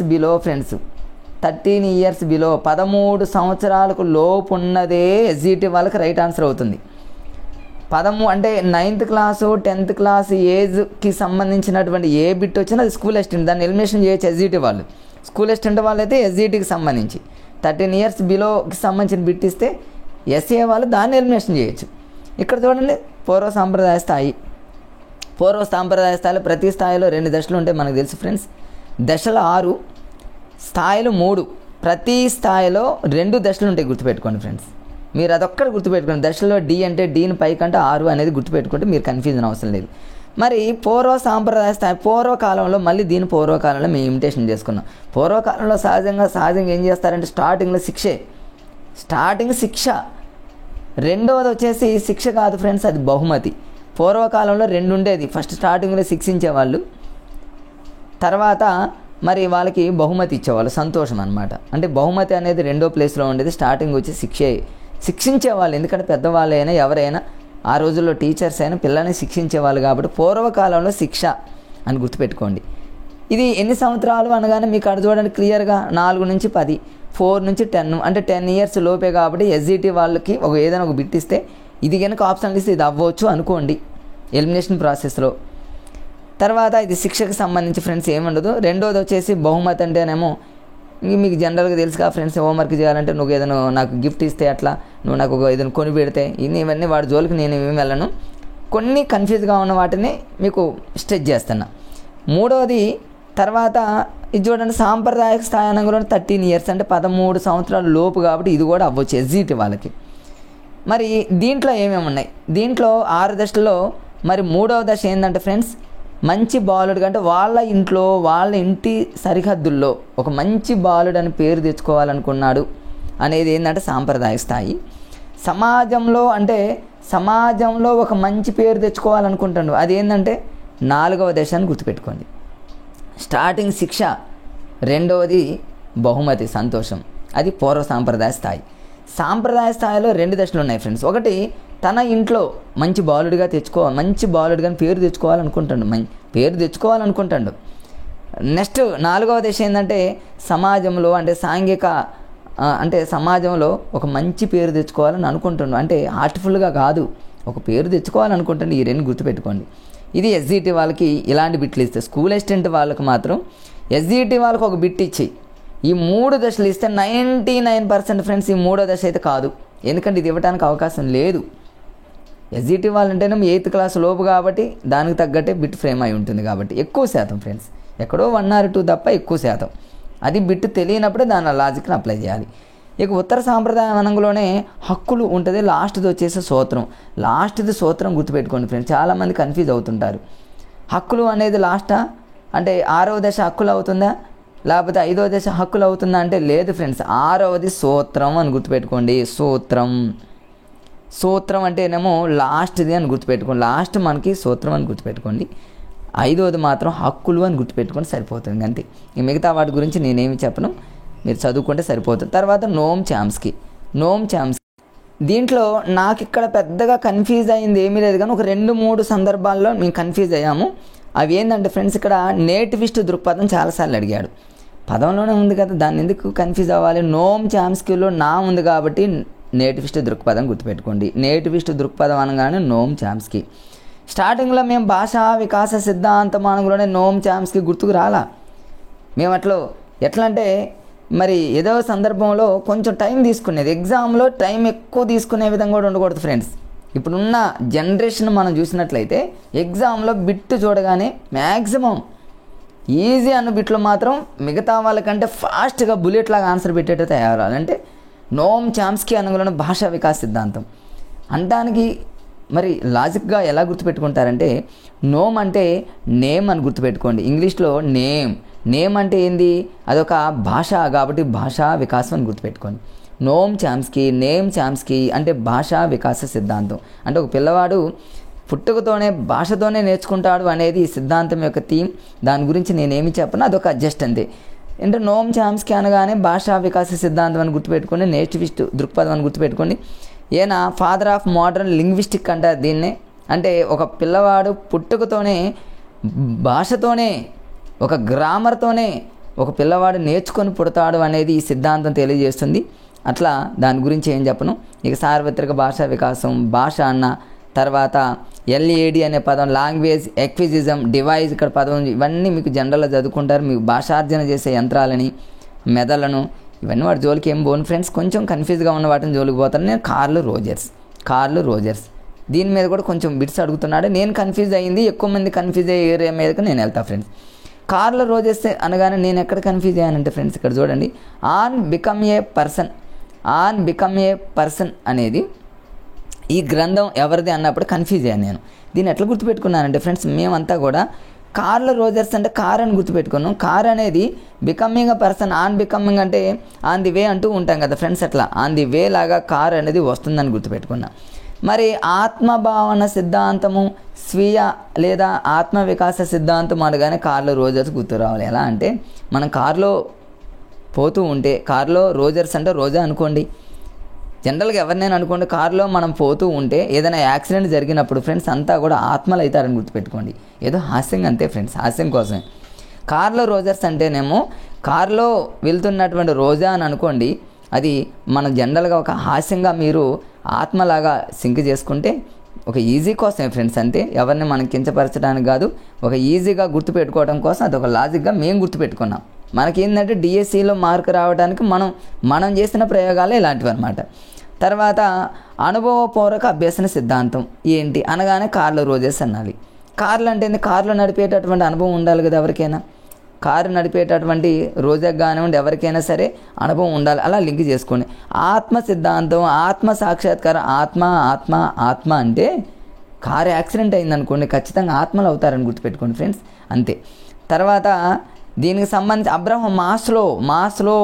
below friends, 13 years below 13 సంవత్సరాలకు లోపు ఉన్నదే ఎస్జిటి వాళ్ళకి రైట్ ఆన్సర్ అవుతుంది. అంటే 9th క్లాసు 10th క్లాస్ ఏజ్కి సంబంధించినటువంటి ఏ బిట్ వచ్చినా అది స్కూల్ అసిస్టెంట్, దాన్ని ఎలిమినేషన్ చేయొచ్చు ఎస్జిటి వాళ్ళు. స్కూల్ అసిస్టెంట్ వాళ్ళైతే ఎస్జిటికి సంబంధించి 13 ఇయర్స్ బిలోకి సంబంధించిన బిట్ ఇస్తే ఎస్ఏ వాళ్ళు దాన్ని ఎలిమినేషన్ చేయొచ్చు. ఇక్కడ చూడండి పూర్వ సాంప్రదాయ స్థాయిలో ప్రతి స్థాయిలో 2 దశలు ఉంటాయి మనకు తెలుసు ఫ్రెండ్స్. దశలు 6, స్థాయిలు 3, ప్రతి స్థాయిలో 2 దశలు ఉంటాయి గుర్తుపెట్టుకోండి ఫ్రెండ్స్. మీరు అదొక్కటి గుర్తుపెట్టుకోండి. దశలో డి అంటే డీని పైకంటే 6 అనేది గుర్తుపెట్టుకుంటే మీరు కన్ఫ్యూజన్ అవసరం లేదు. మరి పూర్వ సాంప్రదాయ స్థాయి పూర్వకాలంలో, మళ్ళీ దీని పూర్వకాలంలో మేము ఇమిటేషన్ చేసుకున్నాం. పూర్వకాలంలో సహజంగా ఏం చేస్తారంటే స్టార్టింగ్ శిక్ష, రెండవది వచ్చేసి శిక్ష కాదు ఫ్రెండ్స్, అది బహుమతి. పూర్వకాలంలో 2 ఉండేది, ఫస్ట్ స్టార్టింగ్లో శిక్షించేవాళ్ళు, తర్వాత మరి వాళ్ళకి బహుమతి ఇచ్చేవాళ్ళు, సంతోషం అనమాట. అంటే బహుమతి అనేది 2వ ప్లేస్లో ఉండేది, స్టార్టింగ్ వచ్చి శిక్షించేవాళ్ళు. ఎందుకంటే పెద్దవాళ్ళైనా ఎవరైనా ఆ రోజుల్లో టీచర్స్ అయినా పిల్లల్ని శిక్షించేవాళ్ళు కాబట్టి పూర్వకాలంలో శిక్ష అని గుర్తుపెట్టుకోండి. ఇది ఎన్ని సంవత్సరాలు అనగానే మీకు అక్కడ చూడండి క్లియర్గా 4 నుంచి 10, 4 నుంచి 10, అంటే 10 ఇయర్స్ లోపే కాబట్టి ఎస్జిటి వాళ్ళకి ఏదైనా ఒక బిట్ ఇస్తే ఇది కనుక ఆప్షన్ ఇస్తే ఇది అవ్వచ్చు అనుకోండి ఎలిమినేషన్ ప్రాసెస్లో. తర్వాత ఇది శిక్షకు సంబంధించి ఫ్రెండ్స్ ఏముండదు. రెండోది వచ్చేసి బహుమతి అంటేనేమో మీకు జనరల్గా తెలుసుగా ఫ్రెండ్స్, హోంవర్క్ చేయాలంటే నువ్వు ఏదైనా నాకు గిఫ్ట్ ఇస్తే అట్లా, నువ్వు నాకు ఏదైనా కొని పెడితే, ఇవన్నీ వాడి జోలికి నేను ఏమి వెళ్ళను. కొన్ని కన్ఫ్యూజ్గా ఉన్న వాటిని మీకు స్ట్రెచ్ చేస్తున్నా. మూడవది తర్వాత ఇది చూడండి సాంప్రదాయక స్థాయిలో 13 ఇయర్స్ అంటే 13 సంవత్సరాల లోపు కాబట్టి ఇది కూడా అవ్వచ్చు ఎస్జిటి వాళ్ళకి. మరి దీంట్లో ఏమేమి ఉన్నాయి, దీంట్లో 6 దశల్లో మరి 3వ దశ ఏంటంటే ఫ్రెండ్స్ మంచి బాలుడు, అంటే వాళ్ళ ఇంటి సరిహద్దుల్లో ఒక మంచి బాలుడు అని పేరు తెచ్చుకోవాలనుకున్నాడు అనేది ఏంటంటే సాంప్రదాయ స్థాయి. సమాజంలో ఒక మంచి పేరు తెచ్చుకోవాలనుకుంటాడు, అది ఏంటంటే 4వ దశ అని గుర్తుపెట్టుకోండి. స్టార్టింగ్ శిక్ష, రెండవది బహుమతి సంతోషం, అది పూర్వ సాంప్రదాయ స్థాయి. సాంప్రదాయ స్థాయిలో 2 దశలు ఉన్నాయి ఫ్రెండ్స్. ఒకటి తన ఇంట్లో మంచి బాలుడిగా మంచి బాలుడిగా పేరు తెచ్చుకోవాలనుకుంటాడు. నెక్స్ట్ 4వ దశ ఏంటంటే సమాజంలో అంటే సమాజంలో ఒక మంచి పేరు తెచ్చుకోవాలని అనుకుంటున్నాడు. అంటే హార్ట్ఫుల్గా కాదు, ఒక పేరు తెచ్చుకోవాలనుకుంటాడు. ఈ రెండు గుర్తుపెట్టుకోండి. ఇది ఎస్జిటి వాళ్ళకి ఇలాంటి బిట్లు ఇస్తే, స్కూల్ అసిస్టెంట్ వాళ్ళకి మాత్రం ఎస్జిటి వాళ్ళకి ఒక బిట్ ఇచ్చి ఈ 3 దశలు ఇస్తే 99% ఫ్రెండ్స్ ఈ 3వ దశ అయితే కాదు. ఎందుకంటే ఇది ఇవ్వడానికి అవకాశం లేదు. ఎస్జిటి వాళ్ళంటేనే 8th క్లాస్ లోపు కాబట్టి దానికి తగ్గట్టే బిట్ ఫ్రేమ్ అయి ఉంటుంది కాబట్టి ఎక్కువ శాతం ఫ్రెండ్స్, ఎక్కడో 1 or 2 తప్ప ఎక్కువ శాతం అది బిట్ తెలియనప్పుడే దాని లాజిక్ని అప్లై చేయాలి. ఇక ఉత్తర సాంప్రదాయ వనంలోనే హక్కులు ఉంటుంది. లాస్ట్ది వచ్చేసి సూత్రం. లాస్ట్ది సూత్రం గుర్తుపెట్టుకోండి ఫ్రెండ్స్, చాలామంది కన్ఫ్యూజ్ అవుతుంటారు. హక్కులు అనేది లాస్టా అంటే 6వ దశ హక్కులు అవుతుందా, లేకపోతే 5వ దశ హక్కులు అవుతుందా అంటే లేదు ఫ్రెండ్స్, 6వది సూత్రం అని గుర్తుపెట్టుకోండి. సూత్రం అంటేనేమో లాస్ట్ది అని గుర్తుపెట్టుకోండి. లాస్ట్ మనకి సూత్రం అని గుర్తుపెట్టుకోండి. 5వది మాత్రం హక్కులు అని గుర్తుపెట్టుకొని సరిపోతుంది అంతే. ఈ మిగతా వాటి గురించి నేనేమి చెప్పను, మీరు చదువుకుంటే సరిపోతుంది. తర్వాత నోమ్ చామ్స్కీ. దీంట్లో నాకు ఇక్కడ పెద్దగా కన్ఫ్యూజ్ అయింది ఏమీ లేదు, కానీ ఒక 2-3 సందర్భాల్లో మేము కన్ఫ్యూజ్ అయ్యాము. అవి ఏంటంటే ఫ్రెండ్స్, ఇక్కడ నేటివిస్ట్ దృక్పథం చాలాసార్లు అడిగాడు. పదంలోనే ఉంది కదా, దాన్ని ఎందుకు కన్ఫ్యూజ్ అవ్వాలి? నోమ్ చామ్స్కీలో నా ఉంది కాబట్టి నేటివిస్ట్ దృక్పథం గుర్తుపెట్టుకోండి. నేటివిస్ట్ దృక్పథం అనగానే నోమ్ చామ్స్కీ. స్టార్టింగ్లో మేము భాషా వికాస సిద్ధాంతం అనగానే నోమ్ చామ్స్కీ గుర్తుకు రాలా. మేము ఎట్లా అంటే మరి ఏదో సందర్భంలో కొంచెం టైం తీసుకునేది, ఎగ్జామ్లో టైం ఎక్కువ తీసుకునే విధంగా కూడా ఉండకూడదు ఫ్రెండ్స్. ఇప్పుడున్న జనరేషన్ మనం చూసినట్లయితే ఎగ్జామ్లో బిట్ చూడగానే మ్యాక్సిమం ఈజీ అన్న బిట్లు మాత్రం మిగతా వాళ్ళకంటే ఫాస్ట్గా బుల్లెట్ లాగా ఆన్సర్ పెట్టేట్టు తయారవ్వాలంటే నోమ్ చామ్స్కీ అనగానే భాషా వికాస సిద్ధాంతం అనడానికి మరి లాజిక్గా ఎలా గుర్తుపెట్టుకుంటారంటే, నోమ్ అంటే నేమ్ అని గుర్తుపెట్టుకోండి. ఇంగ్లీష్లో నేమ్ అంటే ఏంది, అదొక భాష కాబట్టి భాషా వికాసం అని గుర్తుపెట్టుకోండి. నోమ్ చామ్స్కీ అంటే భాషా వికాస సిద్ధాంతం. అంటే ఒక పిల్లవాడు పుట్టుకతోనే భాషతోనే నేర్చుకుంటాడు అనేది ఈ సిద్ధాంతం యొక్క థీమ్. దాని గురించి నేనేమి చెప్పను, అదొక జస్ట్ అంతే. అంటే నోమ్ చామ్స్కీ అనగానే భాషా వికాస సిద్ధాంతం అని గుర్తుపెట్టుకోండి. నేటివిస్ట్ దృక్పథం అని గుర్తుపెట్టుకోండి. ఈయన ఫాదర్ ఆఫ్ మోడర్న్ లింగ్విస్టిక్ అంటారు దీన్నే. అంటే ఒక పిల్లవాడు పుట్టుకతోనే భాషతోనే ఒక గ్రామర్తోనే ఒక పిల్లవాడు నేర్చుకొని పుడతాడు అనేది ఈ సిద్ధాంతం తెలియజేస్తుంది. అట్లా దాని గురించి ఏం చెప్పను. ఇక సార్వత్రిక భాషా వికాసం, భాష అన్న తర్వాత LAD అనే పదం, లాంగ్వేజ్ ఎక్విజిజం, డివైజ్ ఇక్కడ పదం, ఇవన్నీ మీకు జనరల్గా చదువుకుంటారు. మీకు భాషార్జన చేసే యంత్రాలని, మెదళ్లను, ఇవన్నీ వాటి జోలికి ఏం పోను ఫ్రెండ్స్. కొంచెం కన్ఫ్యూజ్గా ఉన్న వాటిని జోలికి పోతాను నేను. కార్ల్ రోజర్స్ దీని మీద కూడా కొంచెం బిట్స్ అడుగుతున్నాడు. నేను కన్ఫ్యూజ్ అయ్యింది, ఎక్కువ మంది కన్ఫ్యూజ్ అయ్యే ఏరియా మీదకి నేను వెళ్తాను ఫ్రెండ్స్. కార్ల్ రోజర్స్ అనగానే నేను ఎక్కడ కన్ఫ్యూజ్ అయ్యానంటే ఫ్రెండ్స్, ఇక్కడ చూడండి, ఆన్ బికమ్ ఏ పర్సన్ అనేది ఈ గ్రంథం ఎవరిది అన్నప్పుడు కన్ఫ్యూజ్ అయ్యాను నేను. దీన్ని ఎట్లా గుర్తుపెట్టుకున్నానంటే ఫ్రెండ్స్, మేమంతా కూడా కార్ల్ రోజర్స్ అంటే కార్ అని గుర్తుపెట్టుకున్నాం. కార్ అనేది becoming a person, on becoming అంటే ఆన్ ది వే అంటూ ఉంటాం కదా ఫ్రెండ్స్, అట్లా ఆన్ ది వే లాగా కార్ అనేది వస్తుందని గుర్తుపెట్టుకున్నాం. మరి ఆత్మభావన సిద్ధాంతము, స్వీయ లేదా ఆత్మ వికాస సిద్ధాంతం అనగానే కార్ల్ రోజర్స్ గుర్తు రావాలి. ఎలా అంటే మనం కారులో పోతూ ఉంటే, కారులో రోజర్స్ అంటే రోజా అనుకోండి, జనరల్గా ఎవరినైనా అనుకోండి, కారులో మనం పోతూ ఉంటే ఏదైనా యాక్సిడెంట్ జరిగినప్పుడు ఫ్రెండ్స్ అంతా కూడా ఆత్మలు అవుతారని గుర్తుపెట్టుకోండి. ఏదో హాస్యం అంతే ఫ్రెండ్స్, హాస్యం కోసమే. కార్లో రోజర్స్ అంటేనేమో కారులో వెళ్తున్నటువంటి రోజా అని అనుకోండి, అది మన జనరల్గా ఒక హాస్యంగా మీరు ఆత్మలాగా సింక్ చేసుకుంటే ఒక ఈజీ కోసమే ఫ్రెండ్స్, అంతే. ఎవరిని మనం కించపరచడానికి కాదు, ఒక ఈజీగా గుర్తుపెట్టుకోవడం కోసం అదొక లాజిక్గా మేము గుర్తుపెట్టుకున్నాం. మనకేంటంటే డిఎస్సిలో మార్క్ రావడానికి మనం చేసిన ప్రయోగాలే ఇలాంటివి అనమాట. తర్వాత అనుభవపూర్వక అభ్యసన సిద్ధాంతం ఏంటి అనగానే కార్ల్ రోజర్స్ అనాలి. కార్లు అంటే కార్లు నడిపేటటువంటి అనుభవం ఉండాలి కదా ఎవరికైనా. కారు నడిపేటటువంటి రోజాకి కానివ్వండి ఎవరికైనా సరే అనుభవం ఉండాలి. అలా లింక్ చేసుకోండి. ఆత్మ సిద్ధాంతం, ఆత్మ సాక్షాత్కారం, ఆత్మ అంటే కారు యాక్సిడెంట్ అయిందనుకోండి ఖచ్చితంగా ఆత్మలు అవుతారని గుర్తుపెట్టుకోండి ఫ్రెండ్స్, అంతే. తర్వాత దీనికి సంబంధించి అబ్రహం మాస్లో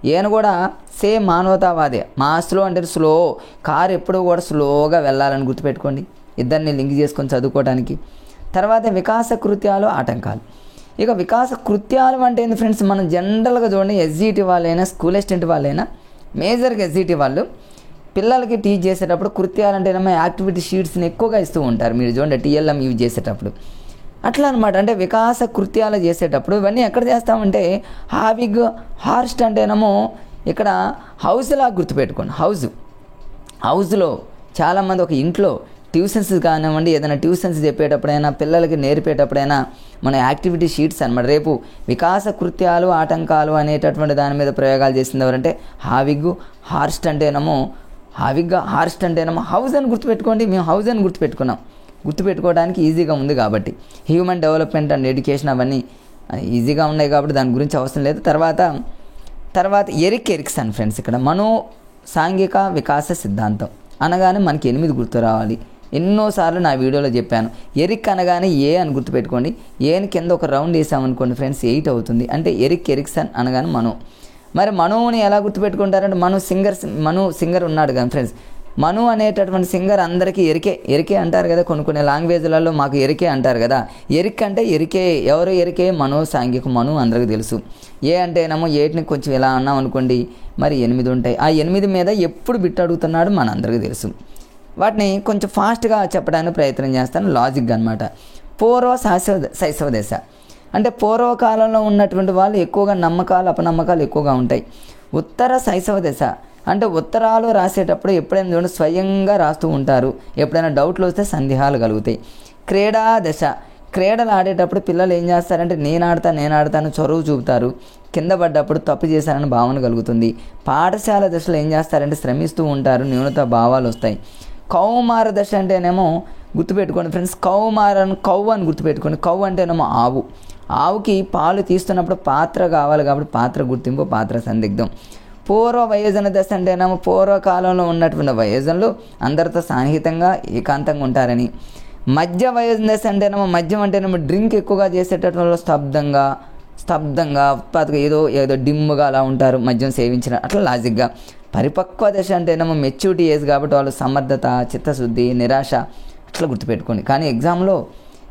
ఈయన కూడా సేమ్ మానవతావాదే. మాస్లో అంటే స్లో, కారు ఎప్పుడూ కూడా స్లోగా వెళ్ళాలని గుర్తుపెట్టుకోండి, ఇద్దరిని లింక్ చేసుకొని చదువుకోవడానికి. తర్వాత వికాస కృత్యాలు, ఆటంకాలు. ఇక వికాస కృత్యాలు అంటే ఏంటి ఫ్రెండ్స్, మనం జనరల్గా చూడండి ఎస్జిటి వాళ్ళైనా స్కూల్ అసిస్టెంట్ వాళ్ళైనా మేజర్గా ఎస్జిటి వాళ్ళు పిల్లలకి టీచ్ చేసేటప్పుడు కృత్యాలంటేనేమో యాక్టివిటీ షీట్స్ని ఎక్కువగా ఇస్తూ ఉంటారు. మీరు చూడండి టీఎల్ఎం యూజ్ చేసేటప్పుడు అట్లా అనమాట. అంటే వికాస కృత్యాలు చేసేటప్పుడు ఇవన్నీ ఎక్కడ చేస్తామంటే హావిగ్ హార్స్ట్ అంటేనేమో ఇక్కడ హౌస్లా గుర్తుపెట్టుకోండి. హౌస్లో చాలామంది ఒక ఇంట్లో ట్యూషన్స్ కానివ్వండి, ఏదైనా ట్యూషన్స్ చెప్పేటప్పుడైనా పిల్లలకి నేర్పేటప్పుడైనా మన యాక్టివిటీ షీట్స్ అనమాట. రేపు వికాస కృత్యాలు ఆటంకాలు అనేటటువంటి దాని మీద ప్రయోగాలు చేసింది ఎవరంటే హావిగ్ హార్స్ట్ అంటేనేమో హౌస్ అని గుర్తుపెట్టుకోండి. మేము హౌస్ అని గుర్తుపెట్టుకోవడానికి ఈజీగా ఉంది కాబట్టి హ్యూమన్ డెవలప్మెంట్ అండ్ ఎడ్యుకేషన్ అవన్నీ ఈజీగా ఉన్నాయి కాబట్టి దాని గురించి అవసరం లేదు. తర్వాత ఎరిక్ ఎరిక్సన్ ఫ్రెండ్స్, ఇక్కడ మనో సాంఘిక వికాస సిద్ధాంతం అనగానే మనకి 8 గుర్తు రావాలి. ఎన్నోసార్లు నా వీడియోలో చెప్పాను. ఎరిక్ అనగానే ఏ అని గుర్తుపెట్టుకోండి. ఏని కింద ఒక రౌండ్ వేసామనుకోండి ఫ్రెండ్స్ 8 అవుతుంది. అంటే ఎరిక్ ఎరిక్సన్ అనగానే మరి మనోని ఎలా గుర్తుపెట్టుకుంటారంటే మను సింగర్ ఉన్నాడు కదా ఫ్రెండ్స్. మను అనేటటువంటి సింగర్ అందరికీ ఎరికే అంటారు కదా. కొన్ని లాంగ్వేజ్లలో మాకు ఎరికే అంటారు కదా. ఎరిక్ అంటే ఎరికే. ఎవరు ఎరికే? మనో సాంఘిక మను అందరికీ తెలుసు. ఏ అంటేనేమో ఏటిని కొంచెం ఎలా అన్నాం అనుకోండి మరి 8 ఉంటాయి. ఆ 8 మీద ఎప్పుడు బిట్ అడుగుతున్నాడు మన అందరికీ తెలుసు. వాటిని కొంచెం ఫాస్ట్గా చెప్పడానికి ప్రయత్నం చేస్తాను. లాజిక్ అనమాట. పూర్వ శైశవ దశ అంటే పూర్వకాలంలో ఉన్నటువంటి వాళ్ళు ఎక్కువగా నమ్మకాలు అపనమ్మకాలు ఎక్కువగా ఉంటాయి. ఉత్తర శైశవ దశ అంటే ఉత్తరాలు రాసేటప్పుడు ఎప్పుడైనా చూడండి స్వయంగా రాస్తూ ఉంటారు. ఎప్పుడైనా డౌట్లు వస్తే సందేహాలు కలుగుతాయి. క్రీడా దశ క్రీడలు ఆడేటప్పుడు పిల్లలు ఏం చేస్తారంటే నేను ఆడతాను చొరవ చూపుతారు. కింద పడ్డప్పుడు తప్పు చేశారని భావన కలుగుతుంది. పాఠశాల దశలో ఏం చేస్తారంటే శ్రమిస్తూ ఉంటారు. న్యూనత భావాలు వస్తాయి. కౌమార దశ అంటేనేమో గుర్తుపెట్టుకోండి ఫ్రెండ్స్, కవ్వు అని గుర్తుపెట్టుకోండి. కవ్వు అంటేనేమో ఆవుకి పాలు తీస్తున్నప్పుడు పాత్ర కావాలి కాబట్టి పాత్ర గుర్తింపు, పాత్ర సందిగ్ధం. పూర్వ వయోజన దశ అంటేనేమో పూర్వకాలంలో ఉన్నటువంటి వయోజనులు అందరితో సాన్నిహితంగా ఏకాంతంగా ఉంటారని. మధ్య వయోజన దశ అంటేనేమో మద్యం అంటేనేమో డ్రింక్ ఎక్కువగా చేసేటటువంటి స్తబ్దంగా ఉత్పాదక ఏదో డిమ్ముగా అలా ఉంటారు మద్యం సేవించిన అట్లా లాజిక్గా. పరిపక్వ దశ అంటేనేమో మెచ్యూరిటీ ఏజ్ కాబట్టి వాళ్ళు సమర్థత, చిత్తశుద్ధి, నిరాశ అట్లా గుర్తుపెట్టుకోండి. కానీ ఎగ్జామ్లో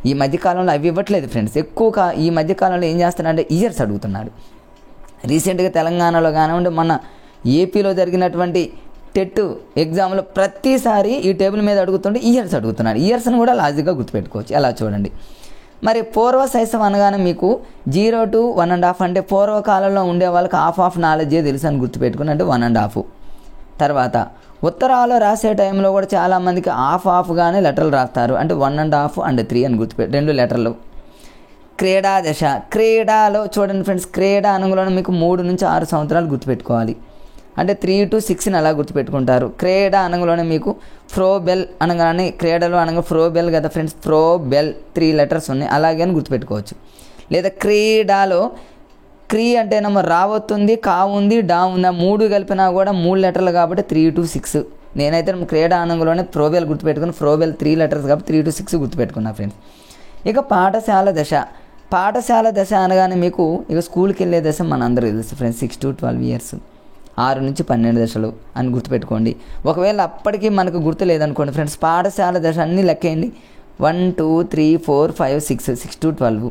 ఈ మధ్యకాలంలో అవి ఇవ్వట్లేదు ఫ్రెండ్స్. ఎక్కువగా ఈ మధ్యకాలంలో ఏం చేస్తున్నారంటే ఇయర్స్ అడుగుతున్నాడు. రీసెంట్గా తెలంగాణలో కానివ్వండి, మన ఏపీలో జరిగినటువంటి టెట్ ఎగ్జామ్లో ప్రతిసారి ఈ టేబుల్ మీద అడుగుతుంటే ఇయర్స్ అడుగుతున్నాడు. ఇయర్స్ని కూడా లాజిక్గా గుర్తుపెట్టుకోవచ్చు. అలా చూడండి. మరి పూర్వ శైశవం అనగానే మీకు 0 to 1.5 అంటే పూర్వకాలంలో ఉండే వాళ్ళకి హాఫ్ నాలెడ్జే తెలుసు అని గుర్తుపెట్టుకుని అంటే 1.5. తర్వాత ఉత్తరాలు రాసే టైంలో కూడా చాలామందికి హాఫ్గానే లెటర్లు రాస్తారు. అంటే 1.5 and 3 అని గుర్తుపెట్టు 2 లెటర్లు. క్రీడా దశ క్రీడాలో చూడండి ఫ్రెండ్స్, క్రీడా అనగానే మీకు 3 నుంచి 6 సంవత్సరాలు గుర్తుపెట్టుకోవాలి. అంటే 3 to 6 అలా గుర్తుపెట్టుకుంటారు. క్రీడా అనగానే మీకు ఫ్రోబెల్ అనగానే క్రీడలు అనగా ఫ్రోబెల్ కదా ఫ్రెండ్స్. ఫ్రోబెల్ 3 లెటర్స్ ఉన్నాయి అలాగే అని గుర్తుపెట్టుకోవచ్చు. లేదా క్రీడాలో క్రీ అంటేనేమో రావతుంది, కా ఉంది, డా ఉంది. 3 కలిపినా కూడా 3 లెటర్లు కాబట్టి 3 to 6. నేనైతే క్రీడా అనగానే ఫ్రోబెల్ గుర్తుపెట్టుకుని ఫ్రోబెల్ 3 లెటర్స్ కాబట్టి 3 to 6 గుర్తుపెట్టుకున్నా ఫ్రెండ్స్. ఇక పాఠశాల దశ అనగానే మీకు ఇక స్కూల్కి వెళ్ళే దశ మన అందరూ తెలుసు ఫ్రెండ్స్. 6 to 12 years 6 నుంచి 12 దశలు అని గుర్తుపెట్టుకోండి. ఒకవేళ అప్పటికీ మనకు గుర్తు లేదనుకోండి ఫ్రెండ్స్, పాఠశాల దశ అన్నీ లెక్కేయండి. 1 2 3 4 5 6 to 12.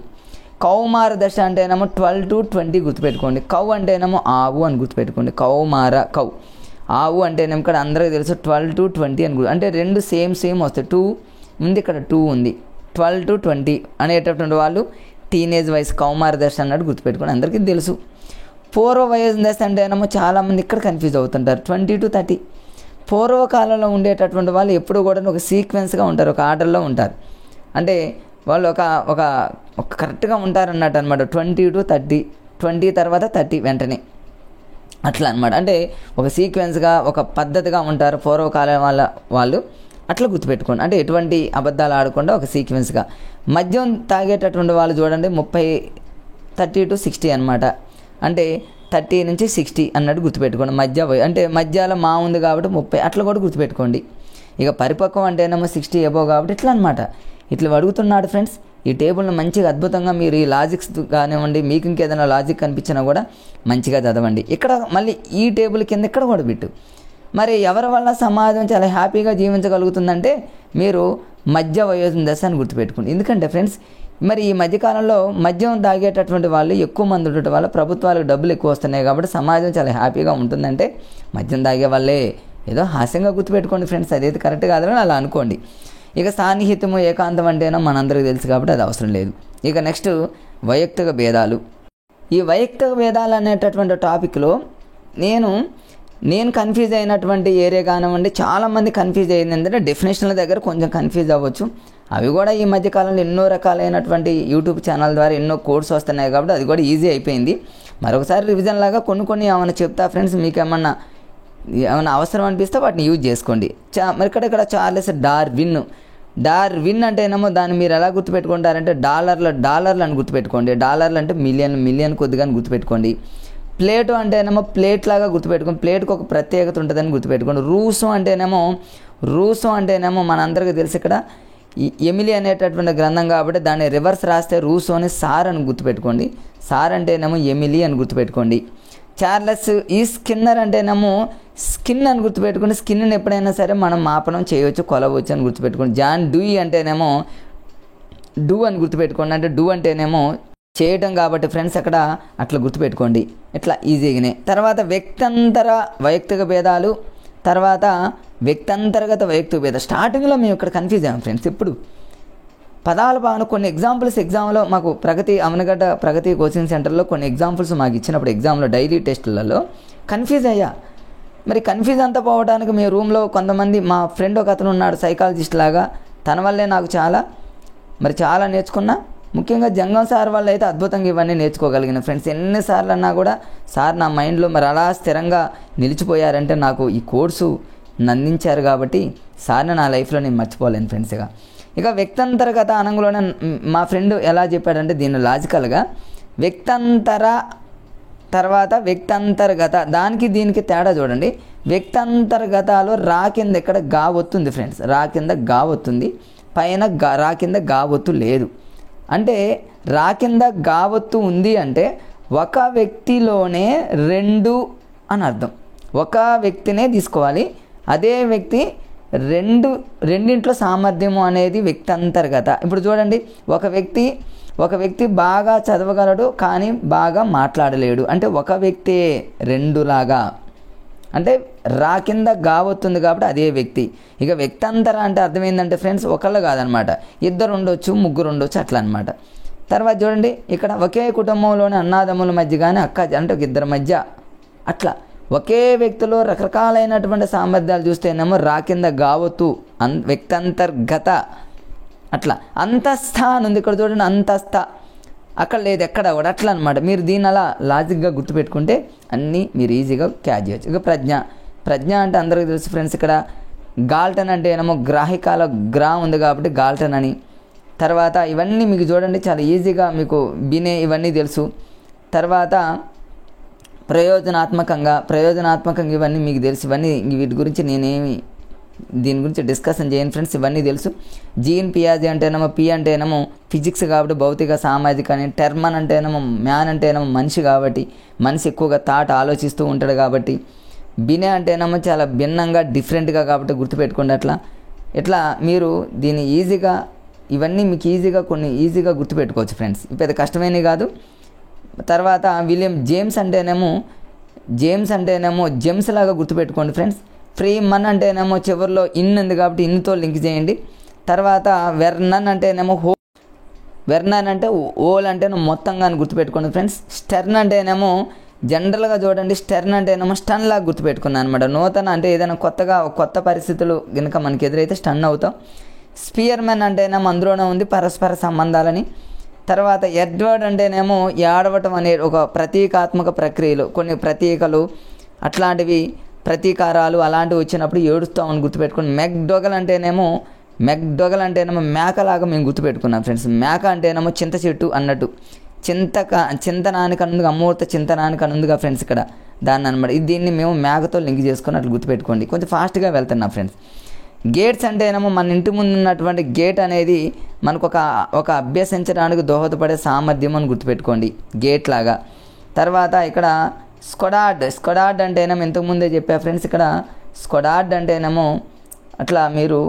కౌమార దశ అంటేనేమో 12 to 20 గుర్తుపెట్టుకోండి. కౌ అంటేనేమో ఆవు అని గుర్తుపెట్టుకోండి. కౌ ఆవు అంటేనేమో ఇక్కడ అందరికీ తెలుసు 12 to 20 అని అంటే 2 సేమ్ వస్తాయి. 2 ఉంది, ఇక్కడ 2 ఉంది. 12 to 20 అనేటటువంటి వాళ్ళు టీనేజ్ వయసు కౌమార దశ అన్నట్టు గుర్తుపెట్టుకోండి, అందరికీ తెలుసు. పూర్వ వయసు దశ అంటేనేమో చాలామంది ఇక్కడ కన్ఫ్యూజ్ అవుతుంటారు. 20 to 30. పూర్వకాలంలో ఉండేటటువంటి వాళ్ళు ఎప్పుడు కూడా ఒక సీక్వెన్స్గా ఉంటారు, ఒక ఆర్డర్లో ఉంటారు. అంటే వాళ్ళు ఒక కరెక్ట్గా ఉంటారన్నట్టు అనమాట. 20 to 30, 20 తర్వాత 30 వెంటనే అట్లా అనమాట. అంటే ఒక సీక్వెన్స్గా ఒక పద్ధతిగా ఉంటారు పూర్వకాలం వాళ్ళు అట్లా గుర్తుపెట్టుకోండి. అంటే ఎటువంటి అబద్ధాలు ఆడకుండా ఒక సీక్వెన్స్గా. మద్యం తాగేటటువంటి వాళ్ళు చూడండి 30 to 60 అనమాట. అంటే 30 నుంచి 60 అన్నట్టు గుర్తుపెట్టుకోండి. అంటే మధ్యలో మా ఉంది కాబట్టి 30 అట్లా కూడా గుర్తుపెట్టుకోండి. ఇక పరిపక్వం అంటేనేమో 60 అబోవ్ కాబట్టి ఇట్లా అనమాట. ఇట్లా అడుగుతున్నాడు ఫ్రెండ్స్. ఈ టేబుల్ని మంచిగా అద్భుతంగా మీరు ఈ లాజిక్స్ కానివ్వండి, మీకు ఇంకేదైనా లాజిక్ కనిపించినా కూడా మంచిగా చదవండి. ఇక్కడ మళ్ళీ ఈ టేబుల్ కింద ఇక్కడ కూడా పెట్టు. మరి ఎవరి వల్ల సమాజం చాలా హ్యాపీగా జీవించగలుగుతుందంటే మీరు మధ్య వయోజన దశ అని గుర్తుపెట్టుకోండి. ఎందుకంటే ఫ్రెండ్స్ మరి ఈ మధ్యకాలంలో మద్యం తాగేటటువంటి వాళ్ళు ఎక్కువ మంది ఉండటం వల్ల ప్రభుత్వాలకు డబ్బులు ఎక్కువ వస్తున్నాయి కాబట్టి సమాజం చాలా హ్యాపీగా ఉంటుందంటే మద్యం తాగే వాళ్ళే ఏదో హాస్యంగా గుర్తుపెట్టుకోండి ఫ్రెండ్స్, అదైతే కరెక్ట్ కాదని అలా అనుకోండి. ఇక సాన్నిహిత్యము ఏకాంతం అంటేనో మనందరికీ తెలుసు కాబట్టి అది అవసరం లేదు. ఇక నెక్స్ట్ వైయక్తిక భేదాలు. ఈ వైయక్తిక భేదాలు అనేటటువంటి టాపిక్లో నేను కన్ఫ్యూజ్ అయినటువంటి ఏరియా కానివ్వండి, చాలామంది కన్ఫ్యూజ్ అయ్యింది ఏంటంటే డెఫినేషన్ల దగ్గర కొంచెం కన్ఫ్యూజ్ అవ్వచ్చు. అవి కూడా ఈ మధ్యకాలంలో ఎన్నో రకాలైనటువంటి యూట్యూబ్ ఛానల్ ద్వారా ఎన్నో కోర్స్ వస్తున్నాయి కాబట్టి అది కూడా ఈజీ అయిపోయింది. మరొకసారి రివిజన్ లాగా కొన్ని ఏమైనా చెప్తా ఫ్రెండ్స్, మీకు ఏమన్నా అవసరం అనిపిస్తే వాటిని యూజ్ చేసుకోండి. మరి ఇక్కడ చార్లెస్ డార్విన్ అంటేనేమో దాన్ని మీరు ఎలా గుర్తుపెట్టుకుంటారంటే డాలర్లు అని గుర్తుపెట్టుకోండి. డాలర్లు అంటే మిలియన్ కొద్దిగా అని గుర్తుపెట్టుకోండి. ప్లేటు అంటేనేమో ప్లేట్ లాగా గుర్తుపెట్టుకోండి, ప్లేట్కి ఒక ప్రత్యేకత ఉంటుందని గుర్తుపెట్టుకోండి. రూసు అంటేనేమో మనందరికీ తెలుసు ఇక్కడ ఈ ఎమిలీ అనేటటువంటి గ్రంథం కాబట్టి దాన్ని రివర్స్ రాస్తే రూసో అని సార్ అని గుర్తుపెట్టుకోండి. సార్ అంటేనేమో ఎమిలీ అని గుర్తుపెట్టుకోండి. చార్లెస్ ఈ స్కిన్నర్ అంటేనేమో స్కిన్ అని గుర్తుపెట్టుకోండి. స్కిన్ని ఎప్పుడైనా సరే మనం మాపనం చేయవచ్చు, కొలవచ్చు అని గుర్తుపెట్టుకోండి. జాన్ డూయి అంటేనేమో డూ అని గుర్తుపెట్టుకోండి, అంటే డూ అంటేనేమో చేయటం కాబట్టి ఫ్రెండ్స్ అక్కడ అట్లా గుర్తుపెట్టుకోండి, ఇట్లా ఈజీగానే. తర్వాత వ్యక్తంతర వైయక్తిక భేదాలు, తర్వాత వ్యక్తంతర్గత వైయక్తిక భేదాలు. స్టార్టింగ్లో మేము ఇక్కడ కన్ఫ్యూజ్ అయ్యాం ఫ్రెండ్స్. ఇప్పుడు పదాల భావన కొన్ని ఎగ్జాంపుల్లో మాకు అమనగడ్డ ప్రగతి కోచింగ్ సెంటర్లో కొన్ని ఎగ్జాంపుల్స్ మాకు ఇచ్చినప్పుడు ఎగ్జామ్లో డైలీ టెస్టులలో కన్ఫ్యూజ్ అయ్యా. మరి కన్ఫ్యూజ్ అంతా పోవడానికి మీ రూమ్లో కొంతమంది, మా ఫ్రెండ్ ఒక అతను ఉన్నాడు సైకాలజిస్ట్ లాగా, తన వల్లే నాకు చాలా నేర్చుకున్నా. ముఖ్యంగా జంగం సార్ వల్ల అయితే అద్భుతంగా ఇవన్నీ నేర్చుకోగలిగిన ఫ్రెండ్స్. ఎన్నిసార్లు అన్నా కూడా సార్ నా మైండ్లో మరి అలా స్థిరంగా నిలిచిపోయారంటే నాకు ఈ కోర్సు అందించారు కాబట్టి సార్ని నా లైఫ్లో నేను మర్చిపోలేను ఫ్రెండ్స్. ఇక వ్యక్తంతర్గత అనంగులోనే మా ఫ్రెండ్ ఎలా చెప్పాడంటే దీన్ని లాజికల్గా వ్యక్తంతర తర్వాత వ్యక్తంతర్గత, దానికి దీనికి తేడా చూడండి. వ్యక్తంతర్గతాలో రా కింద ఇక్కడ గా ఒత్తుంది ఫ్రెండ్స్, రా కింద గా ఒత్తుంది, పైన రా కింద గా ఒత్తు లేదు. అంటే రా కింద గా ఒత్తు ఉంది అంటే ఒక వ్యక్తిలోనే రెండు అని అర్థం. ఒక వ్యక్తినే తీసుకోవాలి, అదే వ్యక్తి రెండింట్లో సామర్థ్యము అనేది వ్యక్తంతర్గత. ఇప్పుడు చూడండి, ఒక వ్యక్తి బాగా చదవగలడు కానీ బాగా మాట్లాడలేడు, అంటే ఒక వ్యక్తే రెండులాగా, అంటే రా కింద గా వస్తుంది కాబట్టి అదే వ్యక్తి. ఇక వ్యక్తంతర అంటే అర్థమైందంటే ఫ్రెండ్స్ ఒకళ్ళు కాదనమాట, ఇద్దరు ఉండొచ్చు, ముగ్గురు ఉండొచ్చు, అట్లా అనమాట. తర్వాత చూడండి ఇక్కడ ఒకే కుటుంబంలోని అన్నాదమ్ముల మధ్య కానీ అంటే ఒక ఇద్దరి మధ్య అట్లా ఒకే వ్యక్తిలో రకరకాలైనటువంటి సామర్థ్యాలు చూస్తేనేమో రా కింద గావతు వ్యక్తంతర్గత. అట్లా అంతస్థ అని ఉంది ఇక్కడ చూడండి, అంతస్థ అక్కడ లేదు ఎక్కడ కూడా, అట్లా అనమాట. మీరు దీన్ని అలా లాజిక్గా గుర్తుపెట్టుకుంటే అన్నీ మీరు ఈజీగా క్యాచ్ చేయొచ్చు. ఇక ప్రజ్ఞ అంటే అందరికీ తెలుసు ఫ్రెండ్స్, ఇక్కడ గాల్టన్ అంటే ఏమో గ్రాహికాల గ్రా ఉంది కాబట్టి గాల్టన్ అని. తర్వాత ఇవన్నీ మీకు చూడండి చాలా ఈజీగా మీకు బినే ఇవన్నీ తెలుసు. తర్వాత ప్రయోజనాత్మకంగా ఇవన్నీ మీకు తెలుసు. ఇవన్నీ వీటి గురించి దీని గురించి డిస్కషన్ చేయను ఫ్రెండ్స్, ఇవన్నీ తెలుసు. జీన్ పియాజే అంటేనేమో పి అంటేనేమో ఫిజిక్స్ కాబట్టి భౌతిక సామాజిక అని, టెర్మన్ అంటేనేమో మ్యాన్ అంటేనేమో మనిషి కాబట్టి మనిషి ఎక్కువగా ఆలోచిస్తూ ఉంటాడు కాబట్టి, బినే అంటేనేమో చాలా భిన్నంగా డిఫరెంట్గా కాబట్టి గుర్తుపెట్టుకోండి. ఇట్లా మీరు దీన్ని ఈజీగా ఇవన్నీ మీకు కొన్ని ఈజీగా గుర్తుపెట్టుకోవచ్చు ఫ్రెండ్స్, పెద్ద కష్టమైనవి కాదు. తర్వాత విలియం జేమ్స్ అంటేనేమో జేమ్స్ లాగా గుర్తుపెట్టుకోండి ఫ్రెండ్స్. ఫ్రీమన్ అంటేనేమో చివరిలో ఇన్ ఉంది కాబట్టి ఇన్తో లింక్ చేయండి. తర్వాత వెర్నన్ అంటేనేమో వెర్నన్ అంటే ఓల్ అంటేనేమో మొత్తంగా అని గుర్తుపెట్టుకోండి ఫ్రెండ్స్. స్టెర్న్ అంటేనేమో జనరల్గా చూడండి, స్టెర్న్ అంటేనేమో స్టన్ లాగా గుర్తుపెట్టుకున్నాను అనమాట. నూతన అంటే ఏదైనా కొత్త పరిస్థితులు కనుక మనకి ఎదురైతే స్టన్ అవుతాం. స్పియర్మెన్ అంటేనేమో అందులోనే ఉంది పరస్పర సంబంధాలని. తర్వాత ఎడ్వర్డ్ అంటేనేమో ఏడవటం అనే ఒక ప్రతీకాత్మక ప్రక్రియలు, కొన్ని ప్రతీకలు అట్లాంటివి ప్రతీకారాలు అలాంటివి వచ్చినప్పుడు ఏడుస్తామని గుర్తుపెట్టుకుని. మెక్డొగల్ అంటేనేమో మేకలాగా మేము గుర్తుపెట్టుకున్నాం ఫ్రెండ్స్. మేక అంటేనేమో చింత చెట్టు అన్నట్టు, చింతనానికి అనుందిగా, అమూర్త చింతనానికి అనుందిగా ఫ్రెండ్స్ ఇక్కడ దాన్ని అనమాట. దీన్ని మేము మేకతో లింక్ చేసుకుని అట్లా గుర్తుపెట్టుకోండి. కొంచెం ఫాస్ట్గా వెళ్తున్నా ఫ్రెండ్స్. గేట్స్ అంటేనేమో మన ఇంటి ముందు ఉన్నటువంటి గేట్ అనేది మనకు ఒక అభ్యసించడానికి దోహదపడే సామర్థ్యం అని గుర్తుపెట్టుకోండి, గేట్ లాగా. తర్వాత ఇక్కడ స్కొడార్డ్ అంటేనేమో ఇంతకుముందే చెప్పా ఫ్రెండ్స్. ఇక్కడ స్కొడార్డ్ అంటేనేమో అట్లా మీరు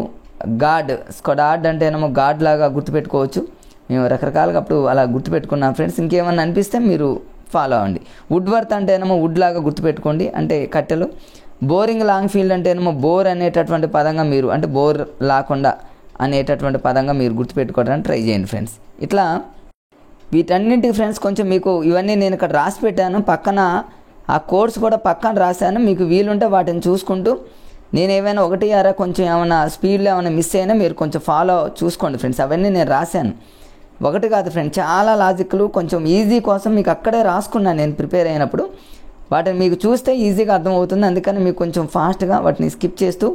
స్కొడార్డ్ అంటేనేమో గాడ్ లాగా గుర్తుపెట్టుకోవచ్చు. మేము రకరకాలుగా అప్పుడు అలా గుర్తుపెట్టుకున్నాం ఫ్రెండ్స్. ఇంకేమన్నా అనిపిస్తే మీరు ఫాలో అవ్వండి. వుడ్వర్త్ అంటేనేమో వుడ్ లాగా గుర్తుపెట్టుకోండి, అంటే కట్టెలు. బోరింగ్ లాంగ్ ఫీల్డ్ అంటే ఏమో బోర్ అనేటటువంటి పదంగా మీరు అంటే బోర్ లేకుండా అనేటటువంటి పదంగా మీరు గుర్తుపెట్టుకోవడానికి ట్రై చేయండి ఫ్రెండ్స్. ఇట్లా వీటన్నింటికి ఫ్రెండ్స్ కొంచెం మీకు ఇవన్నీ నేను ఇక్కడ రాసి పెట్టాను, పక్కన ఆ కోర్స్ కూడా పక్కన రాశాను. మీకు వీలుంటే వాటిని చూసుకుంటూ నేను ఏమైనా ఒకటి అరా కొంచెం ఏమైనా స్పీడ్లో ఏమైనా మిస్ అయినా మీరు కొంచెం ఫాలో చూసుకోండి ఫ్రెండ్స్. అవన్నీ నేను రాశాను, ఒకటి కాదు ఫ్రెండ్స్, చాలా లాజిక్లు కొంచెం ఈజీ కోసం మీకు అక్కడే రాసుకున్నాను నేను ప్రిపేర్ అయినప్పుడు. వాటిని మీకు చూస్తే ఈజీగా అర్థమవుతుంది, అందుకని మీకు కొంచెం ఫాస్ట్గా వాటిని స్కిప్ చేస్తూ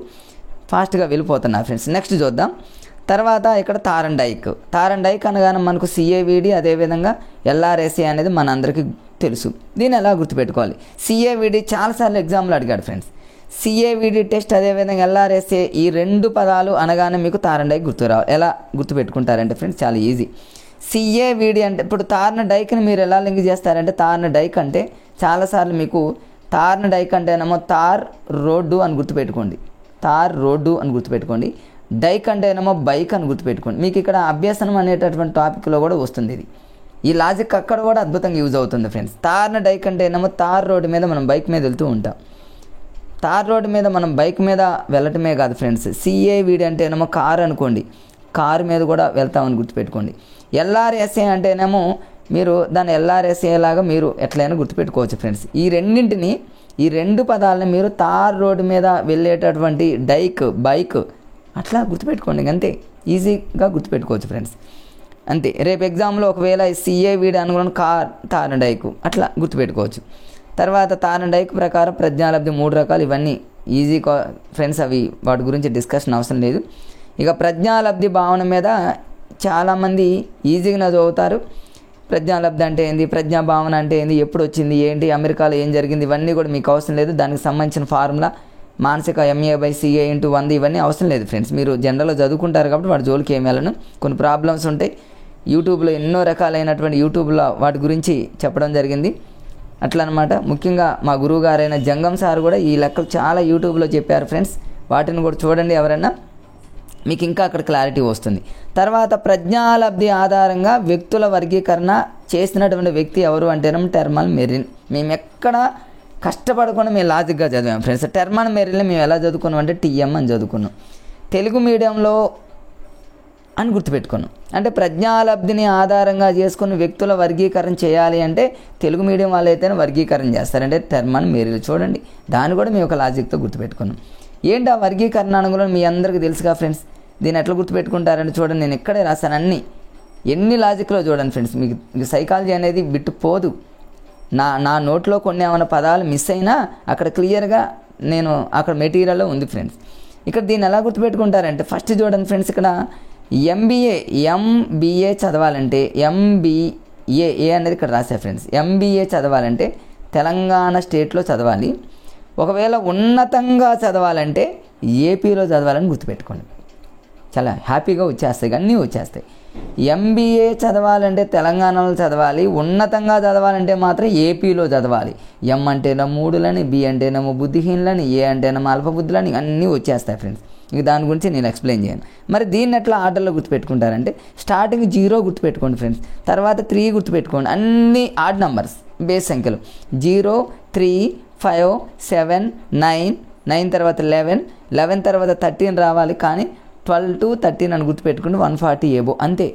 ఫాస్ట్గా వెళ్ళిపోతున్నా ఫ్రెండ్స్. నెక్స్ట్ చూద్దాం. తర్వాత ఇక్కడ తార్ అండ్ డైక్ అనగానే మనకు సిఏవిడి అదేవిధంగా ఎల్ఆర్ఎస్ఏ అనేది మనందరికీ తెలుసు. దీన్ని ఎలా గుర్తుపెట్టుకోవాలి? సిఏవిడి చాలాసార్లు ఎగ్జామ్లో అడిగాడు ఫ్రెండ్స్. సిఏవిడి టెస్ట్ అదేవిధంగా ఎల్ఆర్ఎస్ఏ ఈ 2 పదాలు అనగానే మీకు తార్ అండ్ డైక్ గుర్తురావాలి. ఎలా గుర్తుపెట్టుకుంటారంటే ఫ్రెండ్స్ చాలా ఈజీ. సిఏవిడి అంటే ఇప్పుడు తార్ అండ్ డైక్ని మీరు ఎలా లింక్ చేస్తారంటే తార్ అండ్ డైక్ అంటే చాలాసార్లు మీకు తార్ అండ్ డైక్ అంటేనేమో తార్ రోడ్డు అని గుర్తుపెట్టుకోండి, తార్ రోడ్డు అని గుర్తుపెట్టుకోండి. డైక్ అంటేనేమో బైక్ అని గుర్తుపెట్టుకోండి. మీకు ఇక్కడ అభ్యసనం అనేటటువంటి టాపిక్లో కూడా వస్తుంది ఇది. ఈ లాజిక్ అక్కడ కూడా అద్భుతంగా యూజ్ అవుతుంది ఫ్రెండ్స్. తార్ అండ్ డైక్ అంటేనేమో తార్ రోడ్డు మీద మనం బైక్ మీద వెళ్తూ ఉంటాం. తార్ రోడ్డు మీద మనం బైక్ మీద వెళ్ళటమే కాదు ఫ్రెండ్స్. సిఏవిడి అంటేనేమో కార్ అనుకోండి, కారు మీద కూడా వెళ్తామని గుర్తుపెట్టుకోండి. ఎల్ఆర్ఎస్ఏ అంటేనేమో మీరు దాన్ని ఎల్ఆర్ఎస్ఏ లాగా మీరు ఎట్లయినా గుర్తుపెట్టుకోవచ్చు ఫ్రెండ్స్. ఈ 2 పదాలని మీరు తార్ రోడ్డు మీద వెళ్ళేటటువంటి బైక్ అట్లా గుర్తుపెట్టుకోండి, అంతే ఈజీగా గుర్తుపెట్టుకోవచ్చు ఫ్రెండ్స్, అంతే. రేపు ఎగ్జామ్లో ఒకవేళ సిఏవిడి అనుకున్న తార్ అండ్ డైక్ అట్లా గుర్తుపెట్టుకోవచ్చు. తర్వాత తార్ అండ్ డైక్ ప్రకారం ప్రజ్ఞాలబ్ధి 3 రకాలు, ఇవన్నీ ఈజీ ఫ్రెండ్స్, అవి వాటి గురించి డిస్కషన్ అవసరం లేదు. ఇక ప్రజ్ఞాలబ్ధి భావన మీద చాలామంది ఈజీగా చదువుతారు. ప్రజ్ఞాలబ్ధి అంటే ఏంది, ప్రజ్ఞా భావన అంటే ఏంది, ఎప్పుడు వచ్చింది, ఏంటి, అమెరికాలో ఏం జరిగింది, ఇవన్నీ కూడా మీకు అవసరం లేదు. దానికి సంబంధించిన ఫార్ములా మానసిక MA/CA × 100 ఇవన్నీ అవసరం లేదు ఫ్రెండ్స్. మీరు జనరల్గా చదువుకుంటారు కాబట్టి వాటి జోలికి ఏమి వెళ్ళను. కొన్ని ప్రాబ్లమ్స్ ఉంటాయి, యూట్యూబ్లో ఎన్నో రకాలైనటువంటి యూట్యూబ్లో వాటి గురించి చెప్పడం జరిగింది అట్లా అనమాట. ముఖ్యంగా మా గురువు గారైన జంగం సార్ కూడా ఈ లెక్కలు చాలా యూట్యూబ్లో చెప్పారు ఫ్రెండ్స్. వాటిని కూడా చూడండి ఎవరైనా, మీకు ఇంకా అక్కడ క్లారిటీ వస్తుంది. తర్వాత ప్రజ్ఞాలబ్ధి ఆధారంగా వ్యక్తుల వర్గీకరణ చేసినటువంటి వ్యక్తి ఎవరు అంటేనేమో టెర్మన్ మెరిల్. మేము ఎక్కడ కష్టపడకుండా మేము లాజిక్గా చదివాం ఫ్రెండ్స్. టెర్మన్ మెరిల్ని మేము ఎలా చదువుకున్నాం అంటే TM అని చదువుకున్నాం, తెలుగు మీడియంలో అని గుర్తుపెట్టుకున్నాం. అంటే ప్రజ్ఞాలబ్ధిని ఆధారంగా చేసుకుని వ్యక్తుల వర్గీకరణ చేయాలి అంటే తెలుగు మీడియం వాళ్ళు అయితేనే వర్గీకరణ చేస్తారంటే టెర్మన్ మెరిల్. చూడండి, దాన్ని కూడా మేము ఒక లాజిక్తో గుర్తుపెట్టుకున్నాం. ఏంటి ఆ వర్గీకరణ అనుగుణం మీ అందరికీ తెలుసుగా ఫ్రెండ్స్. దీన్ని ఎట్లా గుర్తుపెట్టుకుంటారంటే చూడండి, నేను ఇక్కడే రాశాను అన్నీ, ఎన్ని లాజిక్లో చూడండి ఫ్రెండ్స్. మీకు సైకాలజీ అనేది బిట్టుపోదు. నా నోట్లో కొన్ని ఏమైనా పదాలు మిస్ అయినా అక్కడ క్లియర్గా నేను అక్కడ మెటీరియల్లో ఉంది ఫ్రెండ్స్. ఇక్కడ దీన్ని ఎలా గుర్తుపెట్టుకుంటారంటే ఫస్ట్ చూడండి ఫ్రెండ్స్, ఇక్కడ MBA చదవాలంటే MBA అనేది ఇక్కడ రాశా ఫ్రెండ్స్. MBA చదవాలంటే తెలంగాణ స్టేట్లో చదవాలి. ఒకవేళ ఉన్నతంగా చదవాలంటే ఏపీలో చదవాలని గుర్తుపెట్టుకోండి, చాలా హ్యాపీగా వచ్చేస్తాయి, అన్నీ వచ్చేస్తాయి. MBA చదవాలంటే తెలంగాణలో చదవాలి, ఉన్నతంగా చదవాలంటే మాత్రం ఏపీలో చదవాలి. M అంటేనేమో 3లని, B అంటేనేమో బుద్ధిహీనులని, A అంటేనేమో అల్పబుద్ధులని, అన్నీ వచ్చేస్తాయి ఫ్రెండ్స్. ఇక దాని గురించి నేను ఎక్స్ప్లెయిన్ చేయను. మరి దీన్ని ఎట్లా ఆర్డర్లో గుర్తుపెట్టుకుంటారంటే స్టార్టింగ్ 0 గుర్తుపెట్టుకోండి ఫ్రెండ్స్, తర్వాత 3 గుర్తుపెట్టుకోండి, అన్నీ ఆడ్ నంబర్స్ బేస్ సంఖ్యలు 0, 3, 5, 7, 9 తర్వాత 11 తర్వాత 13 రావాలి, కానీ 12 to 13 అని గుర్తుపెట్టుకుంటే 140 ఏబో, అంతే.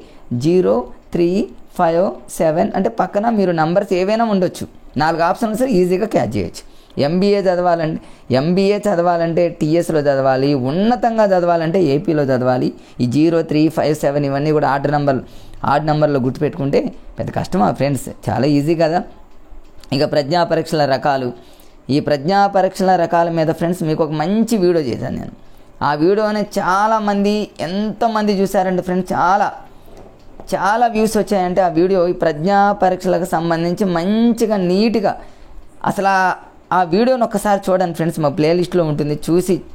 0, 3, 5, 7 అంటే పక్కన మీరు నంబర్స్ ఏవైనా ఉండొచ్చు, 4 ఆప్షన్లు సరే ఈజీగా క్యాచ్ చేయొచ్చు. MBA చదవాలంటే TSలో చదవాలి, ఉన్నతంగా చదవాలంటే ఏపీలో చదవాలి. ఈ 0, 3, 5, 7 ఇవన్నీ కూడా ఆడ్ నెంబర్లో గుర్తుపెట్టుకుంటే పెద్ద కష్టమా ఫ్రెండ్స్, చాలా ఈజీ కదా. ఇక ప్రజ్ఞా పరీక్షల రకాలు, ఈ ప్రజ్ఞా పరీక్షల రకాల మీద ఫ్రెండ్స్ మీకు ఒక మంచి వీడియో చేశాను నేను. ఆ వీడియోని చాలామంది ఎంతమంది చూశారంటే ఫ్రెండ్స్, చాలా వ్యూస్ వచ్చాయంటే ఆ వీడియో ఈ ప్రజ్ఞా పరీక్షలకు సంబంధించి మంచిగా నీట్గా అసలు ఆ వీడియోని ఒక్కసారి చూడండి ఫ్రెండ్స్, మా ప్లేలిస్ట్లో ఉంటుంది,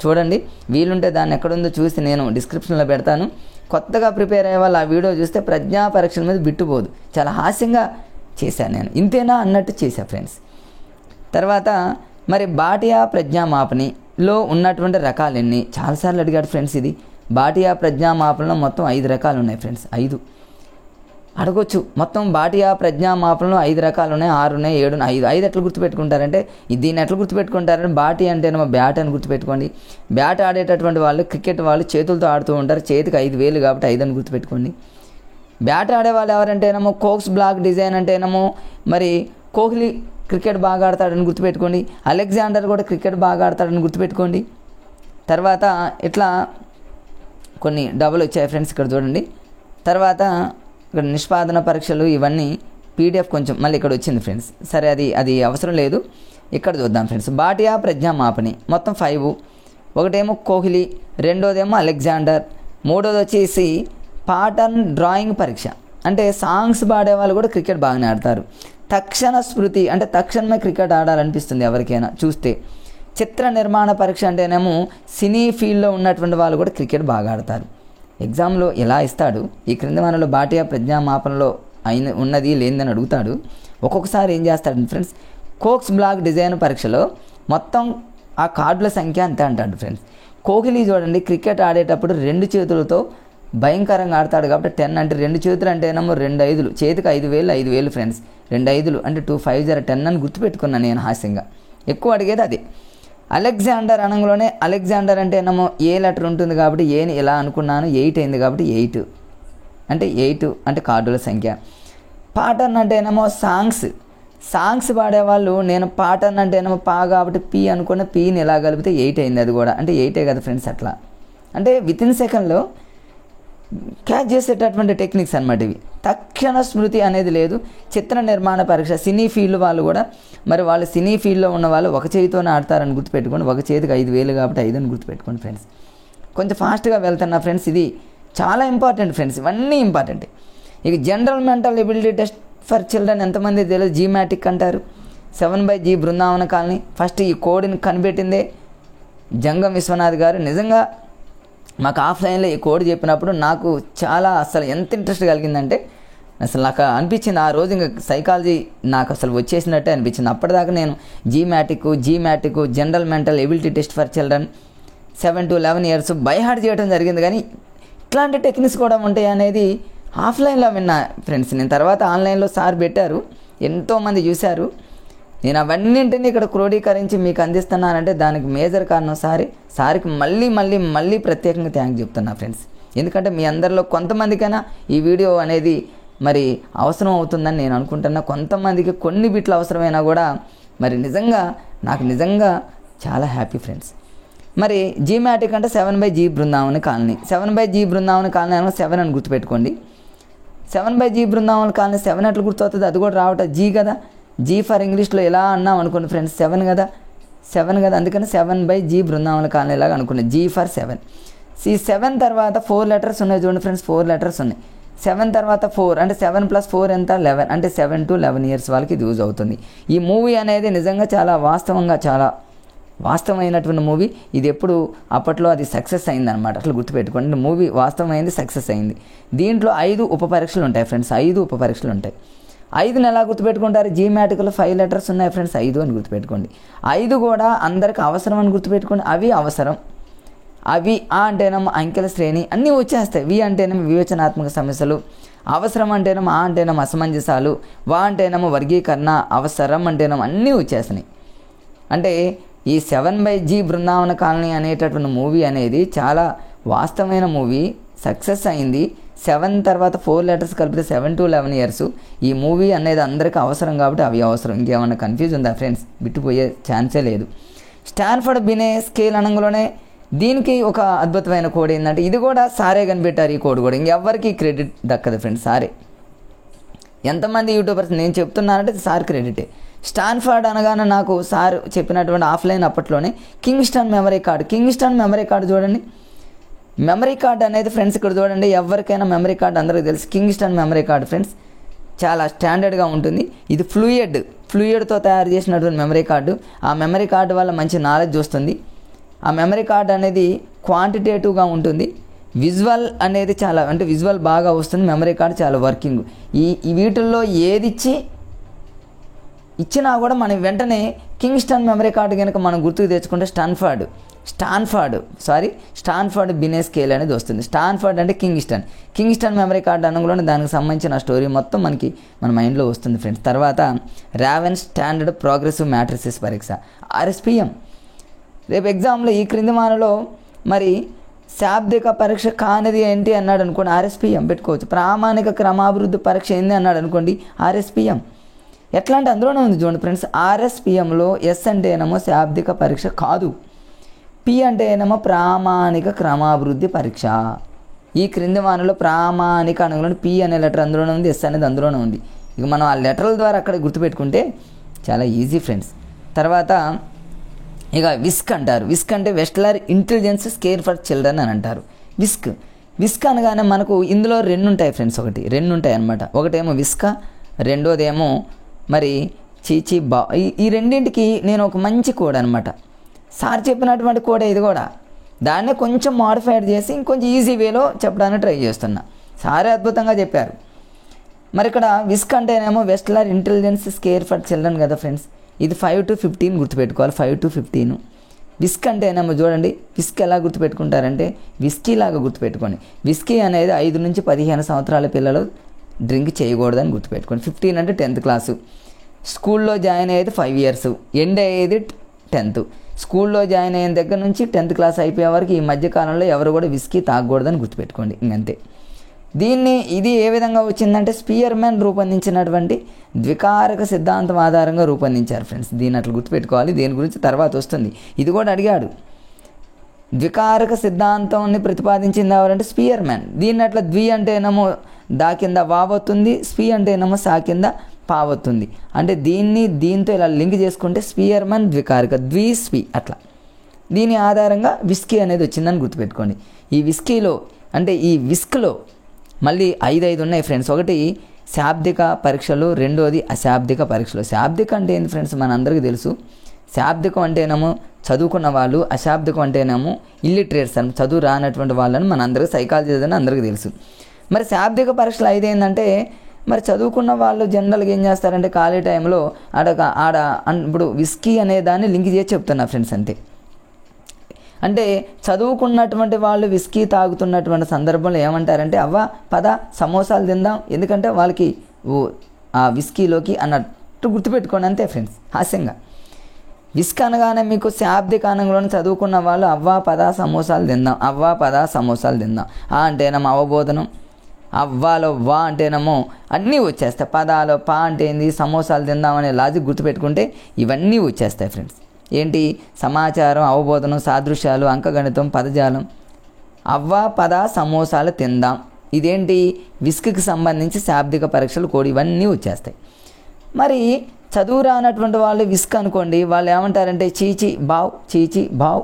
చూడండి. వీలుంటే దాన్ని ఎక్కడుందో చూసి నేను డిస్క్రిప్షన్లో పెడతాను. కొత్తగా ప్రిపేర్ అయ్యే వాళ్ళు ఆ వీడియో చూస్తే ప్రజ్ఞా పరీక్షల మీద బిట్టుపోదు, చాలా హాస్యంగా చేశాను నేను, ఇంతేనా అన్నట్టు చేశా ఫ్రెండ్స్. తర్వాత మరి భాటియా ప్రజ్ఞామాపనిలో ఉన్నటువంటి రకాలు ఎన్ని, చాలాసార్లు అడిగాడు ఫ్రెండ్స్. ఇది భాటియా ప్రజ్ఞామాపనలో మొత్తం 5 రకాలు ఉన్నాయి ఫ్రెండ్స్, 5. అడగొచ్చు. మొత్తం బాటియా ప్రజ్ఞా మాపనలో 5 రకాలు ఉన్నాయి, 6 ఉన్నాయి, 7 ఉన్నాయి, 5 ఎట్లా గుర్తుపెట్టుకుంటారంటే దీన్ని ఎట్లా గుర్తుపెట్టుకుంటారంటే బాటి అంటేనేమో బ్యాట్ అని గుర్తుపెట్టుకోండి. బ్యాట్ ఆడేటటువంటి వాళ్ళు క్రికెట్ వాళ్ళు చేతులతో ఆడుతూ ఉంటారు, చేతికి 5 వేలు కాబట్టి 5 అని గుర్తుపెట్టుకోండి. బ్యాట్ ఆడేవాళ్ళు ఎవరంటేనేమో కోక్స్ బ్లాక్ డిజైన్ అంటేనేమో మరి కోహ్లీ క్రికెట్ బాగా ఆడతాడని గుర్తుపెట్టుకోండి. అలెగ్జాండర్ కూడా క్రికెట్ బాగా ఆడతాడని గుర్తుపెట్టుకోండి. తర్వాత ఇట్లా కొన్ని డబుల్ వచ్చాయి ఫ్రెండ్స్, ఇక్కడ చూడండి. తర్వాత ఇక్కడ నిష్పాదన పరీక్షలు ఇవన్నీ పీడిఎఫ్ కొంచెం మళ్ళీ ఇక్కడ వచ్చింది ఫ్రెండ్స్. సరే అది అవసరం లేదు, ఇక్కడ చూద్దాం ఫ్రెండ్స్. బాటియా ప్రజ్ఞా మాపని మొత్తం 5. ఒకటేమో కోహ్లీ, రెండోదేమో అలెగ్జాండర్, మూడోది వచ్చేసి పాటర్న్ డ్రాయింగ్ పరీక్ష అంటే సాంగ్స్ పాడేవాళ్ళు కూడా క్రికెట్ బాగానే ఆడతారు. తక్షణ స్మృతి అంటే తక్షణమే క్రికెట్ ఆడాలనిపిస్తుంది ఎవరికైనా చూస్తే. చిత్ర నిర్మాణ పరీక్ష అంటేనేమో సినీ ఫీల్డ్లో ఉన్నటువంటి వాళ్ళు కూడా క్రికెట్ బాగా ఆడతారు. ఎగ్జామ్లో ఎలా ఇస్తాడు, ఈ క్రింది మనలో బాటియా ప్రజ్ఞా మాపనలో ఉన్నది లేదని అడుగుతాడు. ఒక్కొక్కసారి ఏం చేస్తాడు ఫ్రెండ్స్, కోక్స్ బ్లాక్ డిజైన్ పరీక్షలో మొత్తం ఆ కార్డుల సంఖ్య అంతే అంటాడు ఫ్రెండ్స్. కోహ్లీ చూడండి క్రికెట్ ఆడేటప్పుడు 2 చేతులతో భయంకరంగా ఆడతాడు కాబట్టి 10 అంటే 2 చేతులు అంటేనేమో 2 5లు, చేతికి 5 వేలు ఫ్రెండ్స్. 2 5లు అంటే 2 5 0 10 అని గుర్తుపెట్టుకున్నాను నేను హాస్యంగా. ఎక్కువ అడిగేది అదే. అలెగ్జాండర్ అనగానే అలెగ్జాండర్ అంటేనేమో ఏ లెటర్ ఉంటుంది కాబట్టి ఏని ఎలా అనుకున్నాను, 8 అయింది కాబట్టి 8 అంటే కార్డుల సంఖ్య. పాటర్న్ అంటేనేమో సాంగ్స్ పాడేవాళ్ళు నేను పాటర్న్ అంటేనేమో పా కాబట్టి పీ అనుకున్న పీని ఎలా కలిపితే 8 అయింది, అది కూడా అంటే 8 కదా ఫ్రెండ్స్. అట్లా అంటే వితిన్ సెకండ్లో క్యాచ్ చేసేటటువంటి టెక్నిక్స్ అన్నమాట ఇవి. తక్షణ స్మృతి అనేది లేదు. చిత్ర నిర్మాణ పరీక్ష సినీ ఫీల్డ్ వాళ్ళు కూడా మరి వాళ్ళు సినీ ఫీల్డ్లో ఉన్న వాళ్ళు ఒక చేతితోనే ఆడతారని గుర్తుపెట్టుకోండి. ఒక చేతికి 5 వేలు కాబట్టి 5 అని గుర్తుపెట్టుకోండి ఫ్రెండ్స్. కొంచెం ఫాస్ట్గా వెళ్తున్నా ఫ్రెండ్స్, ఇది చాలా ఇంపార్టెంట్ ఫ్రెండ్స్, ఇవన్నీ ఇంపార్టెంట్. ఇక general mental ability test for children ఎంతమంది తెలియదు, జీమాటిక్ అంటారు. 7/G Brindavana colony. ఫస్ట్ ఈ కోడ్ని కనిపెట్టిందే జంగం విశ్వనాథ్ గారు. నిజంగా మాకు ఆఫ్లైన్లో ఈ కోడ్ చెప్పినప్పుడు నాకు చాలా అసలు ఎంత ఇంట్రెస్ట్ కలిగిందంటే అసలు నాకు అనిపించింది ఆ రోజు ఇంకా సైకాలజీ నాకు అసలు వచ్చేసినట్టే అనిపించింది. అప్పటిదాకా నేను జీమాటిక్ general mental ability test for children 7 to 11 years by heart చేయడం జరిగింది. కానీ ఇట్లాంటి టెక్నిక్స్ కూడా ఉంటాయి అనేది ఆఫ్లైన్లో విన్నా ఫ్రెండ్స్. నేను తర్వాత ఆన్లైన్లో సార్ పెట్టారు, ఎంతోమంది చూశారు. నేను అవన్నింటినీ ఇక్కడ క్రోడీకరించి మీకు అందిస్తున్నానంటే దానికి మేజర్ కారణం సార్కి మళ్ళీ ప్రత్యేకంగా థ్యాంక్ చెప్తున్నా ఫ్రెండ్స్. ఎందుకంటే మీ అందరిలో కొంతమందికైనా ఈ వీడియో అనేది మరి అవసరం అవుతుందని నేను అనుకుంటున్నా. కొంతమందికి కొన్ని బిట్లు అవసరమైనా కూడా మరి నాకు నిజంగా చాలా హ్యాపీ ఫ్రెండ్స్. మరి జీమాటిక్ అంటే 7/G Brindavana colony. 7/G Brindavana colony అనగా 7 అని గుర్తుపెట్టుకోండి. 7/G బృందావన కాలనీ 7 ఎట్లా గుర్తవుతుంది, అది కూడా రావట జీ కదా. జీ ఫర్ ఇంగ్లీష్లో ఎలా అన్నాం అనుకోండి ఫ్రెండ్స్, 7 కదా. అందుకని 7/G బృందావన కాలనీ లాగా అనుకున్నాను, జీ ఫర్ 7. ఈ 7 తర్వాత 4 letters ఉన్నాయి చూడండి ఫ్రెండ్స్, 4 letters ఉన్నాయి. 7 తర్వాత 4 అంటే 7 + 4 ఎంత 11 అంటే 7 to 11 years వాళ్ళకి ఇది యూజ్ అవుతుంది. ఈ మూవీ అనేది నిజంగా చాలా వాస్తవమైనటువంటి మూవీ. ఇది ఎప్పుడు అప్పట్లో అది సక్సెస్ అయిందనమాట, అట్లా గుర్తుపెట్టుకోండి. మూవీ వాస్తవమైంది, సక్సెస్ అయింది. దీంట్లో 5 ఉప పరీక్షలు ఉంటాయి ఫ్రెండ్స్, 5 ఉప పరీక్షలు ఉంటాయి. 5ని ఎలా గుర్తుపెట్టుకుంటారు, జీమాటిక్లో 5 letters ఉన్నాయి ఫ్రెండ్స్, 5 అని గుర్తుపెట్టుకోండి. 5 కూడా అందరికి అవసరం అని గుర్తుపెట్టుకోండి. అవి అవసరం, అవి ఆ అంటేనేమో అంకెల శ్రేణి అన్నీ వచ్చేస్తాయి. వి అంటేనేమో వివేచనాత్మక సమస్యలు, అవసరం అంటేనేమో ఆ అంటేనేమో అసమంజసాలు, వా అంటేనేమో వర్గీకరణ, అవసరం అంటేనేమో అన్నీ వచ్చేస్తున్నాయి. అంటే ఈ 7/G బృందావన కాలనీ అనేటటువంటి మూవీ అనేది చాలా వాస్తవమైన మూవీ, సక్సెస్ అయింది. 7 తర్వాత 4 letters కలిపితే 7 to 11 years. ఈ మూవీ అనేది అందరికీ అవసరం కాబట్టి అవి అవసరం. ఇంకేమన్నా కన్ఫ్యూజ్ ఉందా ఫ్రెండ్స్, బిట్టుపోయే ఛాన్సే లేదు. స్టాన్ఫర్డ్ బినే స్కేల్ అనగానే దీనికి ఒక అద్భుతమైన కోడ్ ఏంటంటే ఇది కూడా సారే కనిపెట్టారు. ఈ కోడ్ కూడా ఇంకెవ్వరికి క్రెడిట్ దక్కదు ఫ్రెండ్స్, సారే. ఎంతమంది యూట్యూబర్స్ నేను చెప్తున్నానంటే సార్ క్రెడిటే. స్టాన్ఫర్డ్ అనగానే నాకు సార్ చెప్పినటువంటి ఆఫ్లైన్ అప్పట్లోనే కింగ్స్టన్ మెమరీ కార్డు చూడండి. మెమరీ కార్డ్ అనేది ఫ్రెండ్స్ ఇక్కడ చూడండి, ఎవరికైనా మెమరీ కార్డ్ అందరికీ తెలుసు. కింగ్స్టన్ మెమరీ కార్డ్ ఫ్రెండ్స్ చాలా స్టాండర్డ్గా ఉంటుంది. ఇది ఫ్లూయిడ్తో తయారు చేసినటువంటి మెమరీ కార్డు. ఆ మెమరీ కార్డు వల్ల మంచి నాలెడ్జ్ వస్తుంది. ఆ మెమరీ కార్డ్ అనేది క్వాంటిటేటివ్గా ఉంటుంది. విజువల్ అనేది విజువల్ బాగా వస్తుంది. మెమరీ కార్డ్ చాలా వర్కింగ్. ఈ వీటిల్లో ఏది ఇచ్చినా కూడా మనం వెంటనే కింగ్స్టన్ మెమరీ కార్డు కనుక మనం గుర్తుకు తెచ్చుకుంటే స్టాన్ఫర్డ్ బినే స్కేల్ అనేది వస్తుంది. స్టాన్ఫర్డ్ అంటే కింగ్స్టన్ మెమరీ కార్డ్ అనగానే దానికి సంబంధించిన స్టోరీ మొత్తం మన మైండ్లో వస్తుంది ఫ్రెండ్స్. తర్వాత రావెన్ స్టాండర్డ్ ప్రోగ్రెసివ్ మ్యాట్రిసెస్ పరీక్ష RSPM. రేపు ఎగ్జామ్లో ఈ క్రింది వానలో మరి శాబ్దిక పరీక్ష కానిది ఏంటి అన్నాడు అనుకోండి, RSPM పెట్టుకోవచ్చు. ప్రామాణిక క్రమాభివృద్ధి పరీక్ష ఏంది అన్నాడు అనుకోండి, RSPM. ఎట్లా అంటే అందులోనే ఉంది చూడండి ఫ్రెండ్స్. RSPMలో S అంటే ఏమో శాబ్దిక పరీక్ష కాదు, P అంటే ఏమో ప్రామాణిక క్రమాభివృద్ధి పరీక్ష. ఈ క్రింది వానలో ప్రామాణిక అనగానే P అనే లెటర్ అందులోనే ఉంది, S అనేది అందులోనే ఉంది. ఇక మనం ఆ లెటర్ల ద్వారా అక్కడ గుర్తుపెట్టుకుంటే చాలా ఈజీ ఫ్రెండ్స్. తర్వాత ఇక విస్క్ అంటారు. విస్క్ అంటే వెస్టలర్ ఇంటెలిజెన్స్ స్కేర్ ఫర్ చిల్డ్రన్ అని అంటారు. విస్క్ అనగానే మనకు ఇందులో రెండు ఉంటాయి ఫ్రెండ్స్, రెండు ఉంటాయి అన్నమాట. ఒకటేమో విస్క, రెండోదేమో మరి చీచీ బా. ఈ రెండింటికి నేను ఒక మంచి కోడ్ అనమాట. సార్ చెప్పినటువంటి కోడే ఇది కూడా, దాన్నే కొంచెం మాడిఫైడ్ చేసి ఇంకొంచెం ఈజీ వేలో చెప్పడానికి ట్రై చేస్తున్నా. సారే అద్భుతంగా చెప్పారు. మరి ఇక్కడ విస్క్ అంటేనేమో వెస్టలర్ ఇంటెలిజెన్స్ స్కేర్ ఫర్ చిల్డ్రన్ కదా ఫ్రెండ్స్. ఇది 5 to 15 గుర్తుపెట్టుకోవాలి, 5 to 15. విస్క్ అంటేనేమో చూడండి, విస్క్ ఎలా గుర్తుపెట్టుకుంటారంటే విస్కీ లాగా గుర్తుపెట్టుకోండి. విస్కీ అనేది 5 నుంచి 15 సంవత్సరాల పిల్లలు డ్రింక్ చేయకూడదని గుర్తుపెట్టుకోండి. 15 అంటే 10th క్లాసు. స్కూల్లో జాయిన్ అయ్యేది 5 years, ఎండ్ అయ్యేది 10th. స్కూల్లో జాయిన్ అయిన దగ్గర నుంచి 10th క్లాస్ అయిపోయే వరకు ఈ మధ్యకాలంలో ఎవరు కూడా విస్కీ తాగకూడదని గుర్తుపెట్టుకోండి. ఇంకంతే. ఇది ఏ విధంగా వచ్చిందంటే స్పియర్మెన్ రూపొందించినటువంటి ద్వికారక సిద్ధాంతం ఆధారంగా రూపొందించారు ఫ్రెండ్స్. దీన్ని అట్లా గుర్తుపెట్టుకోవాలి, దీని గురించి తర్వాత వస్తుంది. ఇది కూడా అడిగాడు. ద్వికారక సిద్ధాంతాన్ని ప్రతిపాదించింది ఎవరంటే స్పియర్మెన్. దీన్ని అట్లా ద్వి అంటేనేమో దా కింద వావొత్తుంది, స్పి అంటేనేమో సా కింద పావొత్తుంది. అంటే దీంతో ఇలా లింక్ చేసుకుంటే స్పియర్మెన్ ద్వికారక, స్పి అట్లా. దీని ఆధారంగా విస్కీ అనేది వచ్చిందని గుర్తుపెట్టుకోండి. ఈ విస్క్లో మళ్ళీ 5 ఉన్నాయి ఫ్రెండ్స్. ఒకటి శాబ్దిక పరీక్షలు, రెండోది అశాబ్దిక పరీక్షలు. శాబ్దిక అంటే ఏంటి ఫ్రెండ్స్, మనందరికీ తెలుసు. శాబ్దికం అంటేనేమో చదువుకున్న వాళ్ళు, అశాబ్దికం అంటేనేమో ఇల్లిటరేట్స్ అని చదువు రానటువంటి వాళ్ళని మనందరికీ సైకాలజీ అని అందరికీ తెలుసు. మరి శాబ్దిక పరీక్షలు 5 ఏంటంటే మరి చదువుకున్న వాళ్ళు జనరల్గా ఏం చేస్తారంటే ఖాళీ టైంలో ఇప్పుడు విస్కీ అనే దాన్ని లింక్ చేసి చెప్తున్నా ఫ్రెండ్స్ అంతే. అంటే చదువుకున్నటువంటి వాళ్ళు విస్కీ తాగుతున్నటువంటి సందర్భంలో ఏమంటారంటే అవ్వ పద సమోసాలు తిందాం, ఎందుకంటే వాళ్ళకి ఆ విస్కీలోకి అన్నట్టు గుర్తుపెట్టుకోండి అంతే ఫ్రెండ్స్, హాస్యంగా. విస్క్ అనగానే మీకు శాబ్దిక అనగానే చదువుకున్న వాళ్ళు అవ్వ పద సమోసాలు తిందాం, అవ్వ పద సమోసాలు తిందాం. అంటేనేమో అవబోధనం, అవ్వాలో వా అంటేనేమో అన్నీ వచ్చేస్తాయి. పదాలో పా అంటే ఏంది, సమోసాలు తిందాం అనే లాజిక్ గుర్తుపెట్టుకుంటే ఇవన్నీ వచ్చేస్తాయి ఫ్రెండ్స్. ఏంటి, సమాచారం, అవబోధనం, సాదృశ్యాలు, అంకగణితం, పదజాలం. అవ్వ పద సమోసాలు తిందాం, ఇదేంటి విస్క్కి సంబంధించి శాబ్దిక పరీక్షలు కోడి ఇవన్నీ వచ్చేస్తాయి. మరి చదువు రానటువంటి వాళ్ళు విస్క్ అనుకోండి, వాళ్ళు ఏమంటారంటే చీచి బావ్, చీచి బావ్,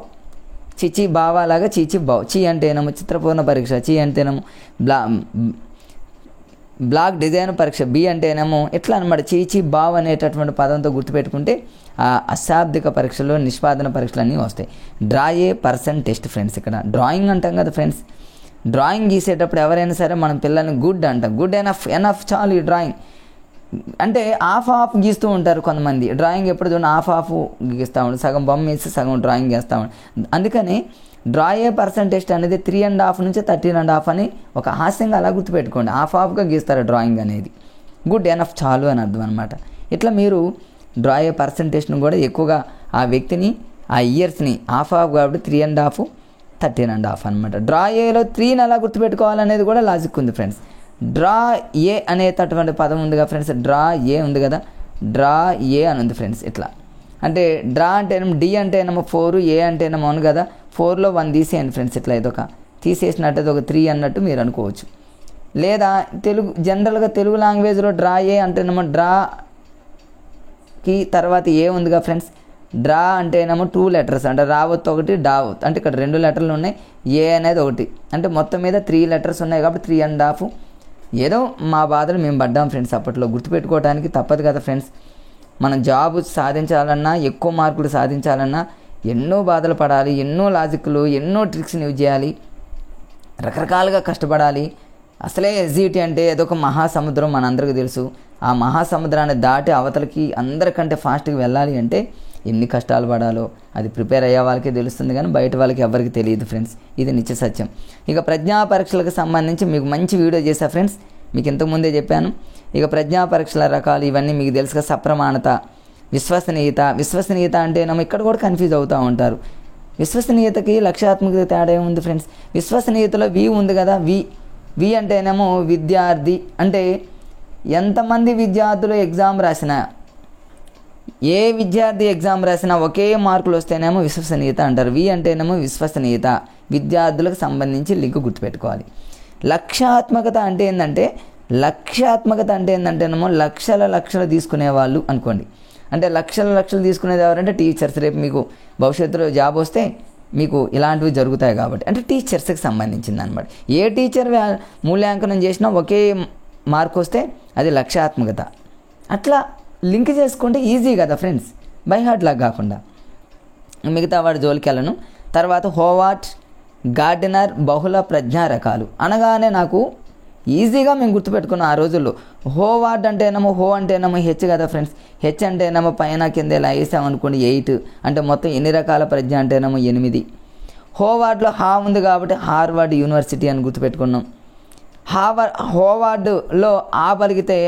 చిచి బావాలాగా చీచి బావ్. చీ అంటేనేమో చిత్రపూర్ణ పరీక్ష, చీ అంటేనేమో బ్లాక్ డిజైన్ పరీక్ష, బి అంటేనేమో ఎట్లా అనమాట చీచి బావ్ అనేటటువంటి పదంతో గుర్తుపెట్టుకుంటే ఆ అశాబ్దిక పరీక్షలు, నిష్పాదన పరీక్షలు అన్నీ వస్తాయి. డ్రాయే పర్సన్ టెస్ట్ ఫ్రెండ్స్. ఇక్కడ డ్రాయింగ్ అంటాం కదా ఫ్రెండ్స్. డ్రాయింగ్ గీసేటప్పుడు ఎవరైనా సరే మనం పిల్లల్ని గుడ్ అంటాం, గుడ్ ఎనఫ్ చాలు ఈ డ్రాయింగ్ అంటే. హాఫ్ గీస్తూ ఉంటారు కొంతమంది. డ్రాయింగ్ ఎప్పుడు చూడండి హాఫ్ గీస్తూ ఉంటాడు, సగం బొమ్మ వేసి సగం డ్రాయింగ్ చేస్తూ ఉంటాడు. అందుకని డ్రాయే పర్సన్ టెస్ట్ అనేది 3.5 నుంచి 13.5 అని ఒక హాస్యంగా అలా గుర్తుపెట్టుకోండి. హాఫ్గా గీస్తారు డ్రాయింగ్ అనేది. గుడ్ ఎనఫ్ చాలు అని అర్థం అనమాట. ఇట్లా మీరు డ్రాయే పర్సన్ టెస్ట్ను కూడా ఎక్కువగా ఆ వ్యక్తిని, ఆ ఇయర్స్ని హాఫ్ కాబట్టి 3.5, 13.5 అనమాట. డ్రాయేలో 3ని ఎలా గుర్తుపెట్టుకోవాలనేది కూడా లాజిక్ ఉంది ఫ్రెండ్స్. డ్రా ఏ అనేటటువంటి పదం ఉందిగా ఫ్రెండ్స్, డ్రా ఏ ఉంది కదా, డ్రా ఏ అని ఉంది ఫ్రెండ్స్. ఇట్లా అంటే డ్రా అంటేనేమో డి అంటేనేమో 4, ఏ అంటేనేమో 1 కదా, 4లో 1 తీసేయండి ఫ్రెండ్స్. ఇట్లా ఇదొక తీసేసినట్టు ఇది ఒక 3 అన్నట్టు మీరు అనుకోవచ్చు. లేదా జనరల్గా తెలుగు లాంగ్వేజ్లో డ్రా ఏ అంటేనేమో డ్రాకి తర్వాత ఏ ఉందిగా ఫ్రెండ్స్. డ్రా అంటేనేమో 2 letters అంటే రావత్ ఒకటి, డావత్ అంటే ఇక్కడ 2 letters ఉన్నాయి, ఏ అనేది ఒకటి, అంటే మొత్తం మీద 3 letters ఉన్నాయి కాబట్టి 3.5. ఏదో మా బాధలు మేము పడ్డాం ఫ్రెండ్స్ అప్పట్లో, గుర్తుపెట్టుకోవడానికి తప్పదు కదా ఫ్రెండ్స్. మనం జాబ్ సాధించాలన్నా, ఎక్కువ మార్కులు సాధించాలన్నా ఎన్నో బాధలు పడాలి, ఎన్నో లాజిక్లు, ఎన్నో ట్రిక్స్ని యూజ్ చేయాలి, రకరకాలుగా కష్టపడాలి. అసలే ఎస్జిటి అంటే ఏదొక మహాసముద్రం మనందరికీ తెలుసు. ఆ మహాసముద్రాన్ని దాటి అవతలకి అందరికంటే ఫాస్ట్గా వెళ్ళాలి అంటే ఎన్ని కష్టాలు పడాలో అది ప్రిపేర్ అయ్యే వాళ్ళకే తెలుస్తుంది, కానీ బయట వాళ్ళకి ఎవరికి తెలియదు ఫ్రెండ్స్. ఇది నిత్య సత్యం. ఇక ప్రజ్ఞా పరీక్షలకు సంబంధించి మీకు మంచి వీడియో చేశా ఫ్రెండ్స్, మీకు ఇంతకుముందే చెప్పాను. ఇక ప్రజ్ఞా పరీక్షల రకాలు ఇవన్నీ మీకు తెలుసుగా. సప్రమాణత, విశ్వసనీయత అంటేనేమో ఇక్కడ కూడా కన్ఫ్యూజ్ అవుతూ ఉంటారు. విశ్వసనీయతకి లక్ష్యాత్మకత తేడా ఏముంది ఫ్రెండ్స్? విశ్వసనీయతలో వి ఉంది కదా, వి అంటేనేమో విద్యార్థి, అంటే ఎంతమంది విద్యార్థులు ఎగ్జామ్ రాసినా, ఏ విద్యార్థి ఎగ్జామ్ రాసినా ఒకే మార్కులు వస్తేనేమో విశ్వసనీయత అంటారు. వి అంటేనేమో విశ్వసనీయత, విద్యార్థులకు సంబంధించి లింక్ గుర్తుపెట్టుకోవాలి. లక్ష్యాత్మకత అంటే ఏంటంటేనేమో లక్షలు తీసుకునేవాళ్ళు అనుకోండి. అంటే లక్షలు తీసుకునేది ఎవరంటే టీచర్స్. రేపు మీకు భవిష్యత్తులో జాబ్ వస్తే మీకు ఇలాంటివి జరుగుతాయి కాబట్టి, అంటే టీచర్స్కి సంబంధించింది అనమాట. ఏ టీచర్ మూల్యాంకనం చేసినా ఒకే మార్క్ వస్తే అది లక్ష్యాత్మకత. అట్లా లింక్ చేసుకుంటే ఈజీ కదా ఫ్రెండ్స్, బై హార్ట్ లాగా కాకుండా. మిగతా వాడి జోలికి వెళ్ళను. తర్వాత హోవార్డ్, గార్డెనర్, బహుళ ప్రజ్ఞా రకాలు అనగానే నాకు ఈజీగా మేము గుర్తుపెట్టుకున్నాం ఆ రోజుల్లో. హోవార్డ్ అంటేనేమో హెచ్ కదా ఫ్రెండ్స్. హెచ్ అంటేనేమో పైన కింద ఇలా వేసామనుకోండి 8, అంటే మొత్తం ఎన్ని రకాల ప్రజ్ఞ అంటేనేమో 8. హోవార్డ్లో ఉంది కాబట్టి హార్వర్డ్ యూనివర్సిటీ అని గుర్తుపెట్టుకున్నాం. హోవార్డ్లో పలికితే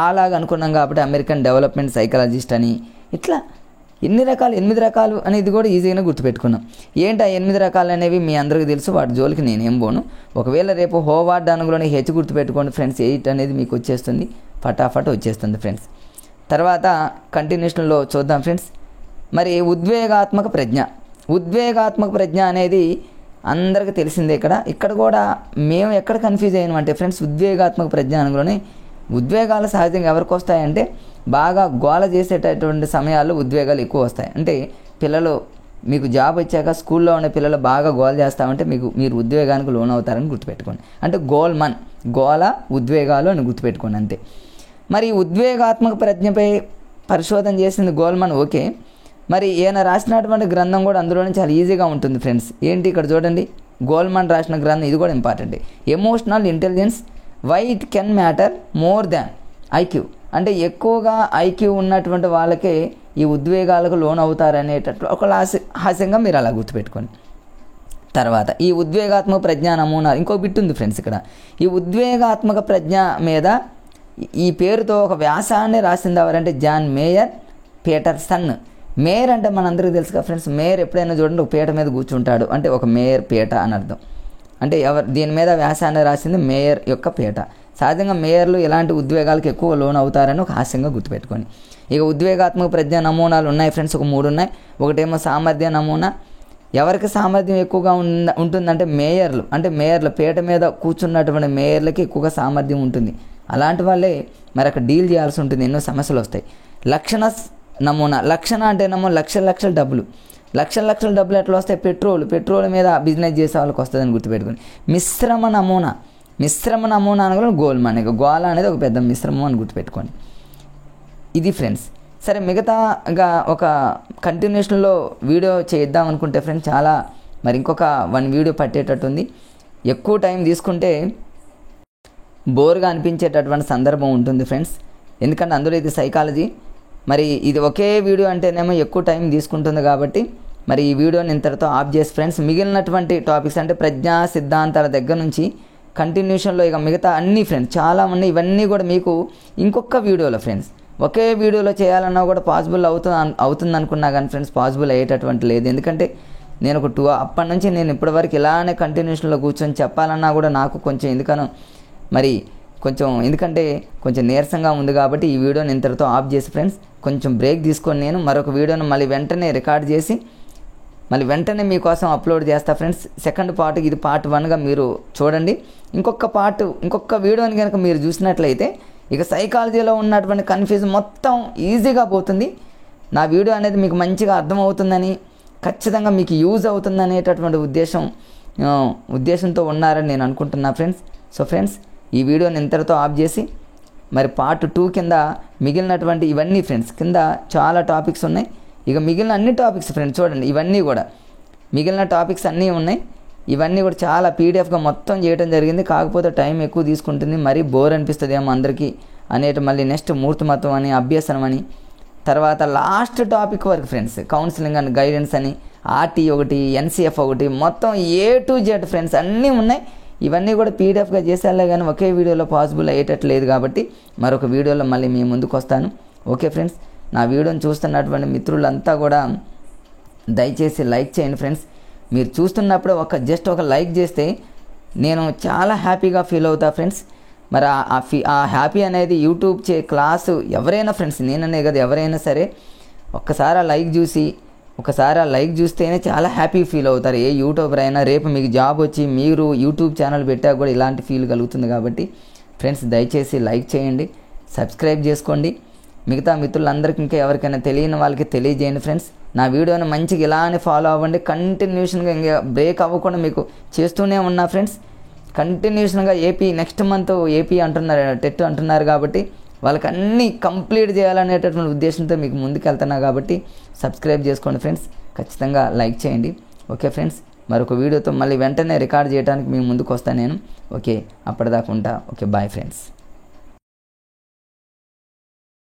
అలాగా అనుకున్నాం కాబట్టి అమెరికన్ డెవలప్మెంట్ సైకాలజిస్ట్ అని. ఇట్లా 8 రకాలు అనేది కూడా ఈజీగానే గుర్తుపెట్టుకున్నాం. ఏంటి ఆ 8 రకాలు అనేవి మీ అందరికీ తెలుసు, వాటి జోలికి నేనేం పోను. ఒకవేళ రేపు హోవార్డ్ అనుగులోనే హెచ్ గుర్తుపెట్టుకోండి ఫ్రెండ్స్. 8 అనేది మీకు వచ్చేస్తుంది, ఫటాఫట్ వచ్చేస్తుంది ఫ్రెండ్స్. తర్వాత కంటిన్యూషన్లో చూద్దాం ఫ్రెండ్స్. మరి ఉద్వేగాత్మక ప్రజ్ఞ అనేది అందరికీ తెలిసిందే. ఇక్కడ కూడా మేము ఎక్కడ కన్ఫ్యూజ్ అయ్యామంటే ఫ్రెండ్స్, ఉద్వేగాత్మక ప్రజ్ఞ అనుగులోనే ఉద్వేగాలు సహజంగా ఎవరికి వస్తాయంటే బాగా గోల చేసేటటువంటి సమయాల్లో ఉద్వేగాలు ఎక్కువ వస్తాయి. అంటే పిల్లలు మీకు జాబ్ వచ్చాక స్కూల్లో ఉన్న పిల్లలు బాగా గోల చేస్తామంటే మీరు ఉద్వేగానికి లోన్ అవుతారని గుర్తుపెట్టుకోండి. అంటే గోల ఉద్వేగాలు అని గుర్తుపెట్టుకోండి అంతే. మరి ఉద్వేగాత్మక ప్రజ్ఞపై పరిశోధన చేసింది గోల్మన్, ఓకే. మరి ఈయన రాసినటువంటి గ్రంథం కూడా అందులోనే చాలా ఈజీగా ఉంటుంది ఫ్రెండ్స్. ఏంటి ఇక్కడ చూడండి, గోల్మన్ రాసిన గ్రంథం, ఇది కూడా important. Emotional intelligence, why it can matter more than IQ. అంటే ఎక్కువగా ఐక్యూ ఉన్నటువంటి వాళ్ళకే ఈ ఉద్వేగాలకు లోన్ అవుతారనేటట్లు ఒక హాస్యంగా మీరు అలా గుర్తుపెట్టుకోండి. తర్వాత ఈ ఉద్వేగాత్మక ప్రజ్ఞా నమూనా, ఇంకో బిట్ ఉంది ఫ్రెండ్స్ ఇక్కడ. ఈ ఉద్వేగాత్మక ప్రజ్ఞ మీద ఈ పేరుతో ఒక వ్యాసాన్ని రాసింది ఎవరంటే జాన్ మేయర్ పీటర్సన్. మేయర్ అంటే మనందరికీ తెలుసు కదా ఫ్రెండ్స్, మేయర్ ఎప్పుడైనా చూడండి ఒక పీట మీద కూర్చుంటాడు, అంటే ఒక మేయర్ పీట అని అర్థం. అంటే దీని మీద వ్యాసాన్ని రాసింది మేయర్ యొక్క పీట. సహజంగా మేయర్లు ఎలాంటి ఉద్వేగాలకు ఎక్కువ లోన్ అవుతారని ఒక హాస్యంగా గుర్తుపెట్టుకోండి. ఇక ఉద్వేగాత్మక ప్రజ్ఞా నమూనాలు ఉన్నాయి ఫ్రెండ్స్, ఒక 3 ఉన్నాయి. ఒకటేమో సామర్థ్య నమూనా. ఎవరికి సామర్థ్యం ఎక్కువగా ఉంటుందంటే మేయర్లు పీట మీద కూర్చున్నటువంటి మేయర్లకి ఎక్కువగా సామర్థ్యం ఉంటుంది. అలాంటి వాళ్ళే మరి అక్కడ డీల్ చేయాల్సి ఉంటుంది, ఎన్నో సమస్యలు వస్తాయి. లక్షణ నమూనా, అంటేనేమో లక్షల డబ్బులు ఎట్లా వస్తాయి? పెట్రోల్ మీద బిజినెస్ చేసే వాళ్ళకి వస్తుందని గుర్తుపెట్టుకోండి. మిశ్రమ నమూనా అనగా గోల్మన్. గోల అనేది ఒక పెద్ద మిశ్రమం అని గుర్తుపెట్టుకోండి. ఇది ఫ్రెండ్స్. సరే, మిగతాగా ఒక కంటిన్యూషన్లో వీడియో చేద్దాం అనుకుంటే ఫ్రెండ్స్ చాలా మరి ఇంకొక 1 వీడియో పట్టేటట్టు ఉంది. ఎక్కువ టైం తీసుకుంటే బోర్గా అనిపించేటటువంటి సందర్భం ఉంటుంది ఫ్రెండ్స్, ఎందుకంటే అందులో ఇది సైకాలజీ. మరి ఇది ఒకే వీడియో అంటేనేమో ఎక్కువ టైం తీసుకుంటుంది కాబట్టి మరి ఈ వీడియోని ఇంతటితో ఆఫ్ చేసి ఫ్రెండ్స్, మిగిలినటువంటి టాపిక్స్ అంటే ప్రజ్ఞా సిద్ధాంతాల దగ్గర నుంచి కంటిన్యూషన్లో ఇక మిగతా అన్నీ ఫ్రెండ్స్ చాలా ఉన్నాయి. ఇవన్నీ కూడా మీకు ఇంకొక వీడియోలో ఫ్రెండ్స్, ఒకే వీడియోలో చేయాలన్నా కూడా పాసిబుల్ అవుతుంది అనుకున్నా కానీ ఫ్రెండ్స్ పాసిబుల్ అయ్యేటటువంటి లేదు. ఎందుకంటే నేను ఒక 2 అప్పటి నుంచి నేను ఇప్పటివరకు ఇలానే కంటిన్యూషన్లో కూర్చొని చెప్పాలన్నా కూడా నాకు కొంచెం ఎందుకంటే కొంచెం నీరసంగా ఉంది కాబట్టి ఈ వీడియోని ఇంతటితో ఆఫ్ చేసి ఫ్రెండ్స్ కొంచెం బ్రేక్ తీసుకొని నేను మరొక వీడియోని మళ్ళీ వెంటనే రికార్డ్ చేసి మళ్ళీ వెంటనే మీకోసం అప్లోడ్ చేస్తా ఫ్రెండ్స్. సెకండ్ పార్ట్, ఇది పార్ట్ 1గా మీరు చూడండి. ఇంకొక వీడియోని కనుక మీరు చూసినట్లయితే ఇక సైకాలజీలో ఉన్నటువంటి కన్ఫ్యూజన్ మొత్తం ఈజీగా పోతుంది. నా వీడియో అనేది మీకు మంచిగా అర్థమవుతుందని, ఖచ్చితంగా మీకు యూజ్ అవుతుందనేటటువంటి ఉద్దేశంతో ఉన్నారని నేను అనుకుంటున్నా ఫ్రెండ్స్. సో ఫ్రెండ్స్, ఈ వీడియోని ఇంతటితో ఆఫ్ చేసి మరి పార్ట్ 2 కింద మిగిలినటువంటి ఇవన్నీ ఫ్రెండ్స్, కింద చాలా టాపిక్స్ ఉన్నాయి. ఇక మిగిలిన అన్ని టాపిక్స్ ఫ్రెండ్స్ చూడండి, ఇవన్నీ కూడా మిగిలిన టాపిక్స్ అన్నీ ఉన్నాయి. ఇవన్నీ కూడా చాలా పీడిఎఫ్గా మొత్తం చేయడం జరిగింది. కాకపోతే టైం ఎక్కువ తీసుకుంటుంది, మరీ బోర్ అనిపిస్తుంది ఏమో అందరికీ మళ్ళీ నెక్స్ట్ మూర్తిమత్వం అని, అభ్యసనం అని తర్వాత లాస్ట్ టాపిక్ వరకు ఫ్రెండ్స్, కౌన్సిలింగ్ అండ్ గైడెన్స్ అని, ఆర్టీ ఒకటి, ఎన్సీఎఫ్ ఒకటి, మొత్తం A to Z ఫ్రెండ్స్ అన్నీ ఉన్నాయి. ఇవన్నీ కూడా పీడిఎఫ్గా చేసేయాలే కానీ ఒకే వీడియోలో పాసిబుల్ అయ్యేటట్లేదు కాబట్టి మరొక వీడియోలో మళ్ళీ మీ ముందుకు వస్తాను. ఓకే ఫ్రెండ్స్, నా వీడియోని చూస్తున్నటువంటి మిత్రులంతా కూడా దయచేసి లైక్ చేయండి ఫ్రెండ్స్. మీరు చూస్తున్నప్పుడు జస్ట్ ఒక లైక్ చేస్తే నేను చాలా హ్యాపీగా ఫీల్ అవుతా ఫ్రెండ్స్. మరి ఆ హ్యాపీ అనేది యూట్యూబ్ క్లాసు ఎవరైనా ఫ్రెండ్స్, నేననే కదా ఎవరైనా సరే ఒక్కసారి ఆ లైక్ చూస్తేనే చాలా హ్యాపీ ఫీల్ అవుతారు. ఏ యూట్యూబర్ అయినా రేపు మీకు జాబ్ వచ్చి మీరు యూట్యూబ్ ఛానల్ పెట్టాక కూడా ఇలాంటి ఫీల్ కలుగుతుంది. కాబట్టి ఫ్రెండ్స్ దయచేసి లైక్ చేయండి, సబ్స్క్రైబ్ చేసుకోండి. మిగతా మిత్రులందరికీ ఇంకా ఎవరికైనా తెలియని వాళ్ళకి తెలియజేయండి ఫ్రెండ్స్. నా వీడియోని మంచిగా ఇలానే ఫాలో అవ్వండి. కంటిన్యూషన్గా ఇంకా బ్రేక్ అవ్వకుండా మీకు చేస్తూనే ఉన్నా ఫ్రెండ్స్. కంటిన్యూషన్గా నెక్స్ట్ మంత్ ఏపీ టెట్ అంటున్నారు కాబట్టి వాళ్ళకి అన్నీ కంప్లీట్ చేయాలనేటటువంటి ఉద్దేశంతో మీకు ముందుకు వెళ్తున్నా కాబట్టి సబ్స్క్రైబ్ చేసుకోండి ఫ్రెండ్స్. ఖచ్చితంగా లైక్ చేయండి. ఓకే ఫ్రెండ్స్, మరొక వీడియోతో మళ్ళీ వెంటనే రికార్డ్ చేయడానికి మీ ముందుకు వస్తాను నేను. ఓకే, అప్పటిదాకా ఉంటా. Okay, bye friends.